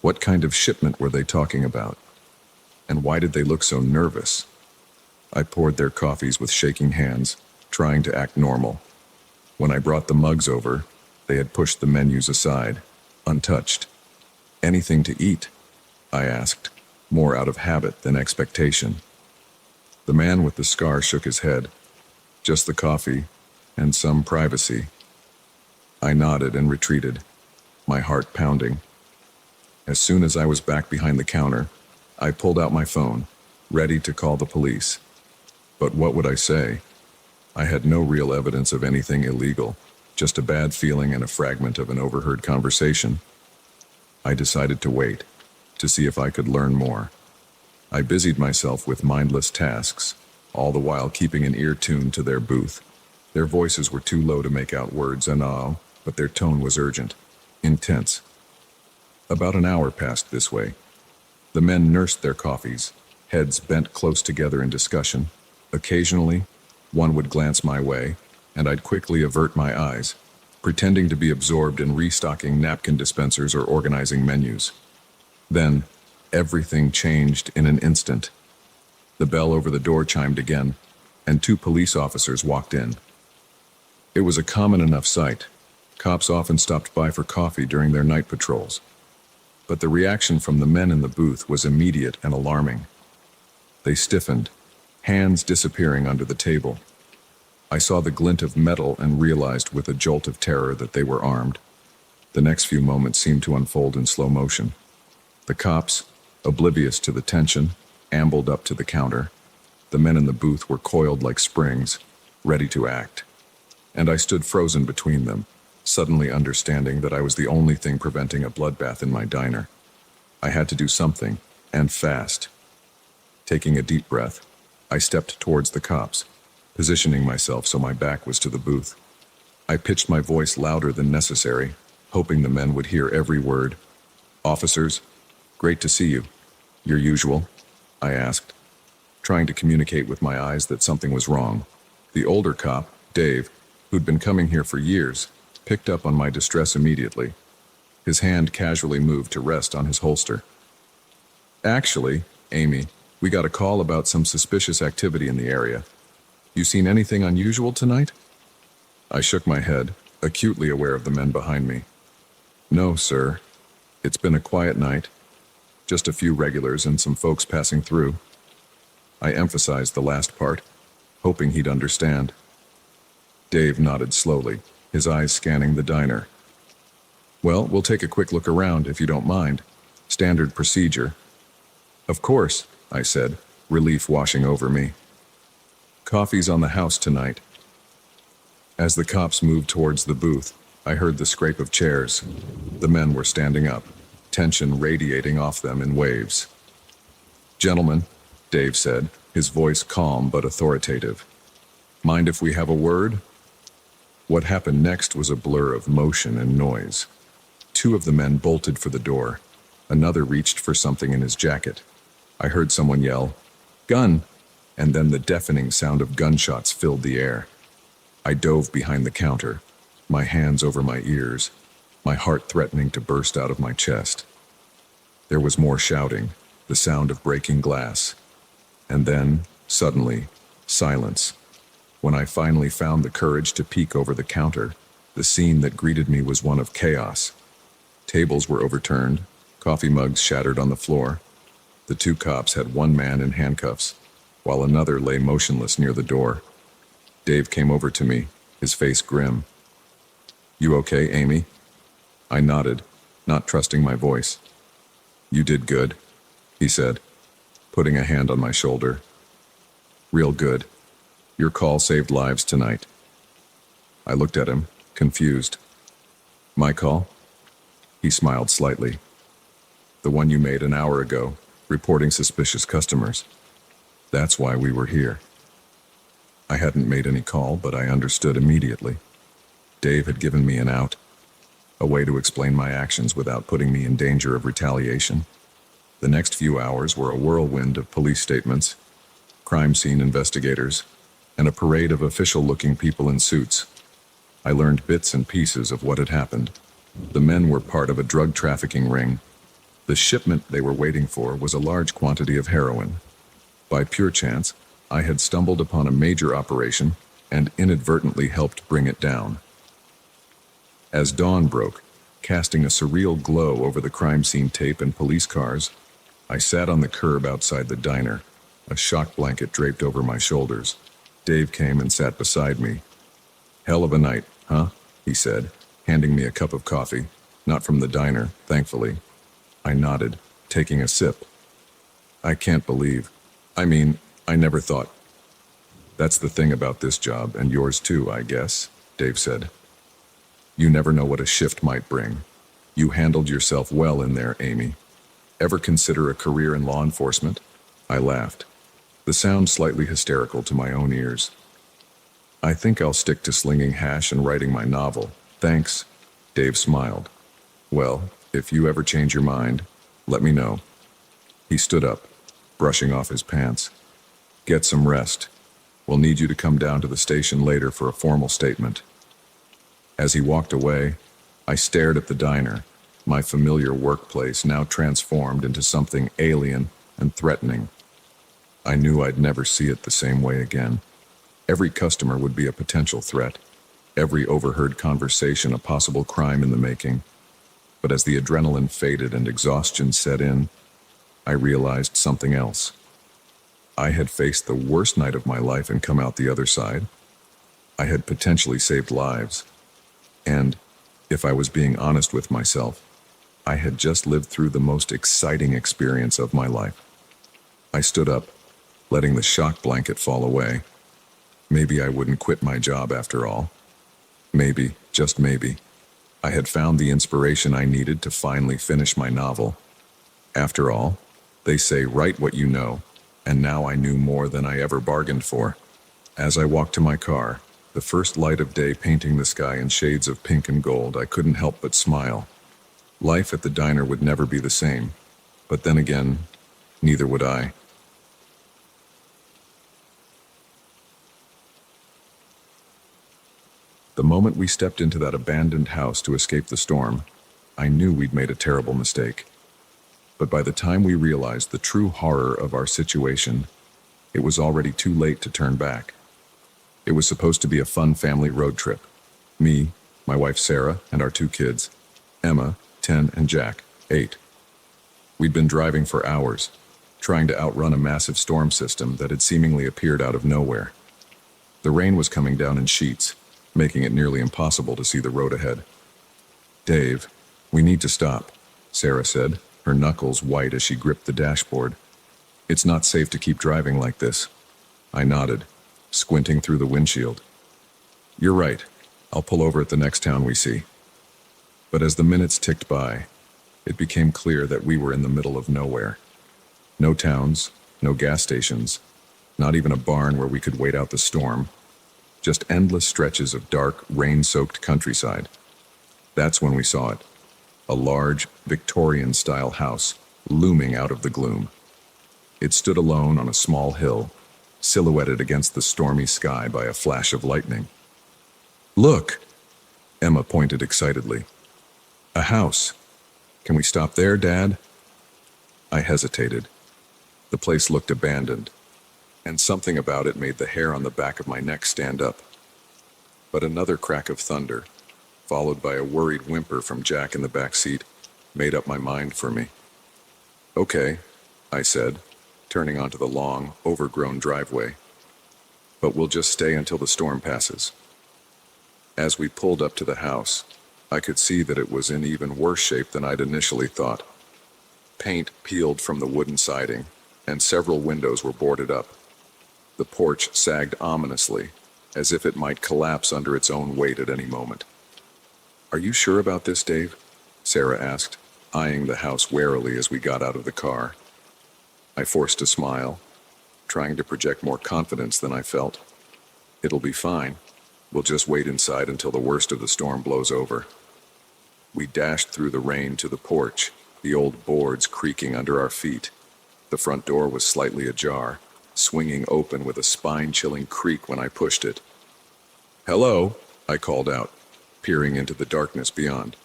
[SPEAKER 1] What kind of shipment were they talking about? And why did they look so nervous? I poured their coffees with shaking hands, trying to act normal. When I brought the mugs over, they had pushed the menus aside, untouched. "Anything to eat?" I asked, more out of habit than expectation. The man with the scar shook his head. "Just the coffee, and some privacy." I nodded and retreated, my heart pounding. As soon as I was back behind the counter, I pulled out my phone, ready to call the police. But what would I say? I had no real evidence of anything illegal, just a bad feeling and a fragment of an overheard conversation. I decided to wait, to see if I could learn more. I busied myself with mindless tasks, all the while keeping an ear tuned to their booth. Their voices were too low to make out words and all, but their tone was urgent, intense. About an hour passed this way. The men nursed their coffees, heads bent close together in discussion. Occasionally, one would glance my way, and I'd quickly avert my eyes, pretending to be absorbed in restocking napkin dispensers or organizing menus. Then, everything changed in an instant. The bell over the door chimed again, and 2 police officers walked in. It was a common enough sight, Cops often stopped by for coffee during their night patrols. But the reaction from the men in the booth was immediate and alarming. They stiffened, hands disappearing under the table. I saw the glint of metal and realized with a jolt of terror that they were armed. The next few moments seemed to unfold in slow motion. The cops, oblivious to the tension, ambled up to the counter. The men in the booth were coiled like springs, ready to act. And I stood frozen between them, suddenly understanding that I was the only thing preventing a bloodbath in my diner. I had to do something, and fast. Taking a deep breath, I stepped towards the cops, positioning myself so my back was to the booth. I pitched my voice louder than necessary, hoping the men would hear every word. "Officers, great to see you. Your usual?" I asked, trying to communicate with my eyes that something was wrong. The older cop, Dave, who'd been coming here for years, picked up on my distress immediately. His hand casually moved to rest on his holster. "Actually, Amy, we got a call about some suspicious activity in the area. You seen anything unusual tonight?" I shook my head, acutely aware of the men behind me. "No, sir. It's been a quiet night. Just a few regulars and some folks passing through." I emphasized the last part, hoping he'd understand. Dave nodded slowly, his eyes scanning the diner. "Well, we'll take a quick look around, if you don't mind. Standard procedure." "Of course," I said, relief washing over me. "Coffee's on the house tonight." As the cops moved towards the booth, I heard the scrape of chairs. The men were standing up, tension radiating off them in waves. "Gentlemen," Dave said, his voice calm but authoritative. "Mind if we have a word?" What happened next was a blur of motion and noise. Two of the men bolted for the door. Another reached for something in his jacket. I heard someone yell, "Gun!" and then the deafening sound of gunshots filled the air. I dove behind the counter, my hands over my ears, my heart threatening to burst out of my chest. There was more shouting, the sound of breaking glass. And then, suddenly, silence. When I finally found the courage to peek over the counter, the scene that greeted me was one of chaos. Tables were overturned, coffee mugs shattered on the floor. The two cops had one man in handcuffs, while another lay motionless near the door. Dave came over to me, his face grim. "You okay, Amy?" I nodded, not trusting my voice. "You did good," he said, putting a hand on my shoulder. "Real good. Your call saved lives tonight." I looked at him, confused. "My call?" He smiled slightly. "The one you made an hour ago, reporting suspicious customers. That's why we were here." I hadn't made any call, but I understood immediately. Dave had given me an out, a way to explain my actions without putting me in danger of retaliation. The next few hours were a whirlwind of police statements, crime scene investigators, and a parade of official-looking people in suits. I learned bits and pieces of what had happened. The men were part of a drug trafficking ring. The shipment they were waiting for was a large quantity of heroin. By pure chance, I had stumbled upon a major operation and inadvertently helped bring it down. As dawn broke, casting a surreal glow over the crime scene tape and police cars, I sat on the curb outside the diner, a shock blanket draped over my shoulders. Dave came and sat beside me. "Hell of a night, huh?" he said, handing me a cup of coffee, not from the diner, thankfully. I nodded, taking a sip. "I can't believe. I never thought." "That's the thing about this job, and yours too, I guess," Dave said. "You never know what a shift might bring. You handled yourself well in there, Amy. Ever consider a career in law enforcement?" I laughed, the sound slightly hysterical to my own ears. "I think I'll stick to slinging hash and writing my novel. Thanks." Dave smiled. "Well, if you ever change your mind, let me know." He stood up, brushing off his pants. "Get some rest. We'll need you to come down to the station later for a formal statement." As he walked away, I stared at the diner, my familiar workplace now transformed into something alien and threatening. I knew I'd never see it the same way again. Every customer would be a potential threat. every overheard conversation a possible crime in the making. But as the adrenaline faded and exhaustion set in, I realized something else. I had faced the worst night of my life and come out the other side. I had potentially saved lives. And, if I was being honest with myself, I had just lived through the most exciting experience of my life. I stood up, letting the shock blanket fall away. Maybe I wouldn't quit my job after all. Maybe, just maybe, I had found the inspiration I needed to finally finish my novel. After all, they say write what you know, and now I knew more than I ever bargained for. As I walked to my car, the first light of day painting the sky in shades of pink and gold, I couldn't help but smile. Life at the diner would never be the same, but then again, neither would I. The moment we stepped into that abandoned house to escape the storm, I knew we'd made a terrible mistake. But by the time we realized the true horror of our situation, it was already too late to turn back. It was supposed to be a fun family road trip. Me, my wife Sarah, and our two kids, Emma, 10, and Jack, 8. We'd been driving for hours, trying to outrun a massive storm system that had seemingly appeared out of nowhere. The rain was coming down in sheets, making it nearly impossible to see the road ahead. "Dave, we need to stop," Sarah said, her knuckles white as she gripped the dashboard. "It's not safe to keep driving like this." I nodded, squinting through the windshield. "You're right. I'll pull over at the next town we see." But as the minutes ticked by, it became clear that we were in the middle of nowhere. No towns, no gas stations, not even a barn where we could wait out the storm. Just endless stretches of dark, rain-soaked countryside. That's when we saw it. A large, Victorian-style house looming out of the gloom. It stood alone on a small hill, silhouetted against the stormy sky by a flash of lightning. "Look!" Emma pointed excitedly. "A house. Can we stop there, Dad?" I hesitated. The place looked abandoned, and something about it made the hair on the back of my neck stand up. But another crack of thunder, followed by a worried whimper from Jack in the back seat, made up my mind for me. "Okay," I said, turning onto the long, overgrown driveway. "But we'll just stay until the storm passes." As we pulled up to the house, I could see that it was in even worse shape than I'd initially thought. Paint peeled from the wooden siding, and several windows were boarded up. The porch sagged ominously, as if it might collapse under its own weight at any moment. "Are you sure about this, Dave?" Sarah asked, eyeing the house warily as we got out of the car. I forced a smile, trying to project more confidence than I felt. "It'll be fine. We'll just wait inside until the worst of the storm blows over." We dashed through the rain to the porch, the old boards creaking under our feet. The front door was slightly ajar, swinging open with a spine-chilling creak when I pushed it. "Hello," I called out, peering into the darkness beyond.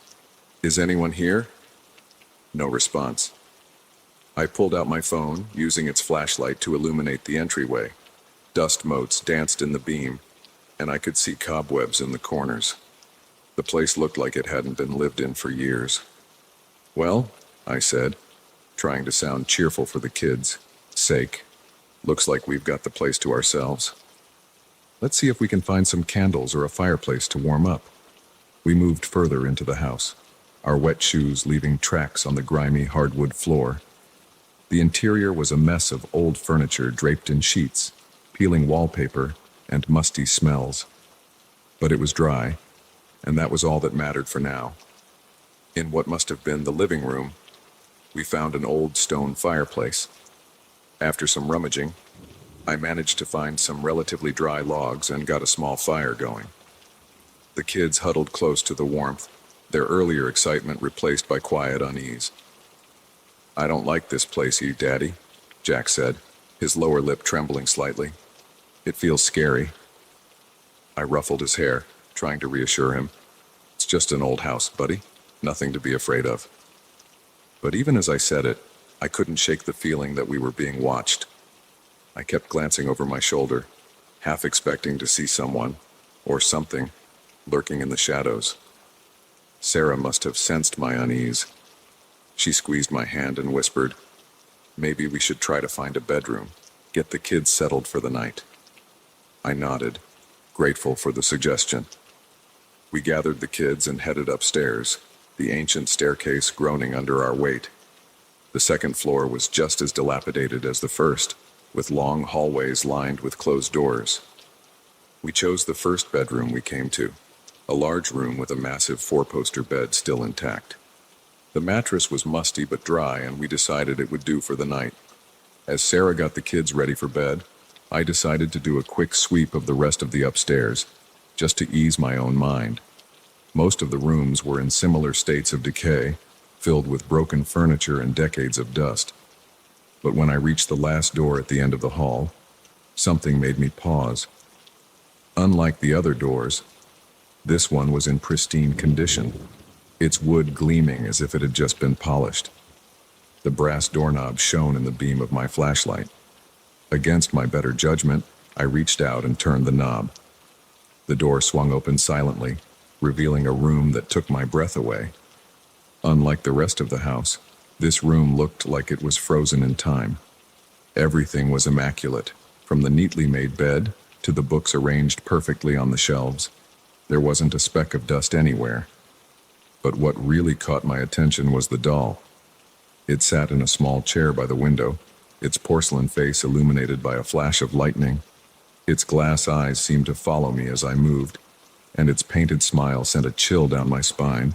[SPEAKER 1] "Is anyone here?" No response. I pulled out my phone, using its flashlight to illuminate the entryway. Dust motes danced in the beam, and I could see cobwebs in the corners. The place looked like it hadn't been lived in for years. "Well," I said, trying to sound cheerful for the kids' sake, "looks like we've got the place to ourselves. Let's see if we can find some candles or a fireplace to warm up." We moved further into the house, our wet shoes leaving tracks on the grimy hardwood floor. The interior was a mess of old furniture draped in sheets, peeling wallpaper, and musty smells. But it was dry, and that was all that mattered for now. In what must have been the living room, we found an old stone fireplace. After some rummaging, I managed to find some relatively dry logs and got a small fire going. The kids huddled close to the warmth, their earlier excitement replaced by quiet unease. "I don't like this place, Daddy," Jack said, his lower lip trembling slightly. "It feels scary." I ruffled his hair, trying to reassure him. "It's just an old house, buddy. Nothing to be afraid of." But even as I said it, I couldn't shake the feeling that we were being watched. I kept glancing over my shoulder, half expecting to see someone, or something, lurking in the shadows. Sarah must have sensed my unease. She squeezed my hand and whispered, "Maybe we should try to find a bedroom, get the kids settled for the night." I nodded, grateful for the suggestion. We gathered the kids and headed upstairs, the ancient staircase groaning under our weight. The second floor was just as dilapidated as the first, with long hallways lined with closed doors. We chose the first bedroom we came to, a large room with a massive four-poster bed still intact. The mattress was musty but dry, and we decided it would do for the night. As Sarah got the kids ready for bed, I decided to do a quick sweep of the rest of the upstairs, just to ease my own mind. Most of the rooms were in similar states of decay, filled with broken furniture and decades of dust. But when I reached the last door at the end of the hall, something made me pause. Unlike the other doors, this one was in pristine condition, its wood gleaming as if it had just been polished. The brass doorknob shone in the beam of my flashlight. Against my better judgment, I reached out and turned the knob. The door swung open silently, revealing a room that took my breath away. Unlike the rest of the house, this room looked like it was frozen in time. Everything was immaculate, from the neatly made bed to the books arranged perfectly on the shelves. There wasn't a speck of dust anywhere. But what really caught my attention was the doll. It sat in a small chair by the window, its porcelain face illuminated by a flash of lightning. Its glass eyes seemed to follow me as I moved, and its painted smile sent a chill down my spine.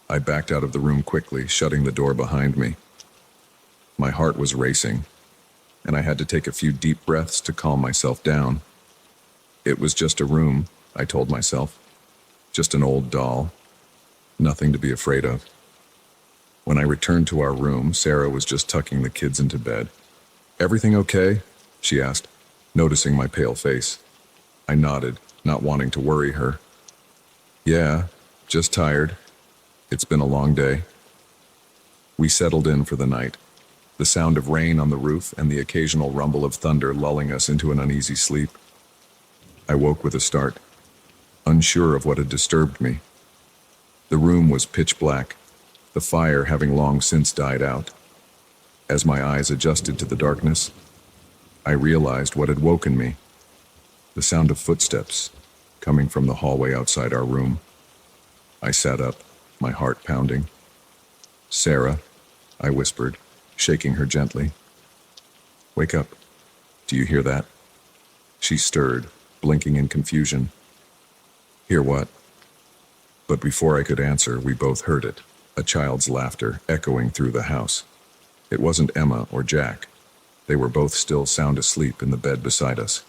[SPEAKER 1] I backed out of the room quickly, shutting the door behind me. My heart was racing, and I had to take a few deep breaths to calm myself down. It was just a room, I told myself. Just an old doll. Nothing to be afraid of. When I returned to our room, Sarah was just tucking the kids into bed. "Everything okay?" she asked, noticing my pale face. I nodded, not wanting to worry her. "Yeah, just tired. It's been a long day." We settled in for the night, the sound of rain on the roof and the occasional rumble of thunder lulling us into an uneasy sleep. I woke with a start, unsure of what had disturbed me. The room was pitch black, the fire having long since died out. As my eyes adjusted to the darkness, I realized what had woken me. The sound of footsteps coming from the hallway outside our room. I sat up, my heart pounding. "Sarah," I whispered, shaking her gently. "Wake up. Do you hear that?" She stirred, blinking in confusion. "Hear what?" But before I could answer, we both heard it. A child's laughter echoing through the house. It wasn't Emma or Jack. They were both still sound asleep in the bed beside us.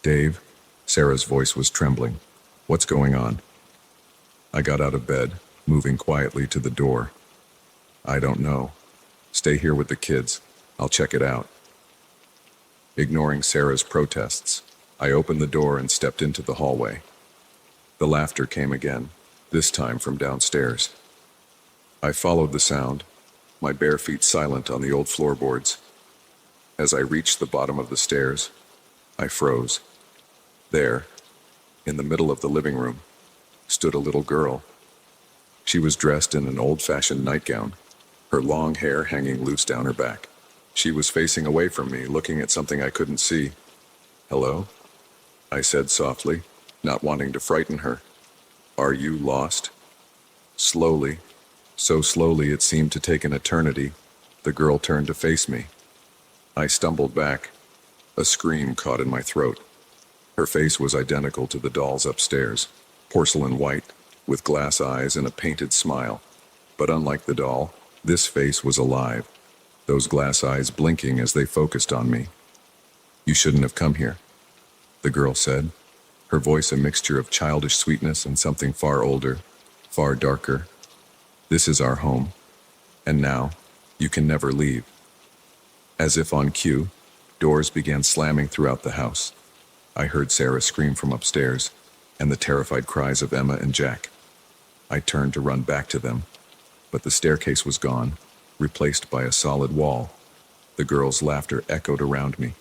[SPEAKER 1] "Dave," Sarah's voice was trembling. "What's going on?" I got out of bed, moving quietly to the door. "I don't know. Stay here with the kids. I'll check it out." Ignoring Sarah's protests, I opened the door and stepped into the hallway. The laughter came again, this time from downstairs. I followed the sound, my bare feet silent on the old floorboards. As I reached the bottom of the stairs, I froze. There, in the middle of the living room, stood a little girl. She was dressed in an old-fashioned nightgown, her long hair hanging loose down her back. She was facing away from me, looking at something I couldn't see. "Hello?" I said softly, not wanting to frighten her. "Are you lost?" Slowly, so slowly it seemed to take an eternity, the girl turned to face me. I stumbled back. A scream caught in my throat. Her face was identical to the doll's upstairs, porcelain white, with glass eyes and a painted smile. But unlike the doll, this face was alive, those glass eyes blinking as they focused on me. "You shouldn't have come here," the girl said, her voice a mixture of childish sweetness and something far older, far darker. "This is our home, and now, you can never leave." As if on cue, doors began slamming throughout the house. I heard Sarah scream from upstairs, and the terrified cries of Emma and Jack. I turned to run back to them, but the staircase was gone, replaced by a solid wall. The girls' laughter echoed around me,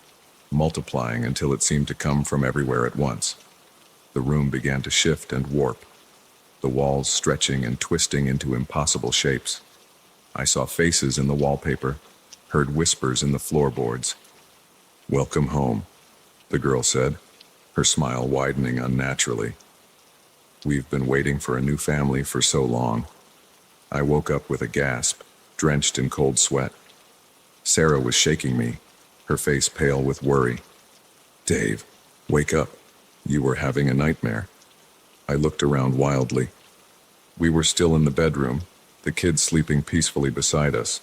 [SPEAKER 1] multiplying until it seemed to come from everywhere at once. The room began to shift and warp, the walls stretching and twisting into impossible shapes. I saw faces in the wallpaper, heard whispers in the floorboards. "Welcome home," the girl said, her smile widening unnaturally. "We've been waiting for a new family for so long." I woke up with a gasp, drenched in cold sweat. Sarah was shaking me, her face pale with worry. "Dave, wake up. You were having a nightmare." I looked around wildly. We were still in the bedroom, the kids sleeping peacefully beside us.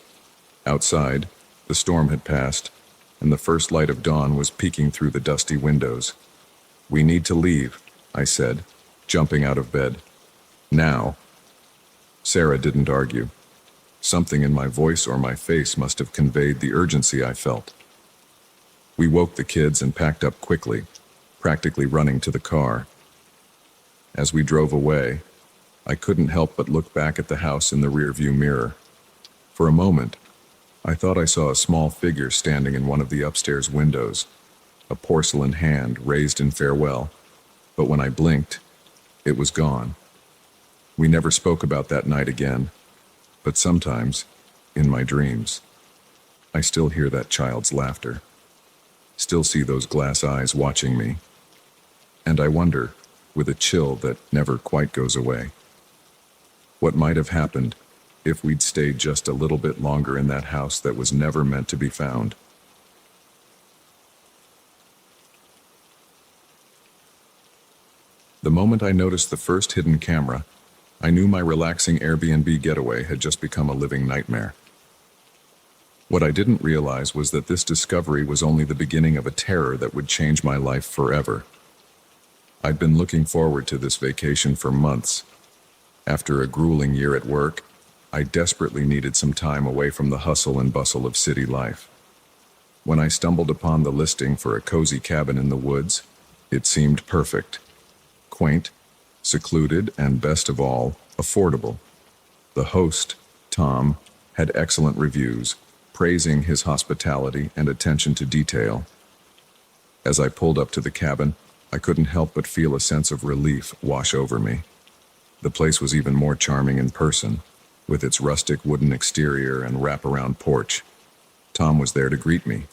[SPEAKER 1] Outside, the storm had passed, and the first light of dawn was peeking through the dusty windows. "We need to leave," I said, jumping out of bed. "Now." Sarah didn't argue. Something in my voice or my face must have conveyed the urgency I felt. We woke the kids and packed up quickly, practically running to the car. As we drove away, I couldn't help but look back at the house in the rearview mirror. For a moment, I thought I saw a small figure standing in one of the upstairs windows, a porcelain hand raised in farewell, but when I blinked, it was gone. We never spoke about that night again, but sometimes, in my dreams, I still hear that child's laughter, still see those glass eyes watching me, and I wonder, with a chill that never quite goes away, what might have happened if we'd stayed just a little bit longer in that house that was never meant to be found. The moment I noticed the first hidden camera, I knew my relaxing Airbnb getaway had just become a living nightmare. What I didn't realize was that this discovery was only the beginning of a terror that would change my life forever. I'd been looking forward to this vacation for months. After a grueling year at work, I desperately needed some time away from the hustle and bustle of city life. When I stumbled upon the listing for a cozy cabin in the woods, it seemed perfect. Quaint, secluded, and best of all, affordable. The host, Tom, had excellent reviews, praising his hospitality and attention to detail. As I pulled up to the cabin, I couldn't help but feel a sense of relief wash over me. The place was even more charming in person, with its rustic wooden exterior and wraparound porch. Tom was there to greet me,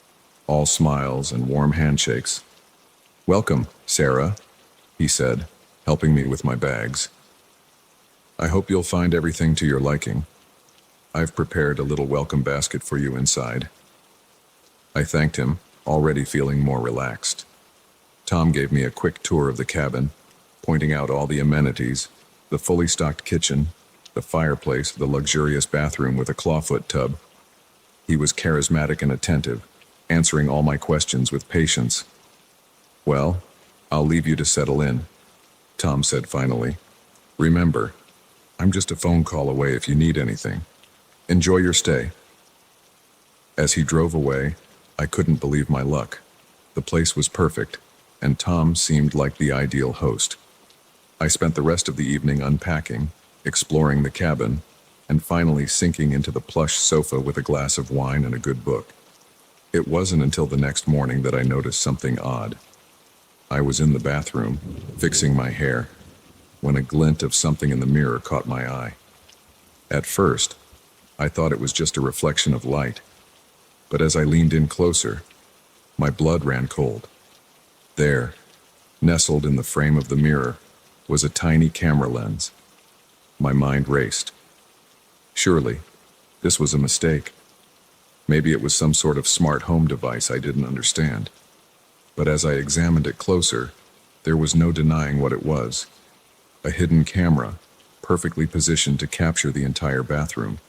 [SPEAKER 1] all smiles and warm handshakes. "Welcome, Sarah," he said, helping me with my bags. "I hope you'll find everything to your liking. I've prepared a little welcome basket for you inside." I thanked him, already feeling more relaxed. Tom gave me a quick tour of the cabin, pointing out all the amenities, the fully stocked kitchen, the fireplace, the luxurious bathroom with a clawfoot tub. He was charismatic and attentive, answering all my questions with patience. "Well, I'll leave you to settle in," Tom said finally. "Remember, I'm just a phone call away if you need anything. Enjoy your stay." As he drove away, I couldn't believe my luck. The place was perfect, and Tom seemed like the ideal host. I spent the rest of the evening unpacking, exploring the cabin, and finally sinking into the plush sofa with a glass of wine and a good book. It wasn't until the next morning that I noticed something odd. I was in the bathroom, fixing my hair, when a glint of something in the mirror caught my eye. At first, I thought it was just a reflection of light, but as I leaned in closer, my blood ran cold. There, nestled in the frame of the mirror, was a tiny camera lens. My mind raced. Surely, this was a mistake. Maybe it was some sort of smart home device I didn't understand. But as I examined it closer, there was no denying what it was. A hidden camera, perfectly positioned to capture the entire bathroom.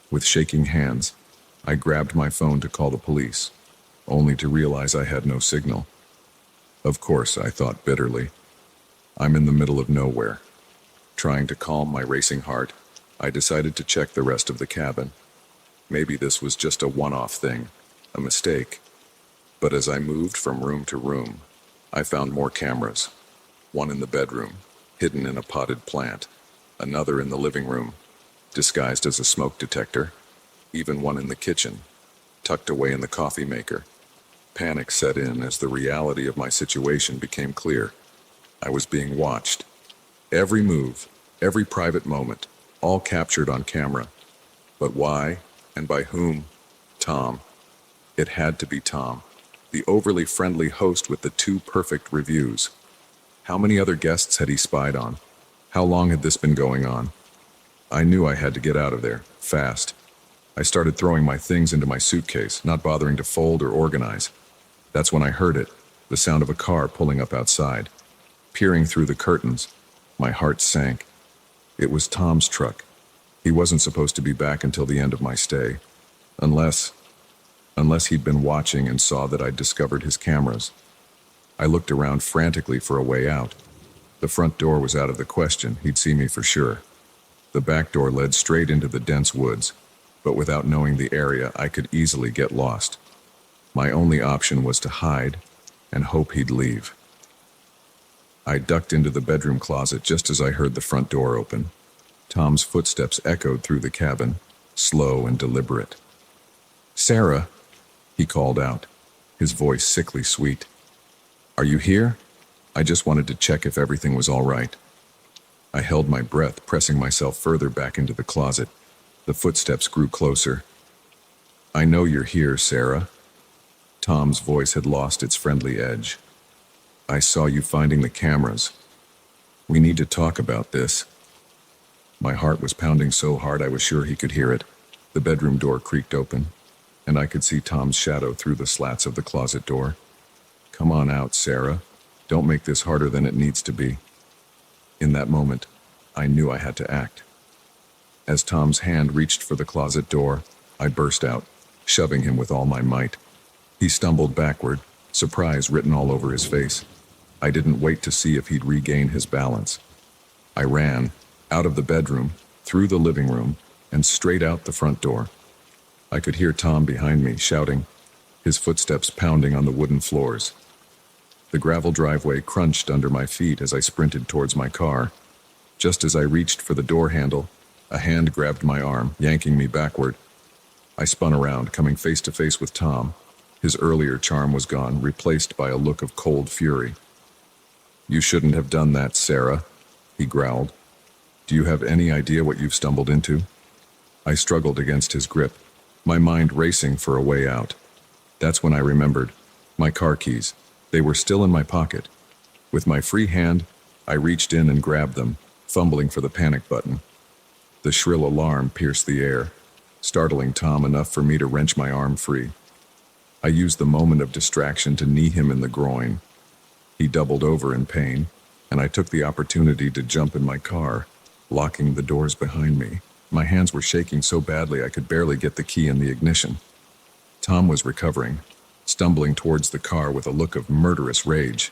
[SPEAKER 1] With shaking hands, I grabbed my phone to call the police, only to realize I had no signal. Of course, I thought bitterly. I'm in the middle of nowhere. Trying to calm my racing heart, I decided to check the rest of the cabin. Maybe this was just a one-off thing, a mistake. But as I moved from room to room, I found more cameras. One in the bedroom, hidden in a potted plant. Another in the living room, disguised as a smoke detector. Even one in the kitchen, tucked away in the coffee maker. Panic set in as the reality of my situation became clear. I was being watched. Every move, every private moment, all captured on camera. But why and by whom? Tom. It had to be Tom, the overly friendly host with the two perfect reviews. How many other guests had he spied on? How long had this been going on? I knew I had to get out of there, fast. I started throwing my things into my suitcase, not bothering to fold or organize. That's when I heard it, the sound of a car pulling up outside. Peering through the curtains, my heart sank. It was Tom's truck. He wasn't supposed to be back until the end of my stay. Unless he'd been watching and saw that I'd discovered his cameras. I looked around frantically for a way out. The front door was out of the question, he'd see me for sure. The back door led straight into the dense woods, but without knowing the area, I could easily get lost. My only option was to hide and hope he'd leave. I ducked into the bedroom closet just as I heard the front door open. Tom's footsteps echoed through the cabin, slow and deliberate. "Sarah," he called out, his voice sickly sweet. "Are you here? I just wanted to check if everything was all right." I held my breath, pressing myself further back into the closet. The footsteps grew closer. "I know you're here, Sarah." Tom's voice had lost its friendly edge. "I saw you finding the cameras. We need to talk about this." My heart was pounding so hard I was sure he could hear it. The bedroom door creaked open, and I could see Tom's shadow through the slats of the closet door. "Come on out, Sarah. Don't make this harder than it needs to be." In that moment, I knew I had to act. As Tom's hand reached for the closet door, I burst out, shoving him with all my might. He stumbled backward, surprise written all over his face. I didn't wait to see if he'd regain his balance. I ran, out of the bedroom, through the living room, and straight out the front door. I could hear Tom behind me, shouting, his footsteps pounding on the wooden floors. The gravel driveway crunched under my feet as I sprinted towards my car. Just as I reached for the door handle, a hand grabbed my arm, yanking me backward. I spun around, coming face to face with Tom. His earlier charm was gone, replaced by a look of cold fury. "You shouldn't have done that, Sarah," he growled. "Do you have any idea what you've stumbled into?" I struggled against his grip, my mind racing for a way out. That's when I remembered. My car keys. They were still in my pocket. With my free hand, I reached in and grabbed them, fumbling for the panic button. The shrill alarm pierced the air, startling Tom enough for me to wrench my arm free. I used the moment of distraction to knee him in the groin. He doubled over in pain, and I took the opportunity to jump in my car, locking the doors behind me. My hands were shaking so badly I could barely get the key in the ignition. Tom was recovering, stumbling towards the car with a look of murderous rage.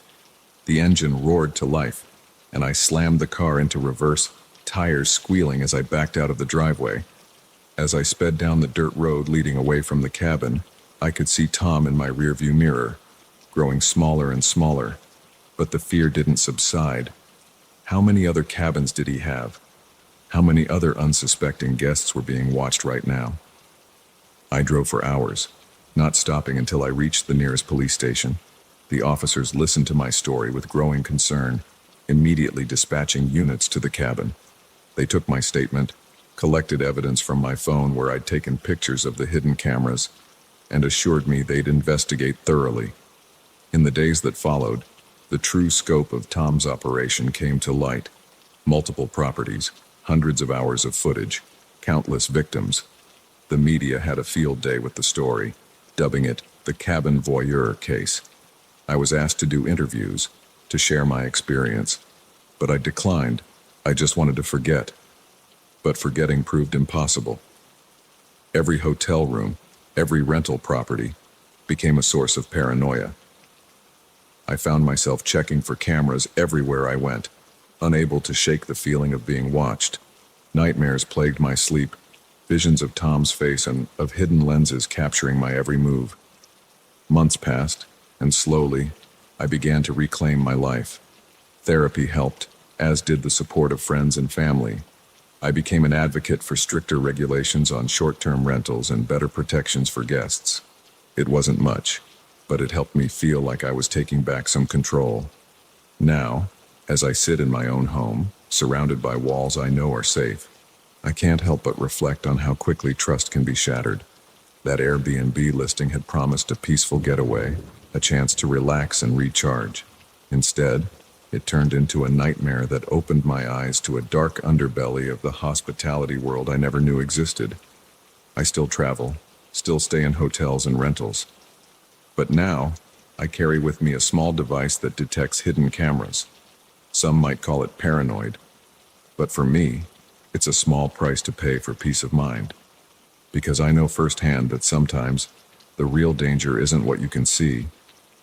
[SPEAKER 1] The engine roared to life, and I slammed the car into reverse, tires squealing as I backed out of the driveway. As I sped down the dirt road leading away from the cabin, I could see Tom in my rearview mirror, growing smaller and smaller, but the fear didn't subside. How many other cabins did he have? How many other unsuspecting guests were being watched right now? I drove for hours, not stopping until I reached the nearest police station. The officers listened to my story with growing concern, immediately dispatching units to the cabin. They took my statement, collected evidence from my phone where I'd taken pictures of the hidden cameras, and assured me they'd investigate thoroughly. In the days that followed, the true scope of Tom's operation came to light. Multiple properties, hundreds of hours of footage, countless victims. The media had a field day with the story, dubbing it the cabin voyeur case. I was asked to do interviews, to share my experience, but I declined. I just wanted to forget. But forgetting proved impossible. Every hotel room, every rental property, became a source of paranoia. I found myself checking for cameras everywhere I went, unable to shake the feeling of being watched. Nightmares plagued my sleep, visions of Tom's face and of hidden lenses capturing my every move. Months passed, and slowly, I began to reclaim my life. Therapy helped, as did the support of friends and family. I became an advocate for stricter regulations on short-term rentals and better protections for guests. It wasn't much, but it helped me feel like I was taking back some control. Now, As I sit in my own home, surrounded by walls I know are safe, I can't help but reflect on how quickly trust can be shattered. That Airbnb listing had promised a peaceful getaway, a chance to relax and recharge. Instead, it turned into a nightmare that opened my eyes to a dark underbelly of the hospitality world I never knew existed. I still travel, still stay in hotels and rentals. But now, I carry with me a small device that detects hidden cameras. Some might call it paranoid, but for me, it's a small price to pay for peace of mind. Because I know firsthand that sometimes the real danger isn't what you can see,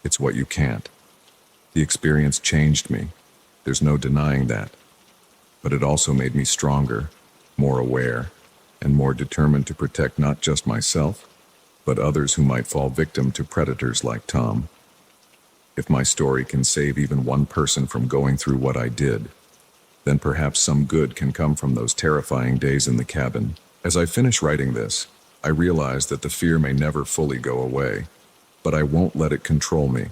[SPEAKER 1] it's what you can't. The experience changed me. There's no denying that. But it also made me stronger, more aware, and more determined to protect not just myself, but others who might fall victim to predators like Tom. If my story can save even one person from going through what I did, then perhaps some good can come from those terrifying days in the cabin. As I finish writing this, I realize that the fear may never fully go away, but I won't let it control me.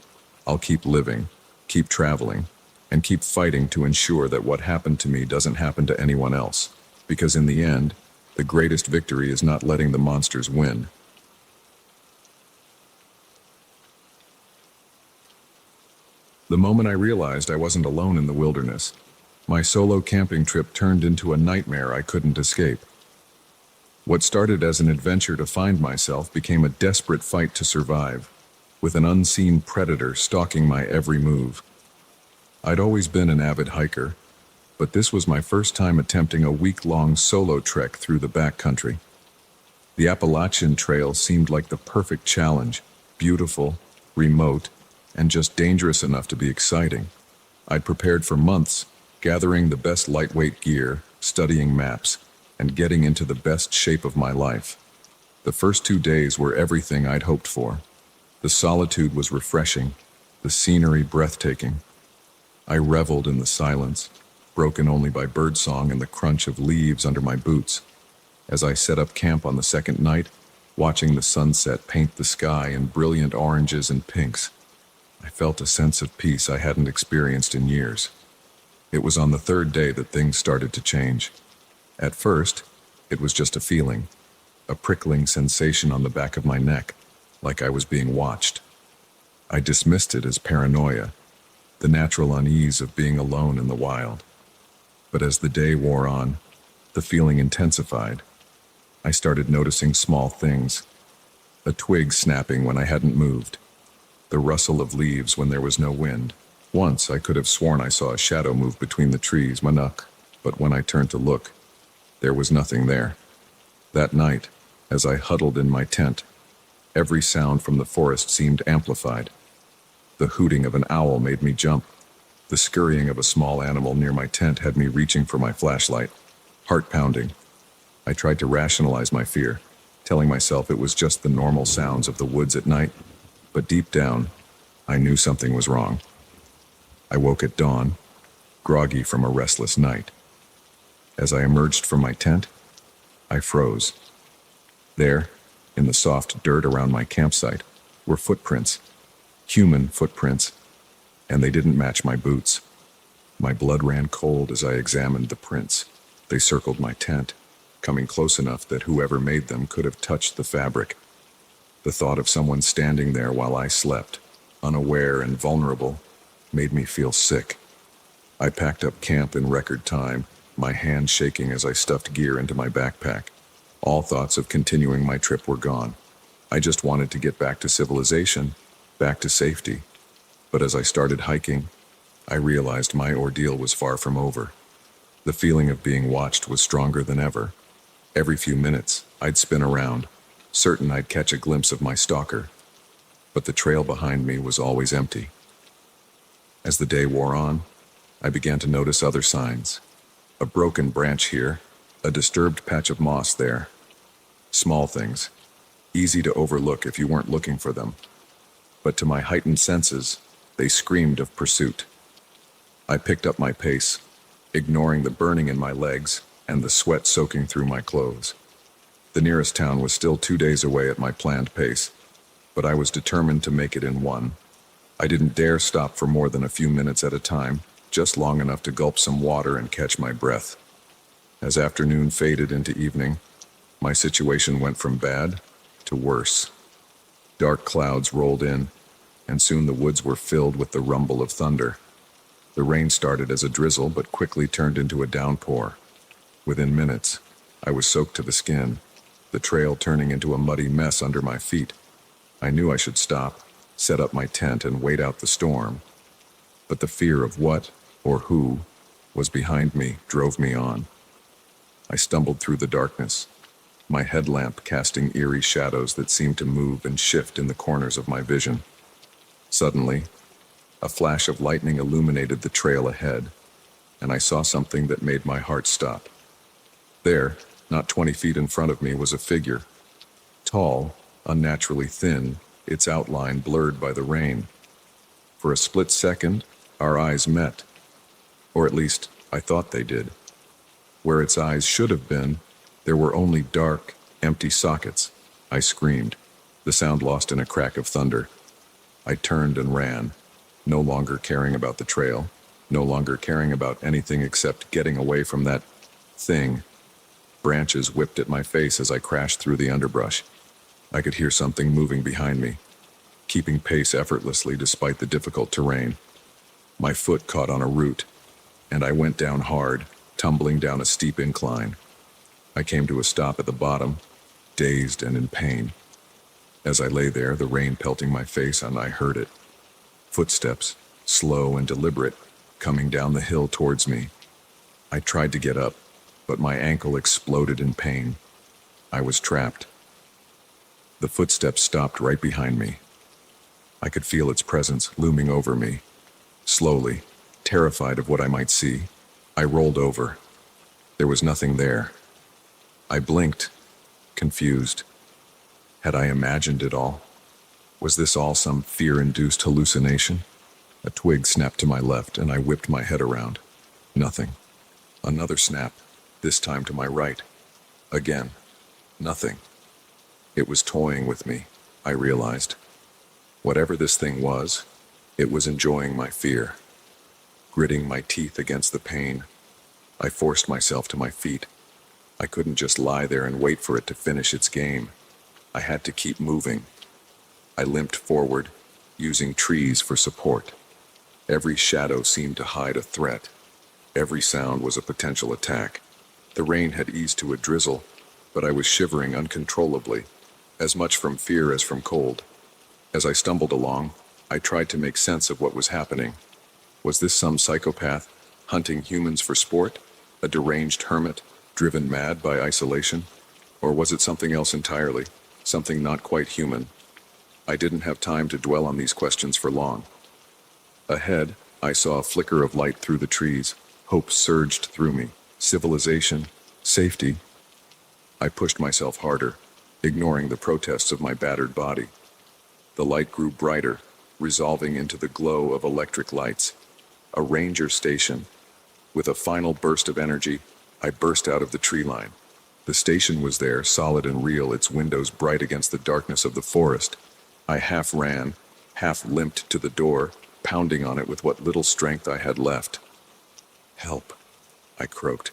[SPEAKER 1] I'll keep living, keep traveling, and keep fighting to ensure that what happened to me doesn't happen to anyone else. Because in the end, the greatest victory is not letting the monsters win. The moment I realized I wasn't alone in the wilderness, my solo camping trip turned into a nightmare I couldn't escape. What started as an adventure to find myself became a desperate fight to survive, with an unseen predator stalking my every move. I'd always been an avid hiker, but this was my first time attempting a week-long solo trek through the backcountry. The Appalachian Trail seemed like the perfect challenge, beautiful, remote, and just dangerous enough to be exciting. I'd prepared for months, gathering the best lightweight gear, studying maps, and getting into the best shape of my life. The first 2 days were everything I'd hoped for. The solitude was refreshing, the scenery breathtaking. I reveled in the silence, broken only by birdsong and the crunch of leaves under my boots. As I set up camp on the second night, watching the sunset paint the sky in brilliant oranges and pinks, I felt a sense of peace I hadn't experienced in years. It was on the third day that things started to change. At first, it was just a feeling, a prickling sensation on the back of my neck, like I was being watched. I dismissed it as paranoia, the natural unease of being alone in the wild. But as the day wore on, the feeling intensified. I started noticing small things, a twig snapping when I hadn't moved, the rustle of leaves when there was no wind. Once I could have sworn I saw a shadow move between the trees, Manuk, but when I turned to look, there was nothing there. That night, as I huddled in my tent, every sound from the forest seemed amplified. The hooting of an owl made me jump. The scurrying of a small animal near my tent had me reaching for my flashlight, heart pounding. I tried to rationalize my fear, telling myself it was just the normal sounds of the woods at night, but deep down, I knew something was wrong. I woke at dawn, groggy from a restless night. As I emerged from my tent, I froze. There, in the soft dirt around my campsite, were footprints, human footprints, and they didn't match my boots. My blood ran cold as I examined the prints. They circled my tent, coming close enough that whoever made them could have touched the fabric. The thought of someone standing there while I slept, unaware and vulnerable, made me feel sick. I packed up camp in record time, my hands shaking as I stuffed gear into my backpack. All thoughts of continuing my trip were gone. I just wanted to get back to civilization, back to safety. But as I started hiking, I realized my ordeal was far from over. The feeling of being watched was stronger than ever. Every few minutes, I'd spin around, certain I'd catch a glimpse of my stalker. But the trail behind me was always empty. As the day wore on, I began to notice other signs. A broken branch here, a disturbed patch of moss there. Small things, easy to overlook if you weren't looking for them. But to my heightened senses, they screamed of pursuit. I picked up my pace, ignoring the burning in my legs and the sweat soaking through my clothes. The nearest town was still 2 days away at my planned pace, but I was determined to make it in one. I didn't dare stop for more than a few minutes at a time, just long enough to gulp some water and catch my breath. As afternoon faded into evening, my situation went from bad to worse. Dark clouds rolled in, and soon the woods were filled with the rumble of thunder. The rain started as a drizzle but quickly turned into a downpour. Within minutes, I was soaked to the skin, the trail turning into a muddy mess under my feet. I knew I should stop, set up my tent, and wait out the storm. But the fear of what, or who, was behind me drove me on. I stumbled through the darkness, my headlamp casting eerie shadows that seemed to move and shift in the corners of my vision. Suddenly, a flash of lightning illuminated the trail ahead, and I saw something that made my heart stop. There, not 20 feet in front of me, was a figure. Tall, unnaturally thin, its outline blurred by the rain. For a split second, our eyes met. Or at least, I thought they did. Where its eyes should have been, there were only dark, empty sockets. I screamed, the sound lost in a crack of thunder. I turned and ran, no longer caring about the trail, no longer caring about anything except getting away from that thing. Branches whipped at my face as I crashed through the underbrush. I could hear something moving behind me, keeping pace effortlessly despite the difficult terrain. My foot caught on a root, and I went down hard, tumbling down a steep incline. I came to a stop at the bottom, dazed and in pain. As I lay there, the rain pelting my face, and I heard it. Footsteps, slow and deliberate, coming down the hill towards me. I tried to get up, but my ankle exploded in pain. I was trapped. The footsteps stopped right behind me. I could feel its presence looming over me. Slowly, terrified of what I might see, I rolled over. There was nothing there. I blinked, confused. Had I imagined it all? Was this all some fear-induced hallucination? A twig snapped to my left, and I whipped my head around. Nothing. Another snap, this time to my right. Again. Nothing. It was toying with me, I realized. Whatever this thing was, it was enjoying my fear. Gritting my teeth against the pain, I forced myself to my feet. I couldn't just lie there and wait for it to finish its game. I had to keep moving. I limped forward, using trees for support. Every shadow seemed to hide a threat. Every sound was a potential attack. The rain had eased to a drizzle, but I was shivering uncontrollably, as much from fear as from cold. As I stumbled along, I tried to make sense of what was happening. Was this some psychopath, hunting humans for sport? A deranged hermit, driven mad by isolation? Or was it something else entirely, something not quite human? I didn't have time to dwell on these questions for long. Ahead, I saw a flicker of light through the trees. Hope surged through me. Civilization, safety. I pushed myself harder, ignoring the protests of my battered body. The light grew brighter, resolving into the glow of electric lights. A ranger station. With a final burst of energy, I burst out of the tree line. The station was there, solid and real, its windows bright against the darkness of the forest. I half ran, half limped to the door, pounding on it with what little strength I had left. "Help," I croaked,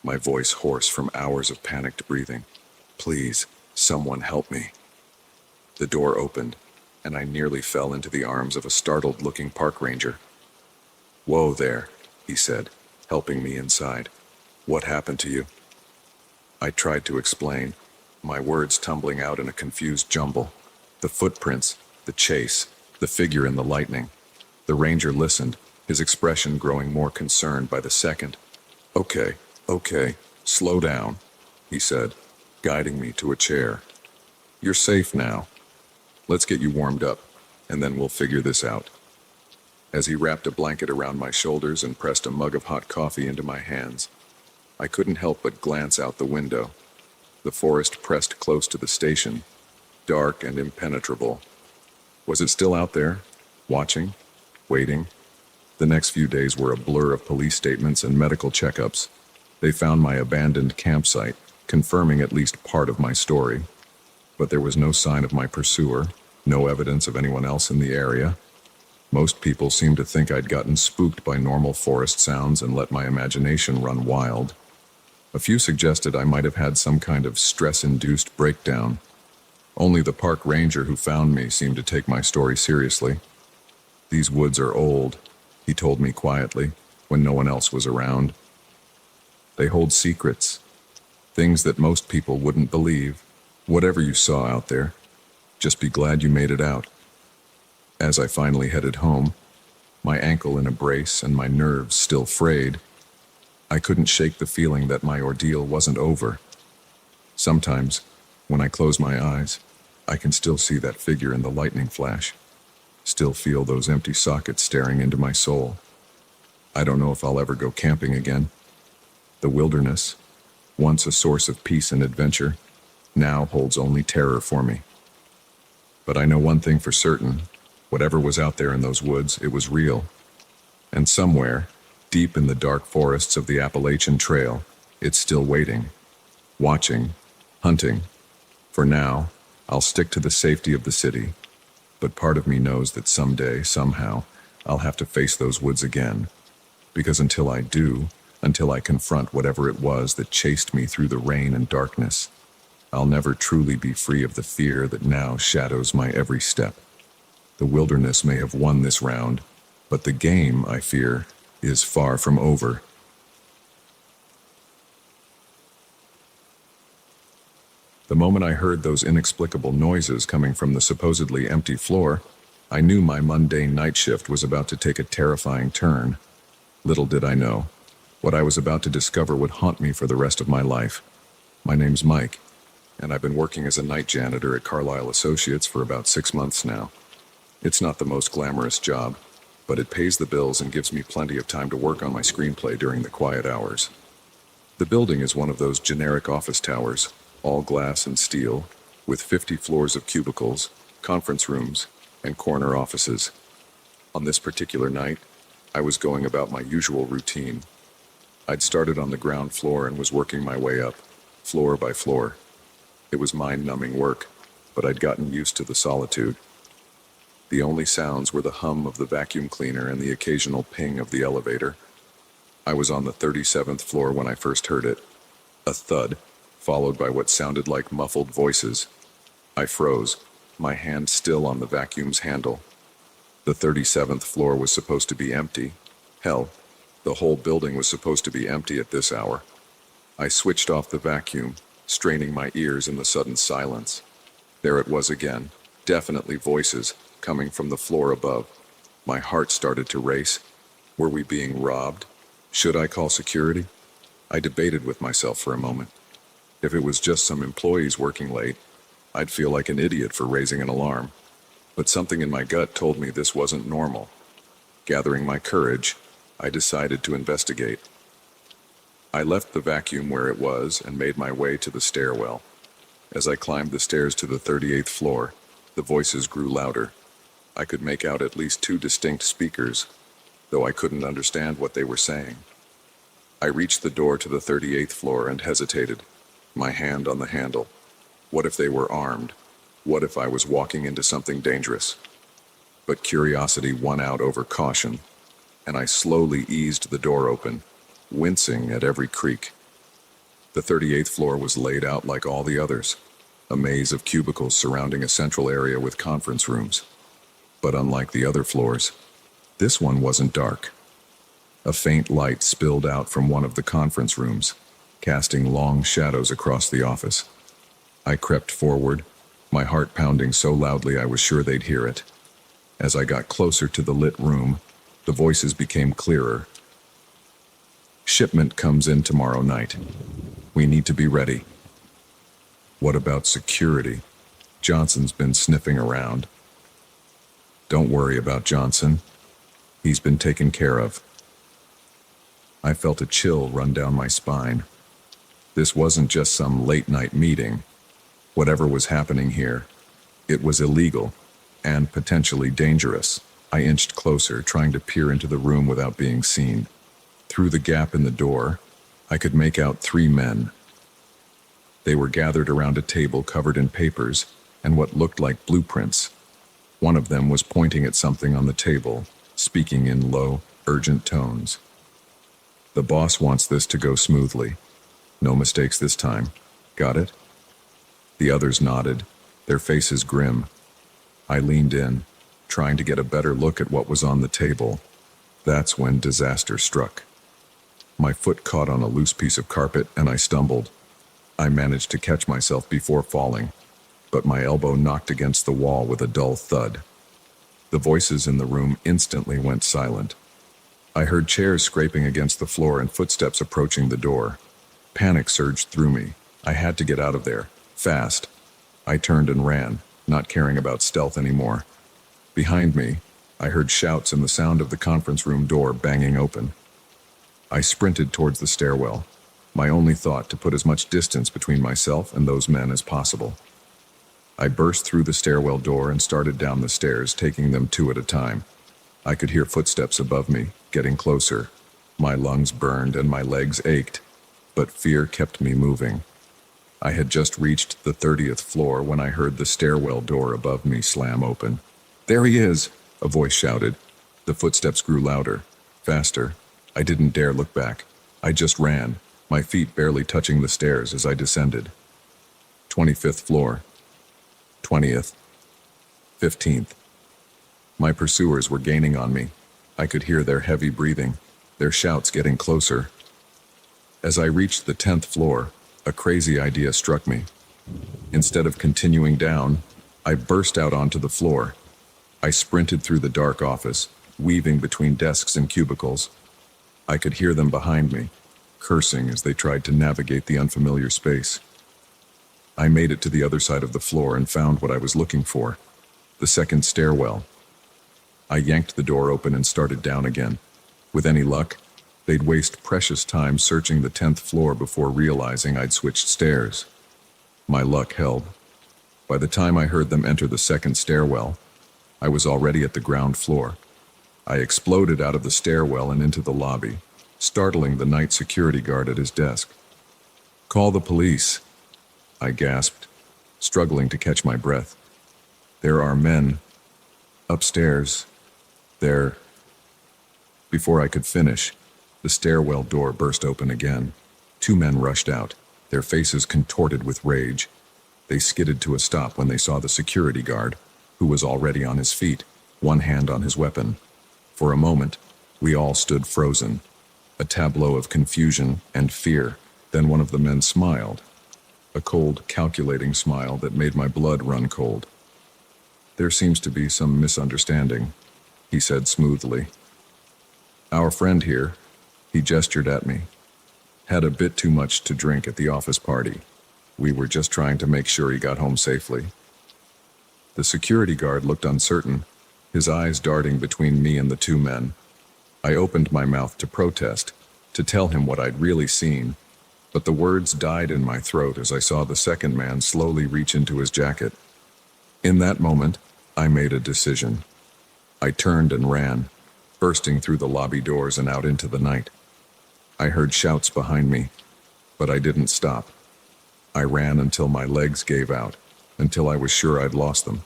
[SPEAKER 1] my voice hoarse from hours of panicked breathing. "Please, someone help me." The door opened, and I nearly fell into the arms of a startled-looking park ranger. "Whoa there," he said, helping me inside. "What happened to you?" I tried to explain, my words tumbling out in a confused jumble. The footprints, the chase, the figure in the lightning. The ranger listened, his expression growing more concerned by the second. Okay, slow down," he said, guiding me to a chair. "You're safe now. Let's get you warmed up, and then we'll figure this out." As he wrapped a blanket around my shoulders and pressed a mug of hot coffee into my hands, I couldn't help but glance out the window. The forest pressed close to the station, dark and impenetrable. Was it still out there, watching, waiting? The next few days were a blur of police statements and medical checkups. They found my abandoned campsite, confirming at least part of my story. But there was no sign of my pursuer, no evidence of anyone else in the area. Most people seemed to think I'd gotten spooked by normal forest sounds and let my imagination run wild. A few suggested I might have had some kind of stress-induced breakdown. Only the park ranger who found me seemed to take my story seriously. "These woods are old," he told me quietly, when no one else was around. "They hold secrets, things that most people wouldn't believe. Whatever you saw out there, just be glad you made it out." As I finally headed home, my ankle in a brace and my nerves still frayed, I couldn't shake the feeling that my ordeal wasn't over. Sometimes, when I close my eyes, I can still see that figure in the lightning flash, still feel those empty sockets staring into my soul. I don't know if I'll ever go camping again. The wilderness, once a source of peace and adventure, now holds only terror for me. But I know one thing for certain: whatever was out there in those woods, it was real. And somewhere, deep in the dark forests of the Appalachian Trail, it's still waiting, watching, hunting. For now, I'll stick to the safety of the city, but part of me knows that someday, somehow, I'll have to face those woods again. Because until I do, until I confront whatever it was that chased me through the rain and darkness, I'll never truly be free of the fear that now shadows my every step. The wilderness may have won this round, but the game, I fear, is far from over. The moment I heard those inexplicable noises coming from the supposedly empty floor, I knew my mundane night shift was about to take a terrifying turn. Little did I know, what I was about to discover would haunt me for the rest of my life. My name's Mike, and I've been working as a night janitor at Carlisle Associates for about 6 months now. It's not the most glamorous job, but it pays the bills and gives me plenty of time to work on my screenplay during the quiet hours. The building is one of those generic office towers, all glass and steel, with 50 floors of cubicles, conference rooms, and corner offices. On this particular night, I was going about my usual routine. I'd started on the ground floor and was working my way up, floor by floor. It was mind-numbing work, but I'd gotten used to the solitude. The only sounds were the hum of the vacuum cleaner and the occasional ping of the elevator. I was on the 37th floor when I first heard it. A thud, followed by what sounded like muffled voices. I froze, my hand still on the vacuum's handle. The 37th floor was supposed to be empty. Hell, the whole building was supposed to be empty at this hour. I switched off the vacuum, straining my ears in the sudden silence. There it was again, definitely voices, coming from the floor above. My heart started to race. Were we being robbed? Should I call security? I debated with myself for a moment. If it was just some employees working late, I'd feel like an idiot for raising an alarm. But something in my gut told me this wasn't normal. Gathering my courage, I decided to investigate. I left the vacuum where it was and made my way to the stairwell. As I climbed the stairs to the 38th floor, the voices grew louder. I could make out at least 2 distinct speakers, though I couldn't understand what they were saying. I reached the door to the 38th floor and hesitated, my hand on the handle. What if they were armed? What if I was walking into something dangerous? But curiosity won out over caution, and I slowly eased the door open, wincing at every creak. The 38th floor was laid out like all the others, a maze of cubicles surrounding a central area with conference rooms. But unlike the other floors, this one wasn't dark. A faint light spilled out from one of the conference rooms, casting long shadows across the office. I crept forward, my heart pounding so loudly I was sure they'd hear it. As I got closer to the lit room, the voices became clearer. "Shipment comes in tomorrow night. We need to be ready." "What about security? Johnson's been sniffing around." "Don't worry about Johnson. He's been taken care of." I felt a chill run down my spine. This wasn't just some late-night meeting. Whatever was happening here, it was illegal and potentially dangerous. I inched closer, trying to peer into the room without being seen. Through the gap in the door, I could make out 3 men. They were gathered around a table covered in papers and what looked like blueprints. One of them was pointing at something on the table, speaking in low, urgent tones. "The boss wants this to go smoothly. No mistakes this time. Got it?" The others nodded, their faces grim. I leaned in, trying to get a better look at what was on the table. That's when disaster struck. My foot caught on a loose piece of carpet and I stumbled. I managed to catch myself before falling, but my elbow knocked against the wall with a dull thud. The voices in the room instantly went silent. I heard chairs scraping against the floor and footsteps approaching the door. Panic surged through me. I had to get out of there, fast. I turned and ran, not caring about stealth anymore. Behind me, I heard shouts and the sound of the conference room door banging open. I sprinted towards the stairwell, my only thought to put as much distance between myself and those men as possible. I burst through the stairwell door and started down the stairs, taking them two at a time. I could hear footsteps above me, getting closer. My lungs burned and my legs ached, but fear kept me moving. I had just reached the 30th floor when I heard the stairwell door above me slam open. "There he is!" a voice shouted. The footsteps grew louder, faster. I didn't dare look back. I just ran, my feet barely touching the stairs as I descended. 25th floor. 20th. 15th. My pursuers were gaining on me. I could hear their heavy breathing, their shouts getting closer. As I reached the 10th floor, a crazy idea struck me. Instead of continuing down, I burst out onto the floor. I sprinted through the dark office, weaving between desks and cubicles. I could hear them behind me, cursing as they tried to navigate the unfamiliar space. I made it to the other side of the floor and found what I was looking for, the second stairwell. I yanked the door open and started down again. With any luck, they'd waste precious time searching the 10th floor before realizing I'd switched stairs. My luck held. By the time I heard them enter the second stairwell, I was already at the ground floor. I exploded out of the stairwell and into the lobby, startling the night security guard at his desk. "Call the police," I gasped, struggling to catch my breath. "There are men upstairs. They're..." Before I could finish, the stairwell door burst open again. Two men rushed out, their faces contorted with rage. They skidded to a stop when they saw the security guard, who was already on his feet, one hand on his weapon. For a moment, we all stood frozen, a tableau of confusion and fear. Then one of the men smiled, a cold, calculating smile that made my blood run cold. "There seems to be some misunderstanding," he said smoothly. "Our friend here," he gestured at me, "had a bit too much to drink at the office party. We were just trying to make sure he got home safely." The security guard looked uncertain, his eyes darting between me and the two men. I opened my mouth to protest, to tell him what I'd really seen, but the words died in my throat as I saw the second man slowly reach into his jacket. In that moment, I made a decision. I turned and ran, bursting through the lobby doors and out into the night. I heard shouts behind me, but I didn't stop. I ran until my legs gave out, until I was sure I'd lost them.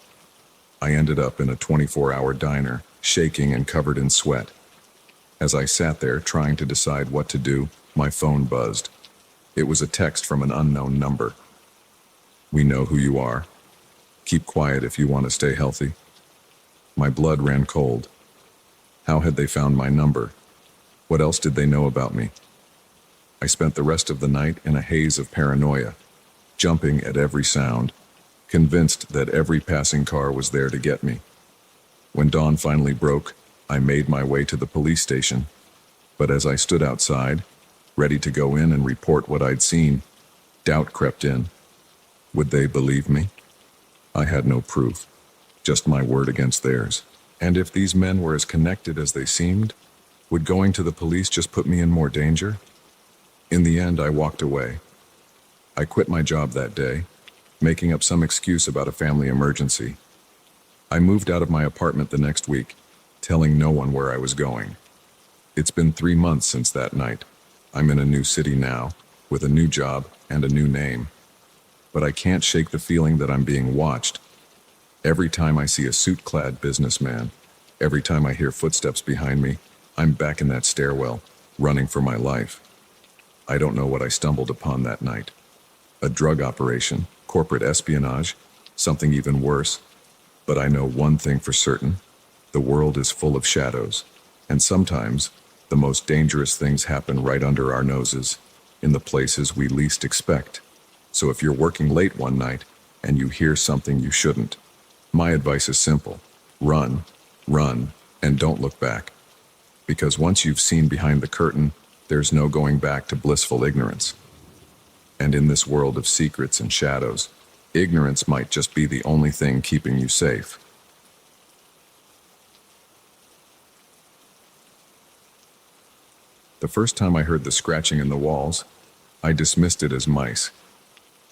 [SPEAKER 1] I ended up in a 24-hour diner, shaking and covered in sweat. As I sat there trying to decide what to do, my phone buzzed. It was a text from an unknown number. "We know who you are. Keep quiet if you want to stay healthy." My blood ran cold. How had they found my number? What else did they know about me? I spent the rest of the night in a haze of paranoia, jumping at every sound, convinced that every passing car was there to get me. When dawn finally broke, I made my way to the police station. But as I stood outside, ready to go in and report what I'd seen, doubt crept in. Would they believe me? I had no proof, just my word against theirs. And if these men were as connected as they seemed, would going to the police just put me in more danger? In the end, I walked away. I quit my job that day, making up some excuse about a family emergency. I moved out of my apartment the next week, telling no one where I was going. It's been 3 months since that night. I'm in a new city now, with a new job and a new name. But I can't shake the feeling that I'm being watched. Every time I see a suit-clad businessman, every time I hear footsteps behind me, I'm back in that stairwell, running for my life. I don't know what I stumbled upon that night. A drug operation, corporate espionage, something even worse. But I know one thing for certain. The world is full of shadows. And sometimes, the most dangerous things happen right under our noses, in the places we least expect. So if you're working late one night, and you hear something you shouldn't, my advice is simple. Run, run, and don't look back. Because once you've seen behind the curtain, there's no going back to blissful ignorance. And in this world of secrets and shadows, ignorance might just be the only thing keeping you safe. The first time I heard the scratching in the walls, I dismissed it as mice.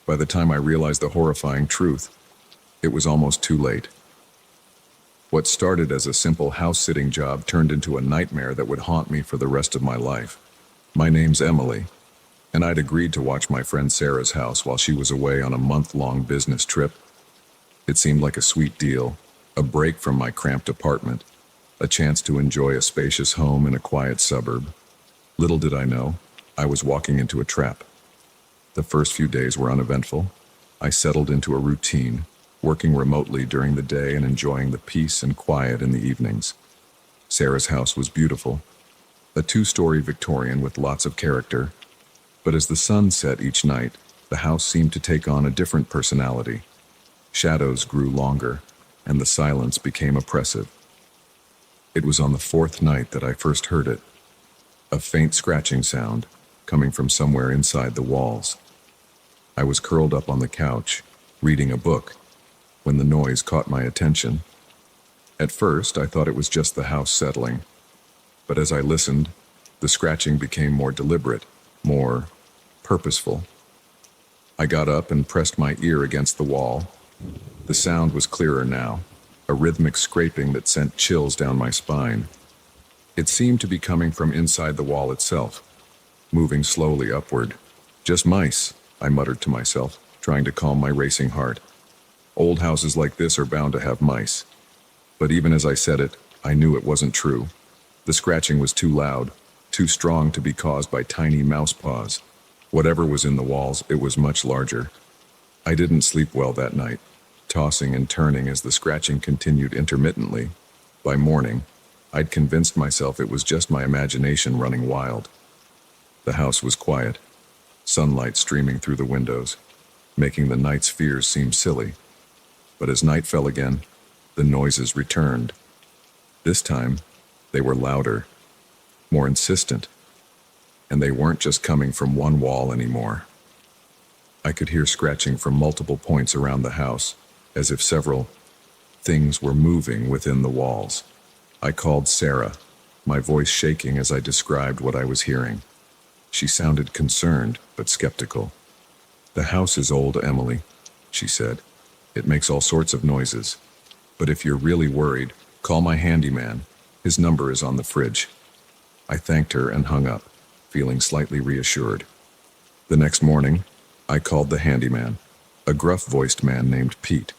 [SPEAKER 1] By the time I realized the horrifying truth, it was almost too late. What started as a simple house-sitting job turned into a nightmare that would haunt me for the rest of my life. My name's Emily, and I'd agreed to watch my friend Sarah's house while she was away on a month-long business trip. It seemed like a sweet deal, a break from my cramped apartment, a chance to enjoy a spacious home in a quiet suburb. Little did I know, I was walking into a trap. The first few days were uneventful. I settled into a routine, working remotely during the day and enjoying the peace and quiet in the evenings. Sarah's house was beautiful, a two-story Victorian with lots of character. But as the sun set each night, the house seemed to take on a different personality. Shadows grew longer, and the silence became oppressive. It was on the fourth night that I first heard it, a faint scratching sound coming from somewhere inside the walls. I was curled up on the couch, reading a book, when the noise caught my attention. At first, I thought it was just the house settling, but as I listened, the scratching became more deliberate, more purposeful. I got up and pressed my ear against the wall. The sound was clearer now, a rhythmic scraping that sent chills down my spine. It seemed to be coming from inside the wall itself, moving slowly upward. Just mice, I muttered to myself, trying to calm my racing heart. Old houses like this are bound to have mice. But even as I said it, I knew it wasn't true. The scratching was too loud, too strong to be caused by tiny mouse paws. Whatever was in the walls, it was much larger. I didn't sleep well that night, tossing and turning as the scratching continued intermittently. By morning, I'd convinced myself it was just my imagination running wild. The house was quiet, sunlight streaming through the windows, making the night's fears seem silly. But as night fell again, the noises returned. This time, they were louder, more insistent, and they weren't just coming from one wall anymore. I could hear scratching from multiple points around the house, as if several things were moving within the walls. I called Sarah, my voice shaking as I described what I was hearing. She sounded concerned, but skeptical. "The house is old, Emily," she said. "It makes all sorts of noises. But if you're really worried, call my handyman. His number is on the fridge." I thanked her and hung up, feeling slightly reassured. The next morning, I called the handyman, a gruff-voiced man named Pete.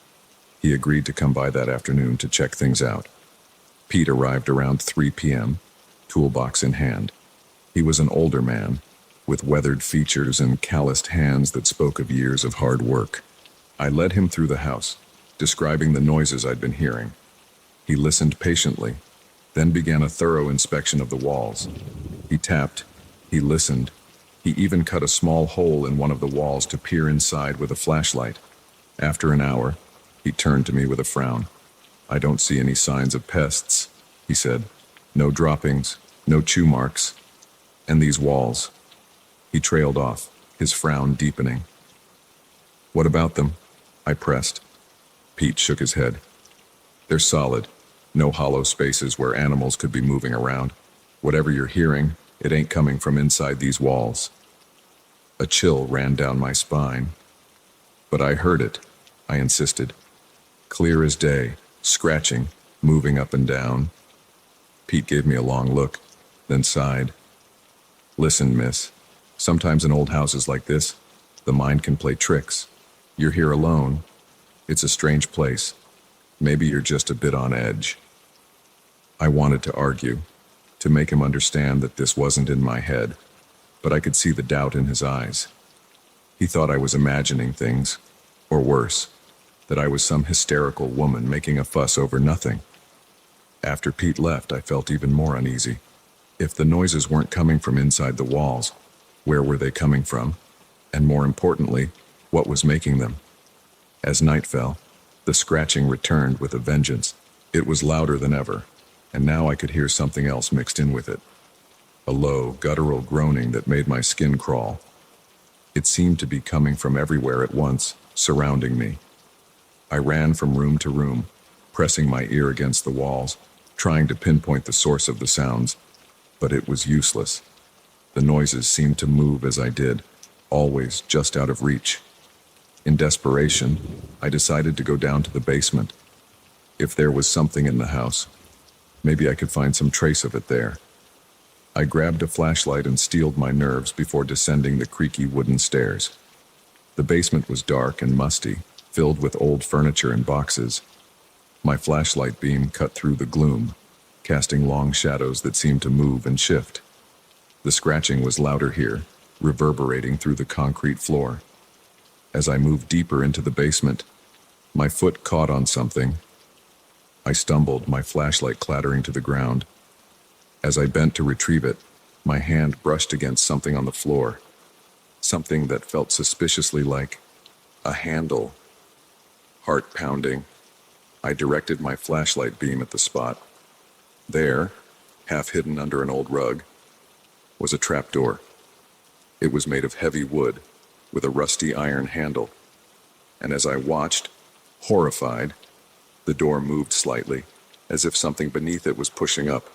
[SPEAKER 1] He agreed to come by that afternoon to check things out. Pete arrived around 3 p.m., toolbox in hand. He was an older man, with weathered features and calloused hands that spoke of years of hard work. I led him through the house, describing the noises I'd been hearing. He listened patiently, then began a thorough inspection of the walls. He tapped, he listened, he even cut a small hole in one of the walls to peer inside with a flashlight. After an hour, he turned to me with a frown. "I don't see any signs of pests," he said. "No droppings, no chew marks. And these walls." He trailed off, his frown deepening. "What about them?" I pressed. Pete shook his head. "They're solid. No hollow spaces where animals could be moving around. Whatever you're hearing, it ain't coming from inside these walls." A chill ran down my spine. "But I heard it," I insisted. "Clear as day, scratching, moving up and down." Pete gave me a long look, then sighed. "Listen, miss, sometimes in old houses like this, the mind can play tricks. You're here alone. It's a strange place. Maybe you're just a bit on edge. I wanted to argue, to make him understand that this wasn't in my head, but I could see the doubt in his eyes. He thought I was imagining things, or worse, that I was some hysterical woman making a fuss over nothing. After Pete left, I felt even more uneasy. If the noises weren't coming from inside the walls, where were they coming from? And more importantly, what was making them? As night fell, the scratching returned with a vengeance. It was louder than ever, and now I could hear something else mixed in with it. A low, guttural groaning that made my skin crawl. It seemed to be coming from everywhere at once, surrounding me. I ran from room to room, pressing my ear against the walls, trying to pinpoint the source of the sounds, but it was useless. The noises seemed to move as I did, always just out of reach. In desperation, I decided to go down to the basement. If there was something in the house, maybe I could find some trace of it there. I grabbed a flashlight and steeled my nerves before descending the creaky wooden stairs. The basement was dark and musty, filled with old furniture and boxes. My flashlight beam cut through the gloom, casting long shadows that seemed to move and shift. The scratching was louder here, reverberating through the concrete floor. As I moved deeper into the basement, my foot caught on something. I stumbled, my flashlight clattering to the ground. As I bent to retrieve it, my hand brushed against something on the floor. Something that felt suspiciously like a handle. Heart pounding, I directed my flashlight beam at the spot. There, half hidden under an old rug, was a trapdoor. It was made of heavy wood, with a rusty iron handle. And as I watched, horrified, the door moved slightly, as if something beneath it was pushing up.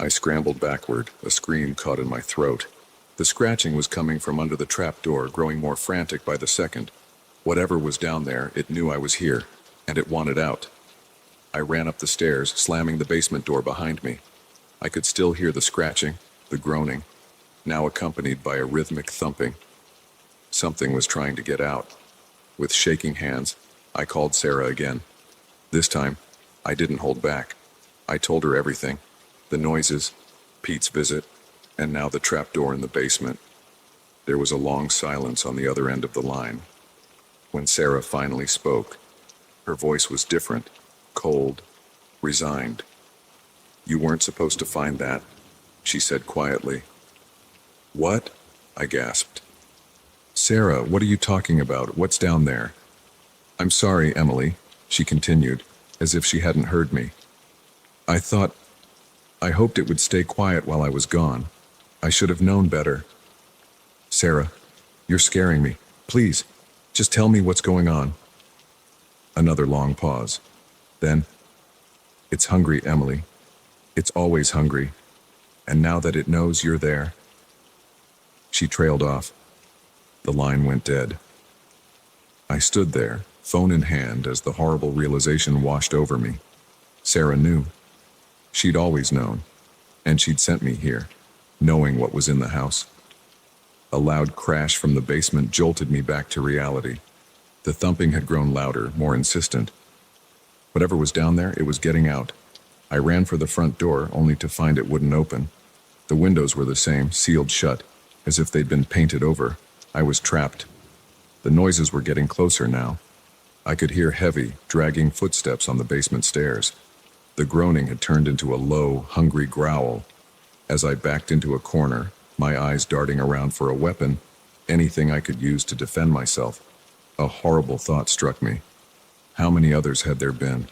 [SPEAKER 1] I scrambled backward, a scream caught in my throat. The scratching was coming from under the trapdoor, growing more frantic by the second. Whatever was down there, it knew I was here, and it wanted out. I ran up the stairs, slamming the basement door behind me. I could still hear the scratching, the groaning, now accompanied by a rhythmic thumping. Something was trying to get out. With shaking hands, I called Sarah again. This time, I didn't hold back. I told her everything. The noises, Pete's visit, and now the trapdoor in the basement. There was a long silence on the other end of the line. When Sarah finally spoke, her voice was different, cold, resigned. "You weren't supposed to find that," she said quietly. "What?" I gasped. "Sarah, what are you talking about? What's down there?" "I'm sorry, Emily," she continued, as if she hadn't heard me. I hoped it would stay quiet while I was gone. I should have known better." "Sarah, you're scaring me. Please, just tell me what's going on." Another long pause. Then, "It's hungry, Emily. It's always hungry. And now that it knows you're there." She trailed off. The line went dead. I stood there, phone in hand, as the horrible realization washed over me. Sarah knew. She'd always known. And she'd sent me here, knowing what was in the house. A loud crash from the basement jolted me back to reality. The thumping had grown louder, more insistent. Whatever was down there, it was getting out. I ran for the front door, only to find it wouldn't open. The windows were the same, sealed shut, as if they'd been painted over. I was trapped. The noises were getting closer now. I could hear heavy, dragging footsteps on the basement stairs. The groaning had turned into a low, hungry growl. As I backed into a corner, my eyes darting around for a weapon, anything I could use to defend myself, a horrible thought struck me. How many others had there been?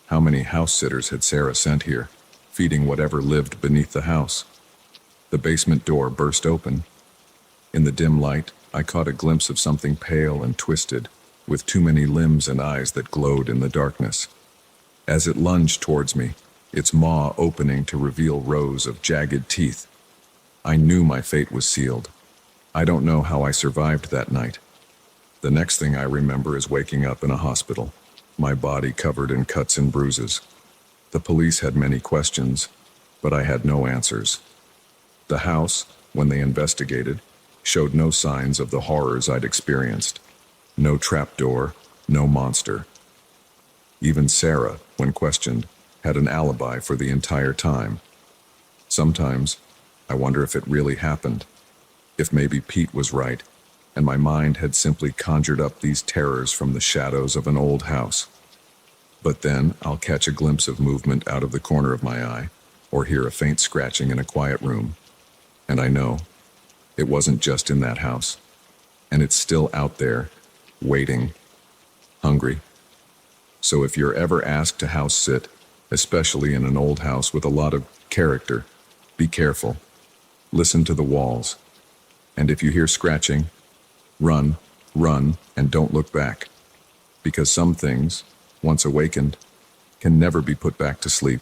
[SPEAKER 1] How many house-sitters had Sarah sent here, feeding whatever lived beneath the house? The basement door burst open. In the dim light, I caught a glimpse of something pale and twisted, with too many limbs and eyes that glowed in the darkness. As it lunged towards me, its maw opening to reveal rows of jagged teeth, I knew my fate was sealed. I don't know how I survived that night. The next thing I remember is waking up in a hospital, my body covered in cuts and bruises. The police had many questions, but I had no answers. The house, when they investigated, showed no signs of the horrors I'd experienced. No trapdoor, no monster. Even Sarah, when questioned, had an alibi for the entire time. Sometimes, I wonder if it really happened, if maybe Pete was right, and my mind had simply conjured up these terrors from the shadows of an old house. But then I'll catch a glimpse of movement out of the corner of my eye, or hear a faint scratching in a quiet room, and I know it wasn't just in that house, and it's still out there, waiting, hungry. So if you're ever asked to house sit, especially in an old house with a lot of character, be careful. Listen to the walls. And if you hear scratching, run, run, and don't look back. Because some things, once awakened, can never be put back to sleep.